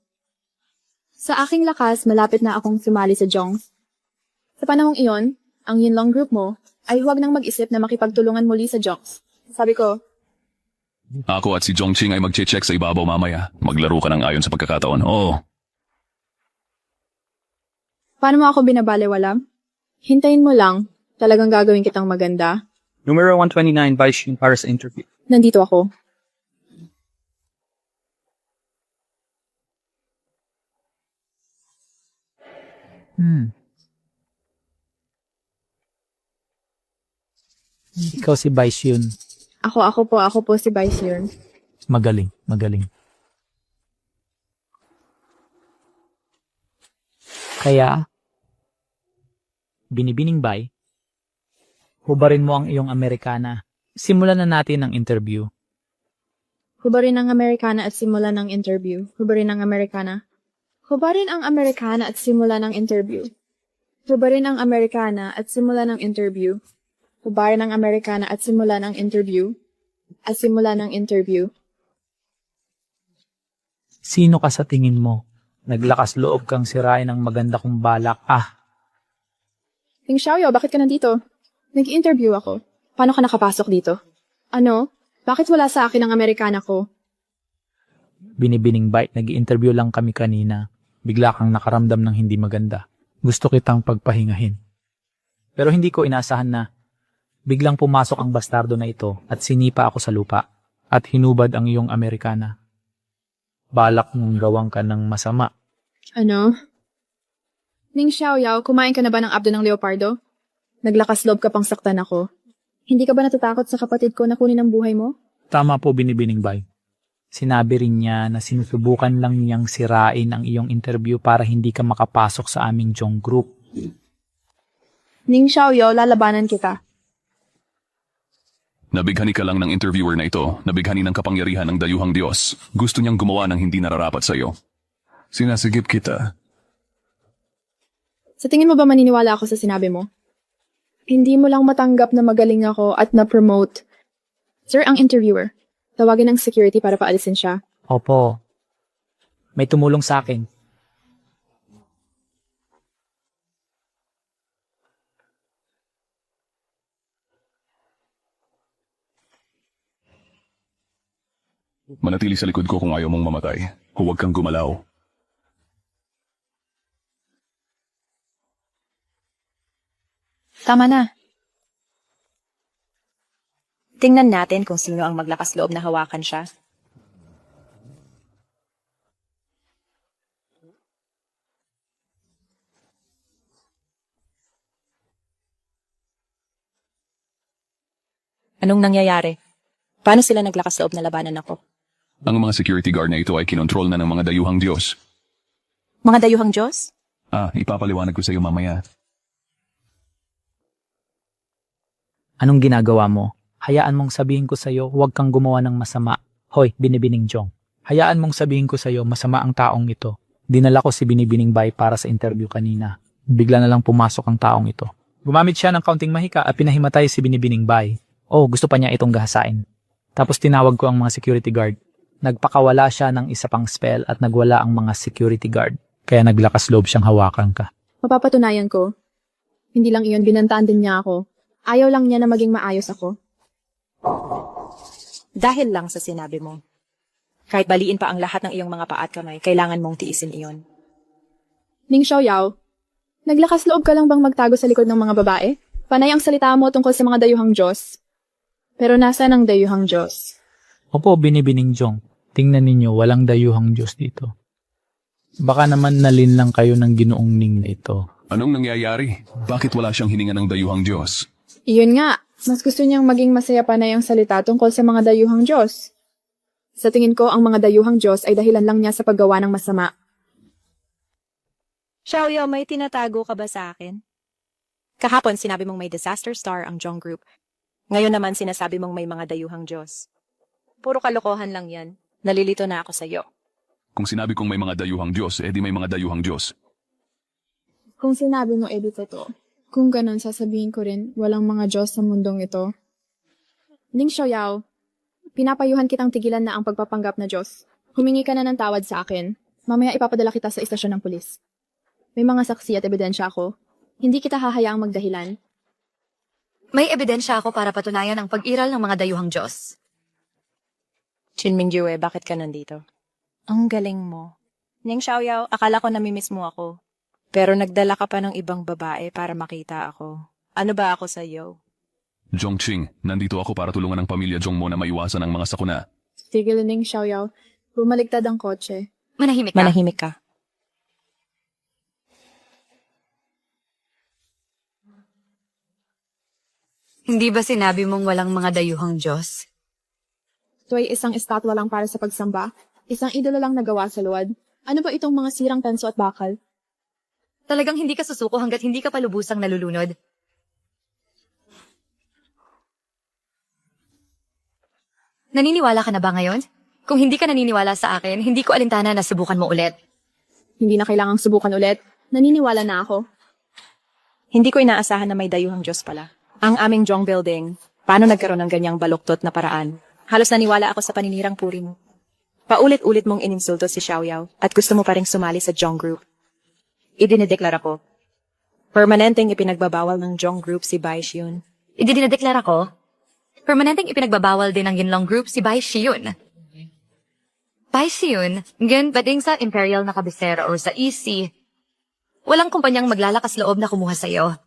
Sa aking lakas, malapit na akong sumali sa Zhong. Sa panahong iyon, ang Yinlong Group mo ay huwag nang mag-isip na makipagtulungan muli sa Zhong. Sabi ko, Ako at si Zhongqing ay magche-check sa ibabaw mamaya. Maglaro ka ng ayon sa pagkakataon. Oo. paano mo ako binabaliwala? Hintayin mo lang, talagang gagawin kitang maganda. Numero 129, Vice para sa interview. Nandito ako. Ikaw si Vice yun. Ako po si Vice yun. Magaling, magaling. Kaya, Binibining Bay, hubarin mo ang iyong Amerikana. Simulan na natin ang interview. Hubarin ang Amerikana at simulan ng interview. Hubarin ang Amerikana. Hubarin ang Amerikana at simulan ng interview. Hubarin ang Amerikana at simulan ng interview. Hubarin ang Amerikana at simulan ng interview. At simulan ng interview. Sino ka sa tingin mo? Naglakas loob kang sirain ang maganda kong balak. Ning Xiaoyao, bakit ka nandito? Nag-interview ako. Paano ka nakapasok dito? Ano? Bakit wala sa akin ang Amerikana ko? Binibining Bite, nag-interview lang kami kanina. Bigla kang nakaramdam ng hindi maganda. Gusto kitang pagpahingahin. Pero hindi ko inasahan na biglang pumasok ang bastardo na ito at sinipa ako sa lupa at hinubad ang iyong Amerikana. Balak mong gawang ka ng masama. Ano? Ning Xiaoyao, kumain ka na ba ng abdo ng leopardo? Naglakas loob ka pang saktan ako. Hindi ka ba natatakot sa kapatid ko na kunin ang buhay mo? Tama po, Binibining Bay. Sinabi rin niya na sinusubukan lang niyang sirain ang iyong interview para hindi ka makapasok sa aming Zhong Group. Ning Xiaoyao, lalabanan kita. Nabighani ka lang ng interviewer na ito. Nabighani ng kapangyarihan ng dayuhang Diyos. Gusto niyang gumawa ng hindi nararapat sa iyo. Sinasigip kita. Sa tingin mo ba maniniwala ako sa sinabi mo? Hindi mo lang matanggap na magaling ako at na-promote. Sir, ang interviewer. Tawagin ng security para paalisin siya. Opo. May tumulong sa akin. Manatili sa likod ko kung ayaw mong mamatay. Huwag kang gumalaw. Tama na. Tingnan natin kung sino ang maglakas loob na hawakan siya. Anong nangyayari? Paano sila naglakas loob na labanan ako? Ang mga security guard na ito ay kinontrol na ng mga dayuhang Diyos. Mga dayuhang Diyos? Ipapaliwanag ko sa iyo mamaya. Anong ginagawa mo? Hayaan mong sabihin ko sa iyo, huwag kang gumawa ng masama. Hoy, Binibining Zhong. Hayaan mong sabihin ko sa iyo, masama ang taong ito. Dinala ko si Binibining Bay para sa interview kanina. Bigla na lang pumasok ang taong ito. Gumamit siya ng kaunting mahika at pinahimatay si Binibining Bay. Gusto pa niya itong gahasain. Tapos tinawag ko ang mga security guard. Nagpakawala siya ng isa pang spell at nagwala ang mga security guard. Kaya naglakas loob siyang hawakan ka. Mapapatunayan ko. Hindi lang iyon, binantaan din niya ako. Ayaw lang niya na maging maayos ako. Dahil lang sa sinabi mo. Kahit baliin pa ang lahat ng iyong mga paa at kamay, kailangan mong tiisin iyon. Ning Xiaoyao, naglakas loob ka lang bang magtago sa likod ng mga babae? Panay ang salita mo tungkol sa mga dayuhang Diyos. Pero nasaan ang dayuhang Diyos? Opo, Binibining Zhong. Tingnan ninyo, walang dayuhang Diyos dito. Baka naman nalinlang kayo ng Ginoong Ning na ito. Anong nangyayari? Bakit wala siyang hininga ng dayuhang Diyos? Iyon nga, mas gusto niyang maging masaya pa na yung salita tungkol sa mga dayuhang Diyos. Sa tingin ko, ang mga dayuhang Diyos ay dahilan lang niya sa paggawa ng masama. Xiaoyao, may tinatago ka ba sa akin? Kahapon sinabi mong may disaster star ang Jong Group. Ngayon naman sinasabi mong may mga dayuhang Diyos. Puro kalokohan lang yan. Nalilito na ako sa'yo. Kung sinabi kong may mga dayuhang Diyos, edi may mga dayuhang Diyos. Kung sinabi mo, Edith, ito. Kung ganun, sasabihin ko rin, walang mga Diyos sa mundong ito. Ning Xiaoyao, pinapayuhan kitang tigilan na ang pagpapanggap na Diyos. Humingi ka na ng tawad sa akin. Mamaya ipapadala kita sa istasyon ng pulis. May mga saksi at ebidensya ako. Hindi kita hahayaang magdahilan. May ebidensya ako para patunayan ang pag-iral ng mga dayuhang Diyos. Chin Mingyue, bakit ka nandito? Ang galing mo. Ning Xiaoyao, akala ko namimiss mo ako. Pero nagdala ka pa ng ibang babae para makita ako. Ano ba ako sa'yo? Zhongqing, nandito ako para tulungan ang pamilya Zhong mo na maiwasan ang mga sakuna. Tigil, Ning Xiaoyao. Bumaligtad ang kotse. Manahimik ka. Manahimik ka. Hindi ba sinabi mong walang mga dayuhang Diyos? Ito ay isang estatwa lang para sa pagsamba. Isang idolo lang nagawa sa luwad. Ano ba itong mga sirang tanso at bakal? Talagang hindi ka susuko hanggat hindi ka palubusang nalulunod. Naniniwala ka na ba ngayon? Kung hindi ka naniniwala sa akin, hindi ko alintana na subukan mo ulit. Hindi na kailangang subukan ulit. Naniniwala na ako. Hindi ko inaasahan na may dayuhang Diyos pala. Ang aming Jong Building, paano nagkaroon ng ganyang baluktot na paraan? Halos naniwala ako sa paninirang puri mo. Paulit-ulit mong ininsulto si Xiaoyao at gusto mo pa ring sumali sa Jong Group. Idinideklara ko. Permanenteng ipinagbabawal ng Jong Group si Bai Xiun. Idinideklara ko? Permanenteng ipinagbabawal din ng Yinlong Group si Bai Xiun. Bai Xiun, ngayon bading sa Imperial na kabisera o sa EC, walang kumpanyang maglalakas loob na kumuha sa'yo.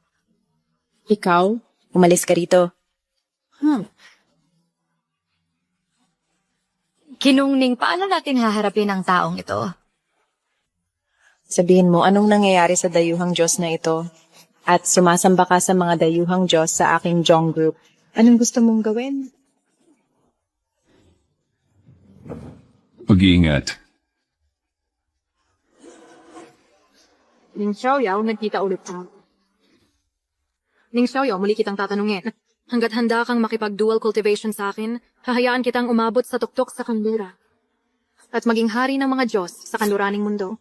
Ikaw? Umalis ka rito. Kinungning, paano natin haharapin ang taong ito? Sabihin mo, anong nangyayari sa dayuhang Diyos na ito? At sumasamba ka sa mga dayuhang Diyos sa aking Jong Group. Anong gusto mong gawin? Mag-iingat. Ning Xiaoyao, nagkita ulit tayo. Ning Xiaoyao, muli kitang tatanungin. Hanggat handa kang makipag-dual cultivation sa akin, hahayaan kitang umabot sa tuktok sa kanlura. At maging hari ng mga Diyos sa kanluraning mundo.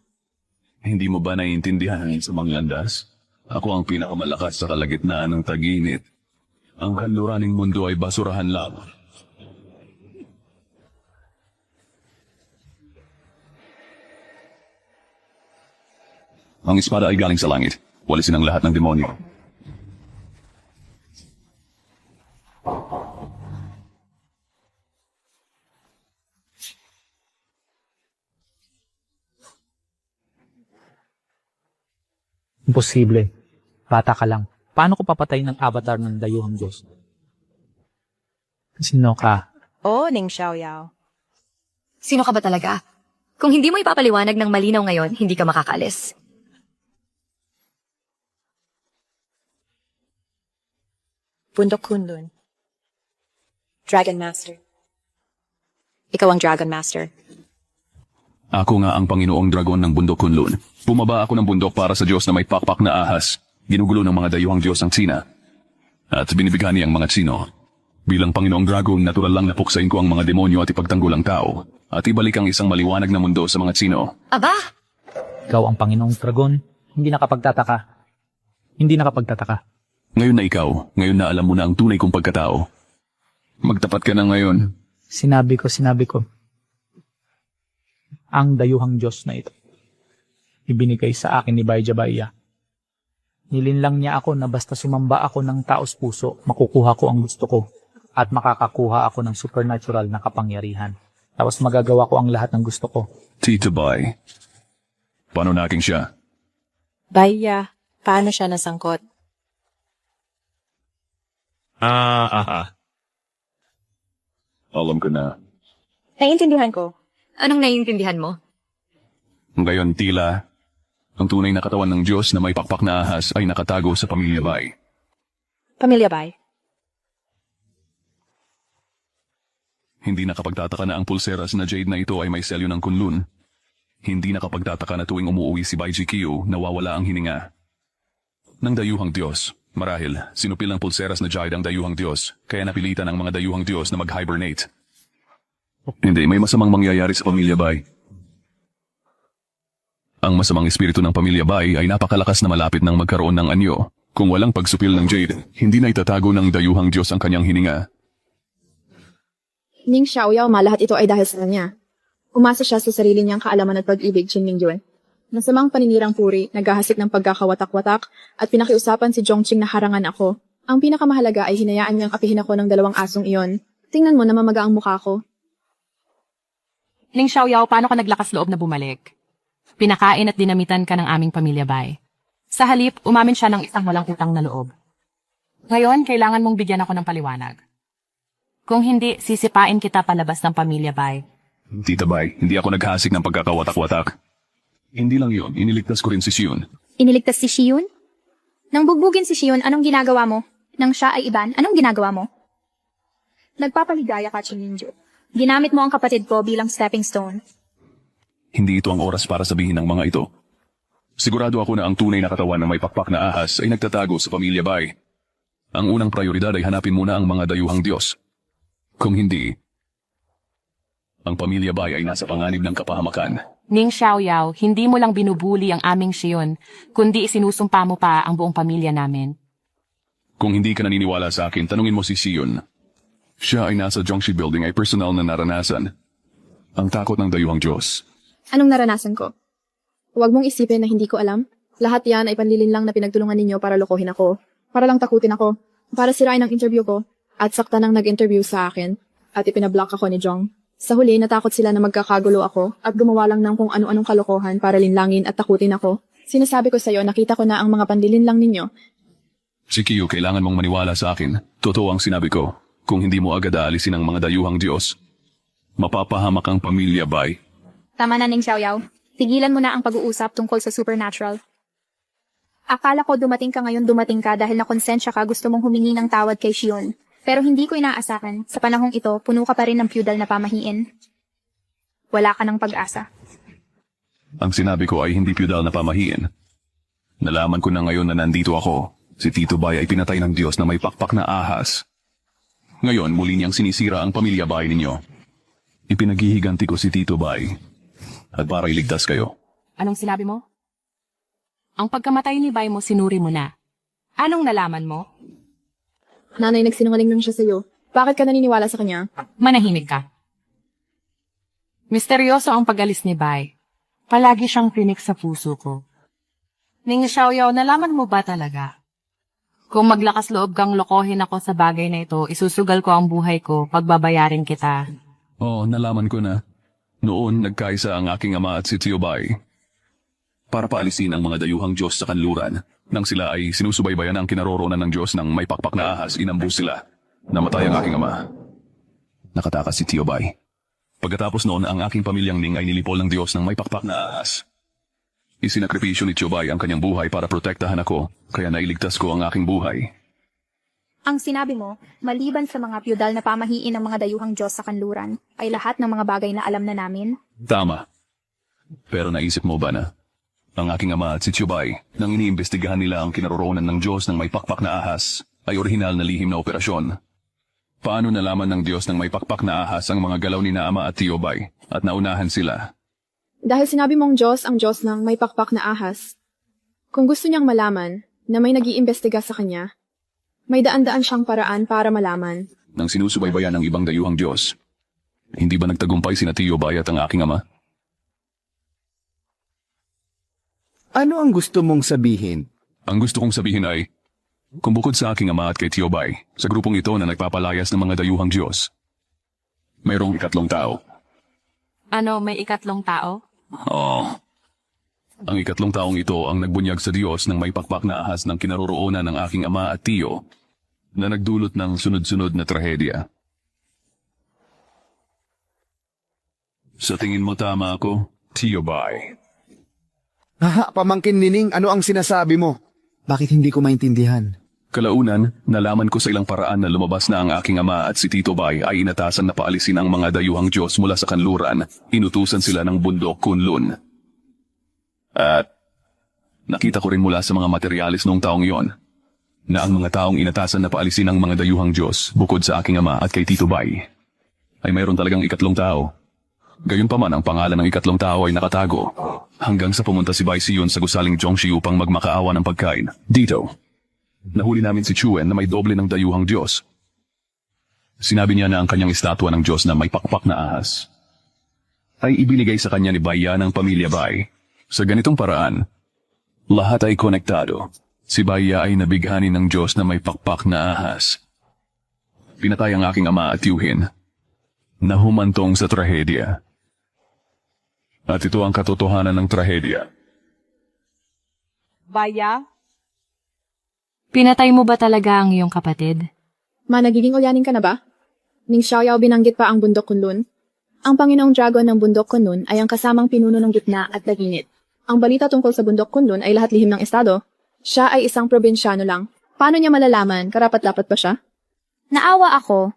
Hindi mo ba naiintindihan sa mga landas? Ako ang pinakamalakas sa kalagitnaan ng taginit. Ang kanluraning mundo ay basurahan lang. Ang espada ay galing sa langit. Walisin ang lahat ng demonyo. Imposible. Bata ka lang. Paano ko papatayin ang avatar ng dayuhang Diyos? Sino ka? Oh, Ning Xiaoyao. Sino ka ba talaga? Kung hindi mo ipapaliwanag ng malinaw ngayon, hindi ka makakaalis. Bundok Kunlun. Dragon Master. Ikaw ang Dragon Master. Ako nga ang Panginoong Dragon ng Bundok Kunlun. Bumaba ako ng bundok para sa Diyos na may pakpak na ahas. Ginugulo ng mga dayuhang Diyos ang Tsina. At binibigyan niya ang mga Tsino. Bilang Panginoong Dragon, natural lang na puksain ko ang mga demonyo at ipagtanggol ang tao. At ibalik ang isang maliwanag na mundo sa mga Tsino. Aba! Ikaw ang Panginoong Dragon. Hindi nakapagtataka. Hindi nakapagtataka. Ngayon na ikaw, ngayon na alam mo na ang tunay kong pagkatao. Magtapat ka na ngayon. Sinabi ko. Ang dayuhang Diyos na ito. Ibinigay sa akin ni Bai Jabaiya. Nilinlang niya ako na basta sumamba ako ng taos puso, makukuha ko ang gusto ko at makakakuha ako ng supernatural na kapangyarihan. Tapos magagawa ko ang lahat ng gusto ko. Tita Bai, paano naking siya? Baiya, paano siya nasangkot? Alam ko na. Naiintindihan ko. Anong naiintindihan mo? Ngayon tila, ang tunay na katawan ng Diyos na may pakpak na ahas ay nakatago sa pamilya Bai. Pamilya Bai. Hindi nakapagtataka na ang pulseras na jade na ito ay may selyo ng kunlun. Hindi nakapagtataka na tuwing umuwi si Bai GQ, nawawala ang hininga. Ng dayuhang Diyos, marahil, sinupil ng pulseras na jade ang dayuhang Diyos, kaya napilitan ang mga dayuhang Diyos na mag-hibernate. Hindi, may masamang mangyayari sa pamilya Bai. Ang masamang espiritu ng pamilya Bai ay napakalakas na malapit ng magkaroon ng anyo. Kung walang pagsupil ng jade, hindi na itatago ng dayuhang Diyos ang kanyang hininga. Ning Xiaoyao, lahat ito ay dahil sa kanya. Umasa siya sa sarili niyang kaalaman at pag-ibig, Qin Mingyue. Masamang paninirang puri, naghahasik ng pagkakawatak-watak, at pinakiusapan si Zhongqing na harangan ako. Ang pinakamahalaga ay hinayaan niyang apihin ako ng 2 asong iyon. Tingnan mo na mamaga ang mukha ko. Ling Xiaoyao, paano ka naglakas loob na bumalik? Pinakain at dinamitan ka ng aming pamilya Bai. Sa halip, umamin siya ng isang walang utang na loob. Ngayon, kailangan mong bigyan ako ng paliwanag. Kung hindi, sisipain kita palabas ng pamilya Bai. Tita Bai, hindi ako naghasik ng pagkakawatak-watak. Hindi lang yun, iniligtas ko rin si Xion. Iniligtas si Xion? Nang bugbugin si Xion, anong ginagawa mo? Nang siya ay iban, anong ginagawa mo? Nagpapaligaya ka, Qin Mingyue. Ginamit mo ang kapatid ko bilang stepping stone. Hindi ito ang oras para sabihin ng mga ito. Sigurado ako na ang tunay na katawan ng may pakpak na ahas ay nagtatago sa pamilya Bai. Ang unang prioridad ay hanapin muna ang mga dayuhang Diyos. Kung hindi, ang pamilya Bai ay nasa panganib ng kapahamakan. Ning Xiaoyao, hindi mo lang binubuli ang aming Xion, kundi isinusumpa mo pa ang buong pamilya namin. Kung hindi ka naniniwala sa akin, tanungin mo si Xion. Siya ay nasa Zhongxi Building ay personal na naranasan. Ang takot ng dayuhang Diyos. Anong naranasan ko? Huwag mong isipin na hindi ko alam. Lahat yan ay panlilin lang na pinagtulungan ninyo para lokohin ako. Para lang takutin ako. Para sirain ang interview ko. At saktan ang nag-interview sa akin. At ipinablock ako ni Zhong. Sa huli, natakot sila na magkakagulo ako at gumawa lang ng kung ano-anong kalokohan para linlangin at takutin ako. Sinasabi ko sa'yo, nakita ko na ang mga panlilin lang ninyo. Si Kiyo, kailangan mong maniwala sa akin. Totoo ang sinabi ko. Kung hindi mo agad aalisin ang mga dayuhang Diyos, mapapahamak ang pamilya Bai. Tama na, Ning Xiaoyao. Tigilan mo na ang pag-uusap tungkol sa supernatural. Akala ko dumating ka ngayon dahil nakonsensya ka gusto mong humingi ng tawad kay Xion. Pero hindi ko inaasahan, sa panahong ito, puno ka pa rin ng feudal na pamahiin. Wala ka ng pag-asa. Ang sinabi ko ay hindi feudal na pamahiin. Nalaman ko na ngayon na nandito ako. Si Tito Bai ay pinatay ng Diyos na may pakpak na ahas. Ngayon, muli niyang sinisira ang pamilya Bai ninyo. Ipinaghihiganti ko si Tito Bai. At para iligtas kayo. Anong sinabi mo? Ang pagkamatay ni Bai mo, sinuri mo na. Anong nalaman mo? Nanay, nagsinungaling lang siya sa'yo. Bakit ka naniniwala sa kanya? Manahimik ka. Misteryoso ang pag-alis ni Bai. Palagi siyang tinik sa puso ko. Ning Xiaoyao, nalaman mo ba talaga? Kung maglakas loob kang lokohin ako sa bagay na ito, isusugal ko ang buhay ko, pagbabayarin kita. Oo, nalaman ko na. Noon, nagkaisa ang aking ama at si Tio Bai para paalisin ang mga dayuhang Diyos sa kanluran. Nang sila ay sinusubaybayan ang kinaroroonan ng Diyos ng may pakpak na ahas, inambush sila. Namatay ang aking ama. Nakatakas si Tio Bai. Pagkatapos noon, ang aking pamilyang Ning ay nilipol ng Diyos ng may pakpak na ahas. Isinakripisyo ni Tio Bai ang kanyang buhay para protektahan ako, kaya nailigtas ko ang aking buhay. Ang sinabi mo, maliban sa mga feudal na pamahiin ng mga dayuhang Diyos sa kanluran, ay lahat ng mga bagay na alam na namin? Tama. Pero naisip mo ba na ang aking ama at si Tio Bai, nang iniimbestigahan nila ang kinaroroonan ng Diyos ng may pakpak na ahas, ay orihinal na lihim na operasyon? Paano nalaman ng Diyos ng may pakpak na ahas ang mga galaw ni na ama at Tio Bai at naunahan sila? Dahil sinabi mong Diyos ang Diyos ng may pakpak na ahas, kung gusto niyang malaman na may nag-iimbestiga sa kanya, may daan-daan siyang paraan para malaman. Nang sinusubaybayan ng ibang dayuhang Diyos, hindi ba nagtagumpay sina Tio Bai at ang aking ama? Ano ang gusto mong sabihin? Ang gusto kong sabihin ay, kung bukod sa aking ama at kay Tio Bai, sa grupong ito na nagpapalayas ng mga dayuhang Diyos, mayroong ikatlong tao. Ano, may ikatlong tao? Oo. Ang ikatlong taong ito ang nagbunyag sa Diyos ng may pakpak na ahas ng kinaroroonan ng aking ama at tiyo na nagdulot ng sunod-sunod na trahedya. Sa tingin mo tama ako, Tio Bai? Haha, pamangkin Nining, ano ang sinasabi mo? Bakit hindi ko maintindihan? Kalaunan, nalaman ko sa ilang paraan na lumabas na ang aking ama at si Tito Bai ay inatasan na paalisin ang mga dayuhang Diyos mula sa kanluran. Inutusan sila ng bundok Kunlun. At nakita ko rin mula sa mga materialis noong taong yon na ang mga taong inatasan na paalisin ang mga dayuhang Diyos bukod sa aking ama at kay Tito Bai ay mayroon talagang ikatlong tao. Gayunpaman ang pangalan ng ikatlong tao ay nakatago hanggang sa pumunta si Bai Siyon sa gusaling Zhongxi upang magmakaawa ng pagkain. Dito, nahuli namin si Chuen na may doble ng dayuhang Diyos. Sinabi niya na ang kanyang estatwa ng Diyos na may pakpak na ahas ay ibinigay sa kanya ni Bai Ya ng pamilya Bai. Sa ganitong paraan, lahat ay konektado. Si Bai Ya ay nabighani ng Diyos na may pakpak na ahas. Pinatay ang aking ama at tiyuhin na humantong sa trahedya. At ito ang katotohanan ng trahedya. Baya? Pinatay mo ba talaga ang iyong kapatid? Ma, nagiging ulyanin ka na ba? Ning Xiaoyao binanggit pa ang bundok Kunlun. Ang Panginoong Dragon ng bundok Kunlun ay ang kasamang pinuno ng gitna at laginit. Ang balita tungkol sa bundok Kunlun ay lahat lihim ng estado. Siya ay isang probinsyano lang. Paano niya malalaman? Karapat-dapat ba siya? Naawa ako.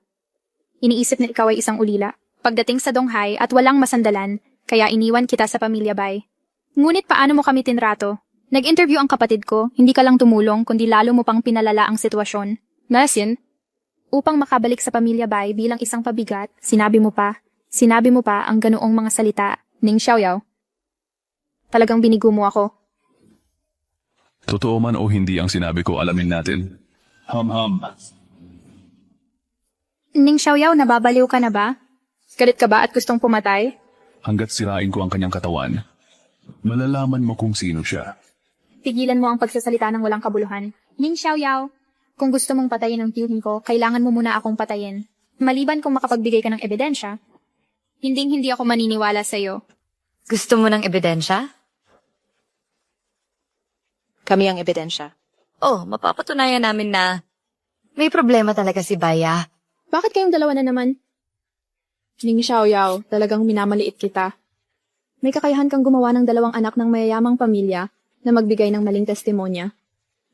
Iniisip na ikaw ay isang ulila. Pagdating sa Donghai at walang masandalan, kaya iniwan kita sa pamilya Bai. Ngunit paano mo kami tinrato? Nag-interview ang kapatid ko, hindi ka lang tumulong kundi lalo mo pang pinalala ang sitwasyon. Nasin, upang makabalik sa pamilya Bai bilang isang pabigat, sinabi mo pa ang ganoong mga salita, Ning Xiaoyao. Talagang binigo mo ako. Totoo man o hindi ang sinabi ko, alamin natin. Ham-ham. Ning Xiaoyao, nababaliw ka na ba? Galit ka ba at gustong pumatay? Hanggat sirain ko ang kanyang katawan, malalaman mo kung sino siya. Tigilan mo ang pagsasalita ng walang kabuluhan. Ning Xiaoyao, kung gusto mong patayin ang tiyuhin ko, kailangan mo muna akong patayin. Maliban kung makapagbigay ka ng ebidensya, hindi ako maniniwala sa'yo. Gusto mo ng ebidensya? Kami ang ebidensya. Oh, mapapatunayan namin na may problema talaga si Baya. Bakit kayong dalawa na naman? Ning Xiaoyao, talagang minamaliit kita. May kakayahan kang gumawa ng 2 anak ng mayayamang pamilya na magbigay ng maling testimonya.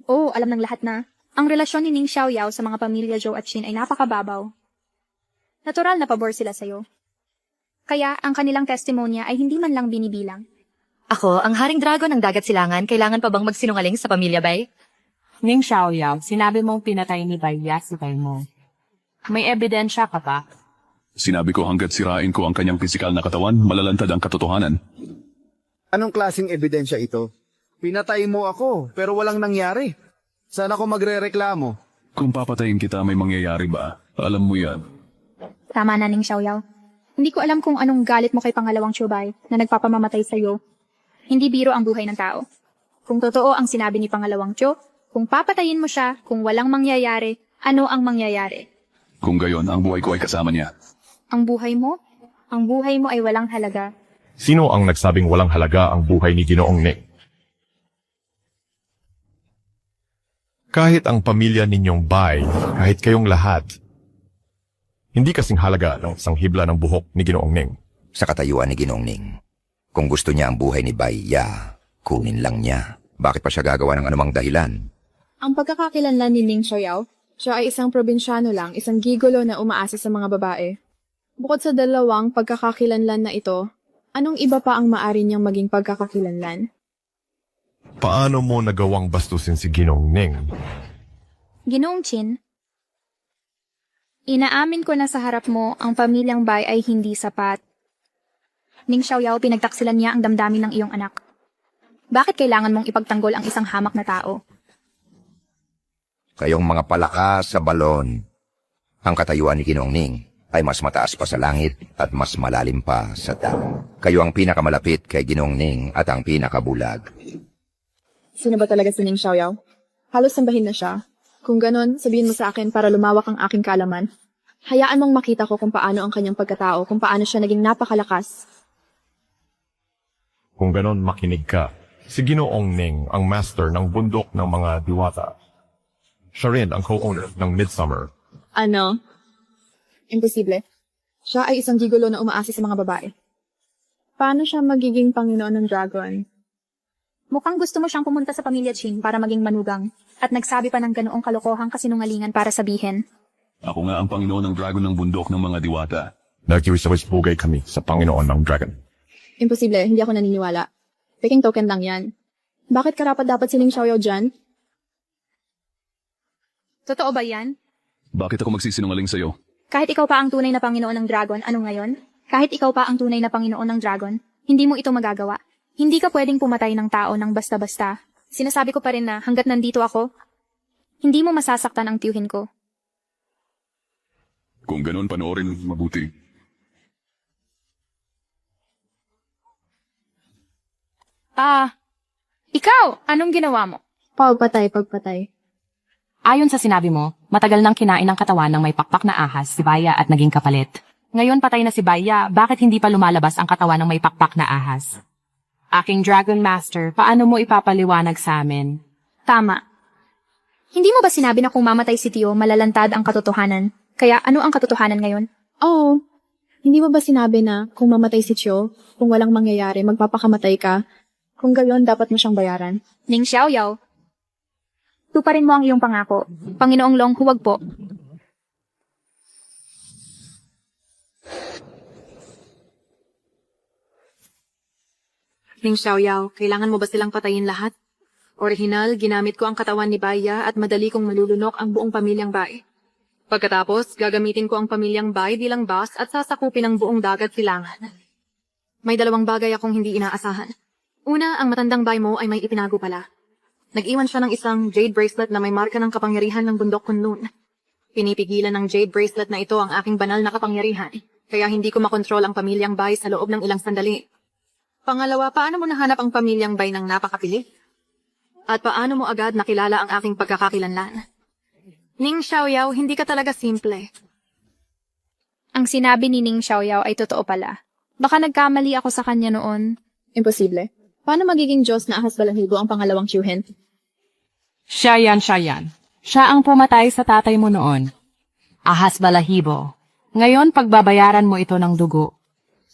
Oo, alam ng lahat na. Ang relasyon ni Ning Xiaoyao sa mga pamilya Zhou at Qin ay napakababaw. Natural na pabor sila sa'yo. Kaya ang kanilang testimonya ay hindi man lang binibilang. Ako, ang Haring Dragon ng Dagat Silangan, kailangan pa bang magsinungaling sa pamilya Bai? Ning Xiaoyao, sinabi mong pinatay ni Bai Ya si Bai mo. May ebidensya ka ba? Sinabi ko hanggat sirain ko ang kanyang pisikal na katawan, malalantad ang katotohanan. Anong klaseng ebidensya ito? Pinatay mo ako, pero walang nangyari. Saan ako magrereklamo? Kung papatayin kita, may mangyayari ba? Alam mo yan. Tama na, Ning Xiaoyao. Hindi ko alam kung anong galit mo kay pangalawang Chubai na nagpapamamatay sa'yo. Hindi biro ang buhay ng tao. Kung totoo ang sinabi ni pangalawang Chu, kung papatayin mo siya, kung walang mangyayari, ano ang mangyayari? Kung gayon, ang buhay ko ay kasama niya. Ang buhay mo? Ang buhay mo ay walang halaga. Sino ang nagsabing walang halaga ang buhay ni Ginoong Ning? Kahit ang pamilya ninyong Bai, kahit kayong lahat, hindi kasing halaga ng isang hibla ng buhok ni Ginoong Ning. Sa katayuan ni Ginoong Ning, kung gusto niya ang buhay ni Bai Ya, kunin lang niya. Bakit pa siya gagawa ng anumang dahilan? Ang pagkakakilanlan ni Ning Xiaoyao, siya ay isang probinsyano lang, isang gigolo na umaasa sa mga babae. Bukod sa 2 pagkakakilanlan na ito, anong iba pa ang maari niyang maging pagkakakilanlan? Paano mo nagawang bastusin si Ginoong Ning? Ginoong Qin, inaamin ko na sa harap mo ang pamilyang Bai ay hindi sapat. Ning Xiaoyao, pinagtaksilan niya ang damdamin ng iyong anak. Bakit kailangan mong ipagtanggol ang isang hamak na tao? Kayong mga palaka sa balon. Ang katayuan ni Ginoong Ning ay mas mataas pa sa langit at mas malalim pa sa dagat. Kayo ang pinakamalapit kay Ginoong Ning at ang pinakabulag. Sino ba talaga si Ning Xiaoyao? Halos sambahin na siya. Kung ganon, sabihin mo sa akin para lumawak ang aking kaalaman. Hayaan mong makita ko kung paano ang kanyang pagkatao, kung paano siya naging napakalakas. Kung ganon, makinig ka. Si Ginoong Ning ang master ng bundok ng mga diwata. Siya rin ang co-owner ng Midsummer. Ano? Imposible. Siya ay isang gigolo na umaasa sa mga babae. Paano siya magiging Panginoon ng Dragon? Mukhang gusto mo siyang pumunta sa pamilya Chin para maging manugang. At nagsabi pa ng ganoong kalokohang kasinungalingan para sabihin. Ako nga ang Panginoon ng Dragon ng bundok ng mga diwata. Nagkiwisawis-bugay kami sa Panginoon ng Dragon. Imposible, hindi ako naniniwala. Peking token lang yan. Bakit karapat dapat si Ning Xiaoyao dyan? Totoo ba yan? Bakit ako magsisinungaling sa'yo? Kahit ikaw pa ang tunay na Panginoon ng Dragon, ano ngayon? Kahit ikaw pa ang tunay na Panginoon ng Dragon, hindi mo ito magagawa. Hindi ka pwedeng pumatay ng tao ng basta-basta. Sinasabi ko pa rin na hanggat nandito ako, hindi mo masasaktan ang tiyuhin ko. Kung ganun, panoorin mabuti. Ikaw! Anong ginawa mo? Pagpatay. Ayon sa sinabi mo, matagal nang kinain ng katawan ng may pakpak na ahas si Baya at naging kapalit. Ngayon patay na si Baya, bakit hindi pa lumalabas ang katawan ng may pakpak na ahas? Aking Dragon Master, paano mo ipapaliwanag sa amin? Tama. Hindi mo ba sinabi na kung mamatay si Tio, malalantad ang katotohanan? Kaya ano ang katotohanan ngayon? Oo. Hindi mo ba sinabi na kung mamatay si Chio, kung walang mangyayari, magpapakamatay ka? Kung gayon, dapat mo siyang bayaran. Ning Xiaoyao, tuparin mo ang iyong pangako. Panginoong Long, huwag po. Ning Xiaoyao, kailangan mo ba silang patayin lahat? Orihinal, ginamit ko ang katawan ni Baya at madali kong malulunok ang buong pamilyang Bai. Pagkatapos, gagamitin ko ang pamilyang Bai bilang boss at sasakupin ang buong dagat silangan. May dalawang bagay akong hindi inaasahan. Una, ang matandang Bai mo ay may ipinago pala. Nag-iwan siya ng isang jade bracelet na may marka ng kapangyarihan ng bundok Kunlun. Pinipigilan ng jade bracelet na ito ang aking banal na kapangyarihan, kaya hindi ko makontrol ang pamilyang Bai sa loob ng ilang sandali. Pangalawa, paano mo nahanap ang pamilyang Bai ng napakapili? At paano mo agad nakilala ang aking pagkakakilanlan? Ning Xiaoyao, hindi ka talaga simple. Ang sinabi ni Ning Xiaoyao ay totoo pala. Baka nagkamali ako sa kanya noon. Imposible. Paano magiging Diyos na ahas balahibo ang pangalawang tiyuhin? Siya yan. Siya ang pumatay sa tatay mo noon. Ahas balahibo. Ngayon, pagbabayaran mo ito ng dugo.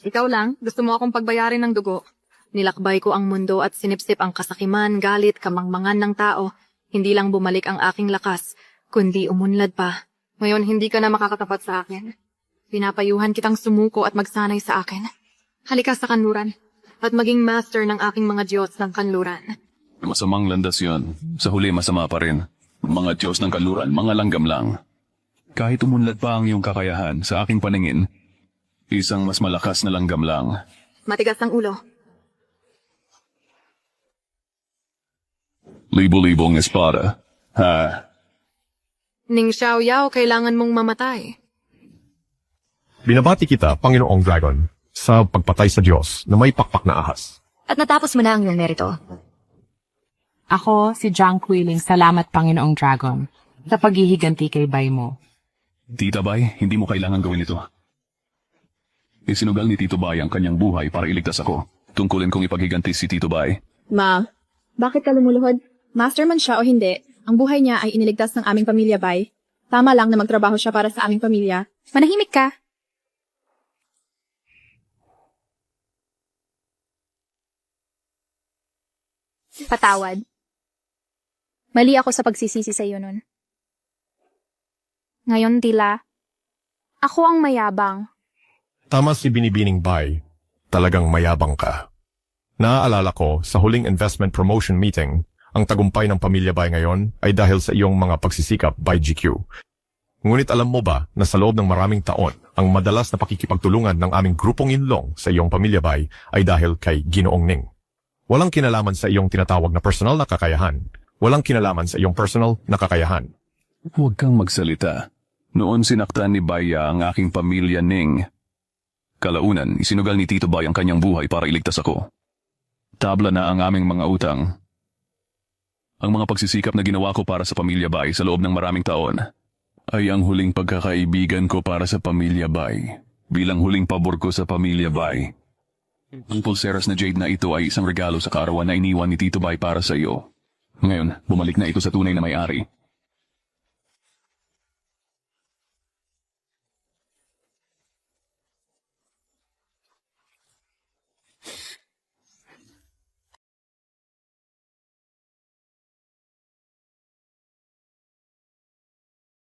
Ikaw lang, gusto mo akong pagbayarin ng dugo. Nilakbay ko ang mundo at sinipsip ang kasakiman, galit, kamangmangan ng tao. Hindi lang bumalik ang aking lakas, kundi umunlad pa. Ngayon, hindi ka na makakatapat sa akin. Pinapayuhan kitang sumuko at magsanay sa akin. Halika sa kanluran. At maging master ng aking mga Diyos ng kanluran. Masamang landas yon. Sa huli, masama pa rin. Mga Diyos ng kanluran, mga langgam lang. Kahit umunlad pa ang iyong kakayahan, sa aking paningin, isang mas malakas na langgam lang. Matigas ang ulo. Libo-libong espada. Ha? Ning Xiaoyao, kailangan mong mamatay. Binabati kita, Panginoong Dragon, sa pagpatay sa Diyos na may pakpak na ahas. At natapos mo na ang iyong merito. Ako, si Jiang Quiling, salamat Panginoong Dragon, sa paghihiganti kay Bai mo. Tita Bai, hindi mo kailangan gawin ito. Isinugal ni Tito Bai ang kanyang buhay para iligtas ako. Tungkulin kong ipaghiganti si Tito Bai. Ma, bakit ka lumuluhod? Masterman siya o hindi, ang buhay niya ay iniligtas ng aming pamilya, Bai. Tama lang na magtrabaho siya para sa aming pamilya. Manahimik ka. Patawad. Mali ako sa pagsisisi sa iyo nun. Ngayon, tila, ako ang mayabang. Tama si Binibining Bai. Talagang mayabang ka. Naaalala ko sa huling investment promotion meeting, ang tagumpay ng pamilya Bai ngayon ay dahil sa iyong mga pagsisikap by GQ. Ngunit alam mo ba na sa loob ng maraming taon, ang madalas na pakikipagtulungan ng aming grupong inlong sa iyong pamilya Bai ay dahil kay Ginoong Ning. Walang kinalaman sa iyong tinatawag na personal na kakayahan. Walang kinalaman sa iyong personal na kakayahan. Huwag kang magsalita. Noon sinaktan ni Baya ang aking pamilya Ning. Kalaunan, isinugal ni Tito Bai ang kanyang buhay para iligtas ako. Tabla na ang aming mga utang. Ang mga pagsisikap na ginawa ko para sa pamilya Bai sa loob ng maraming taon ay ang huling pagkakaibigan ko para sa pamilya Bai. Bilang huling pabor ko sa pamilya Bai. Ang pulseras na jade na ito ay isang regalo sa kaarawan na iniwan ni Tito Bai para sa iyo. Ngayon, bumalik na ito sa tunay na may-ari.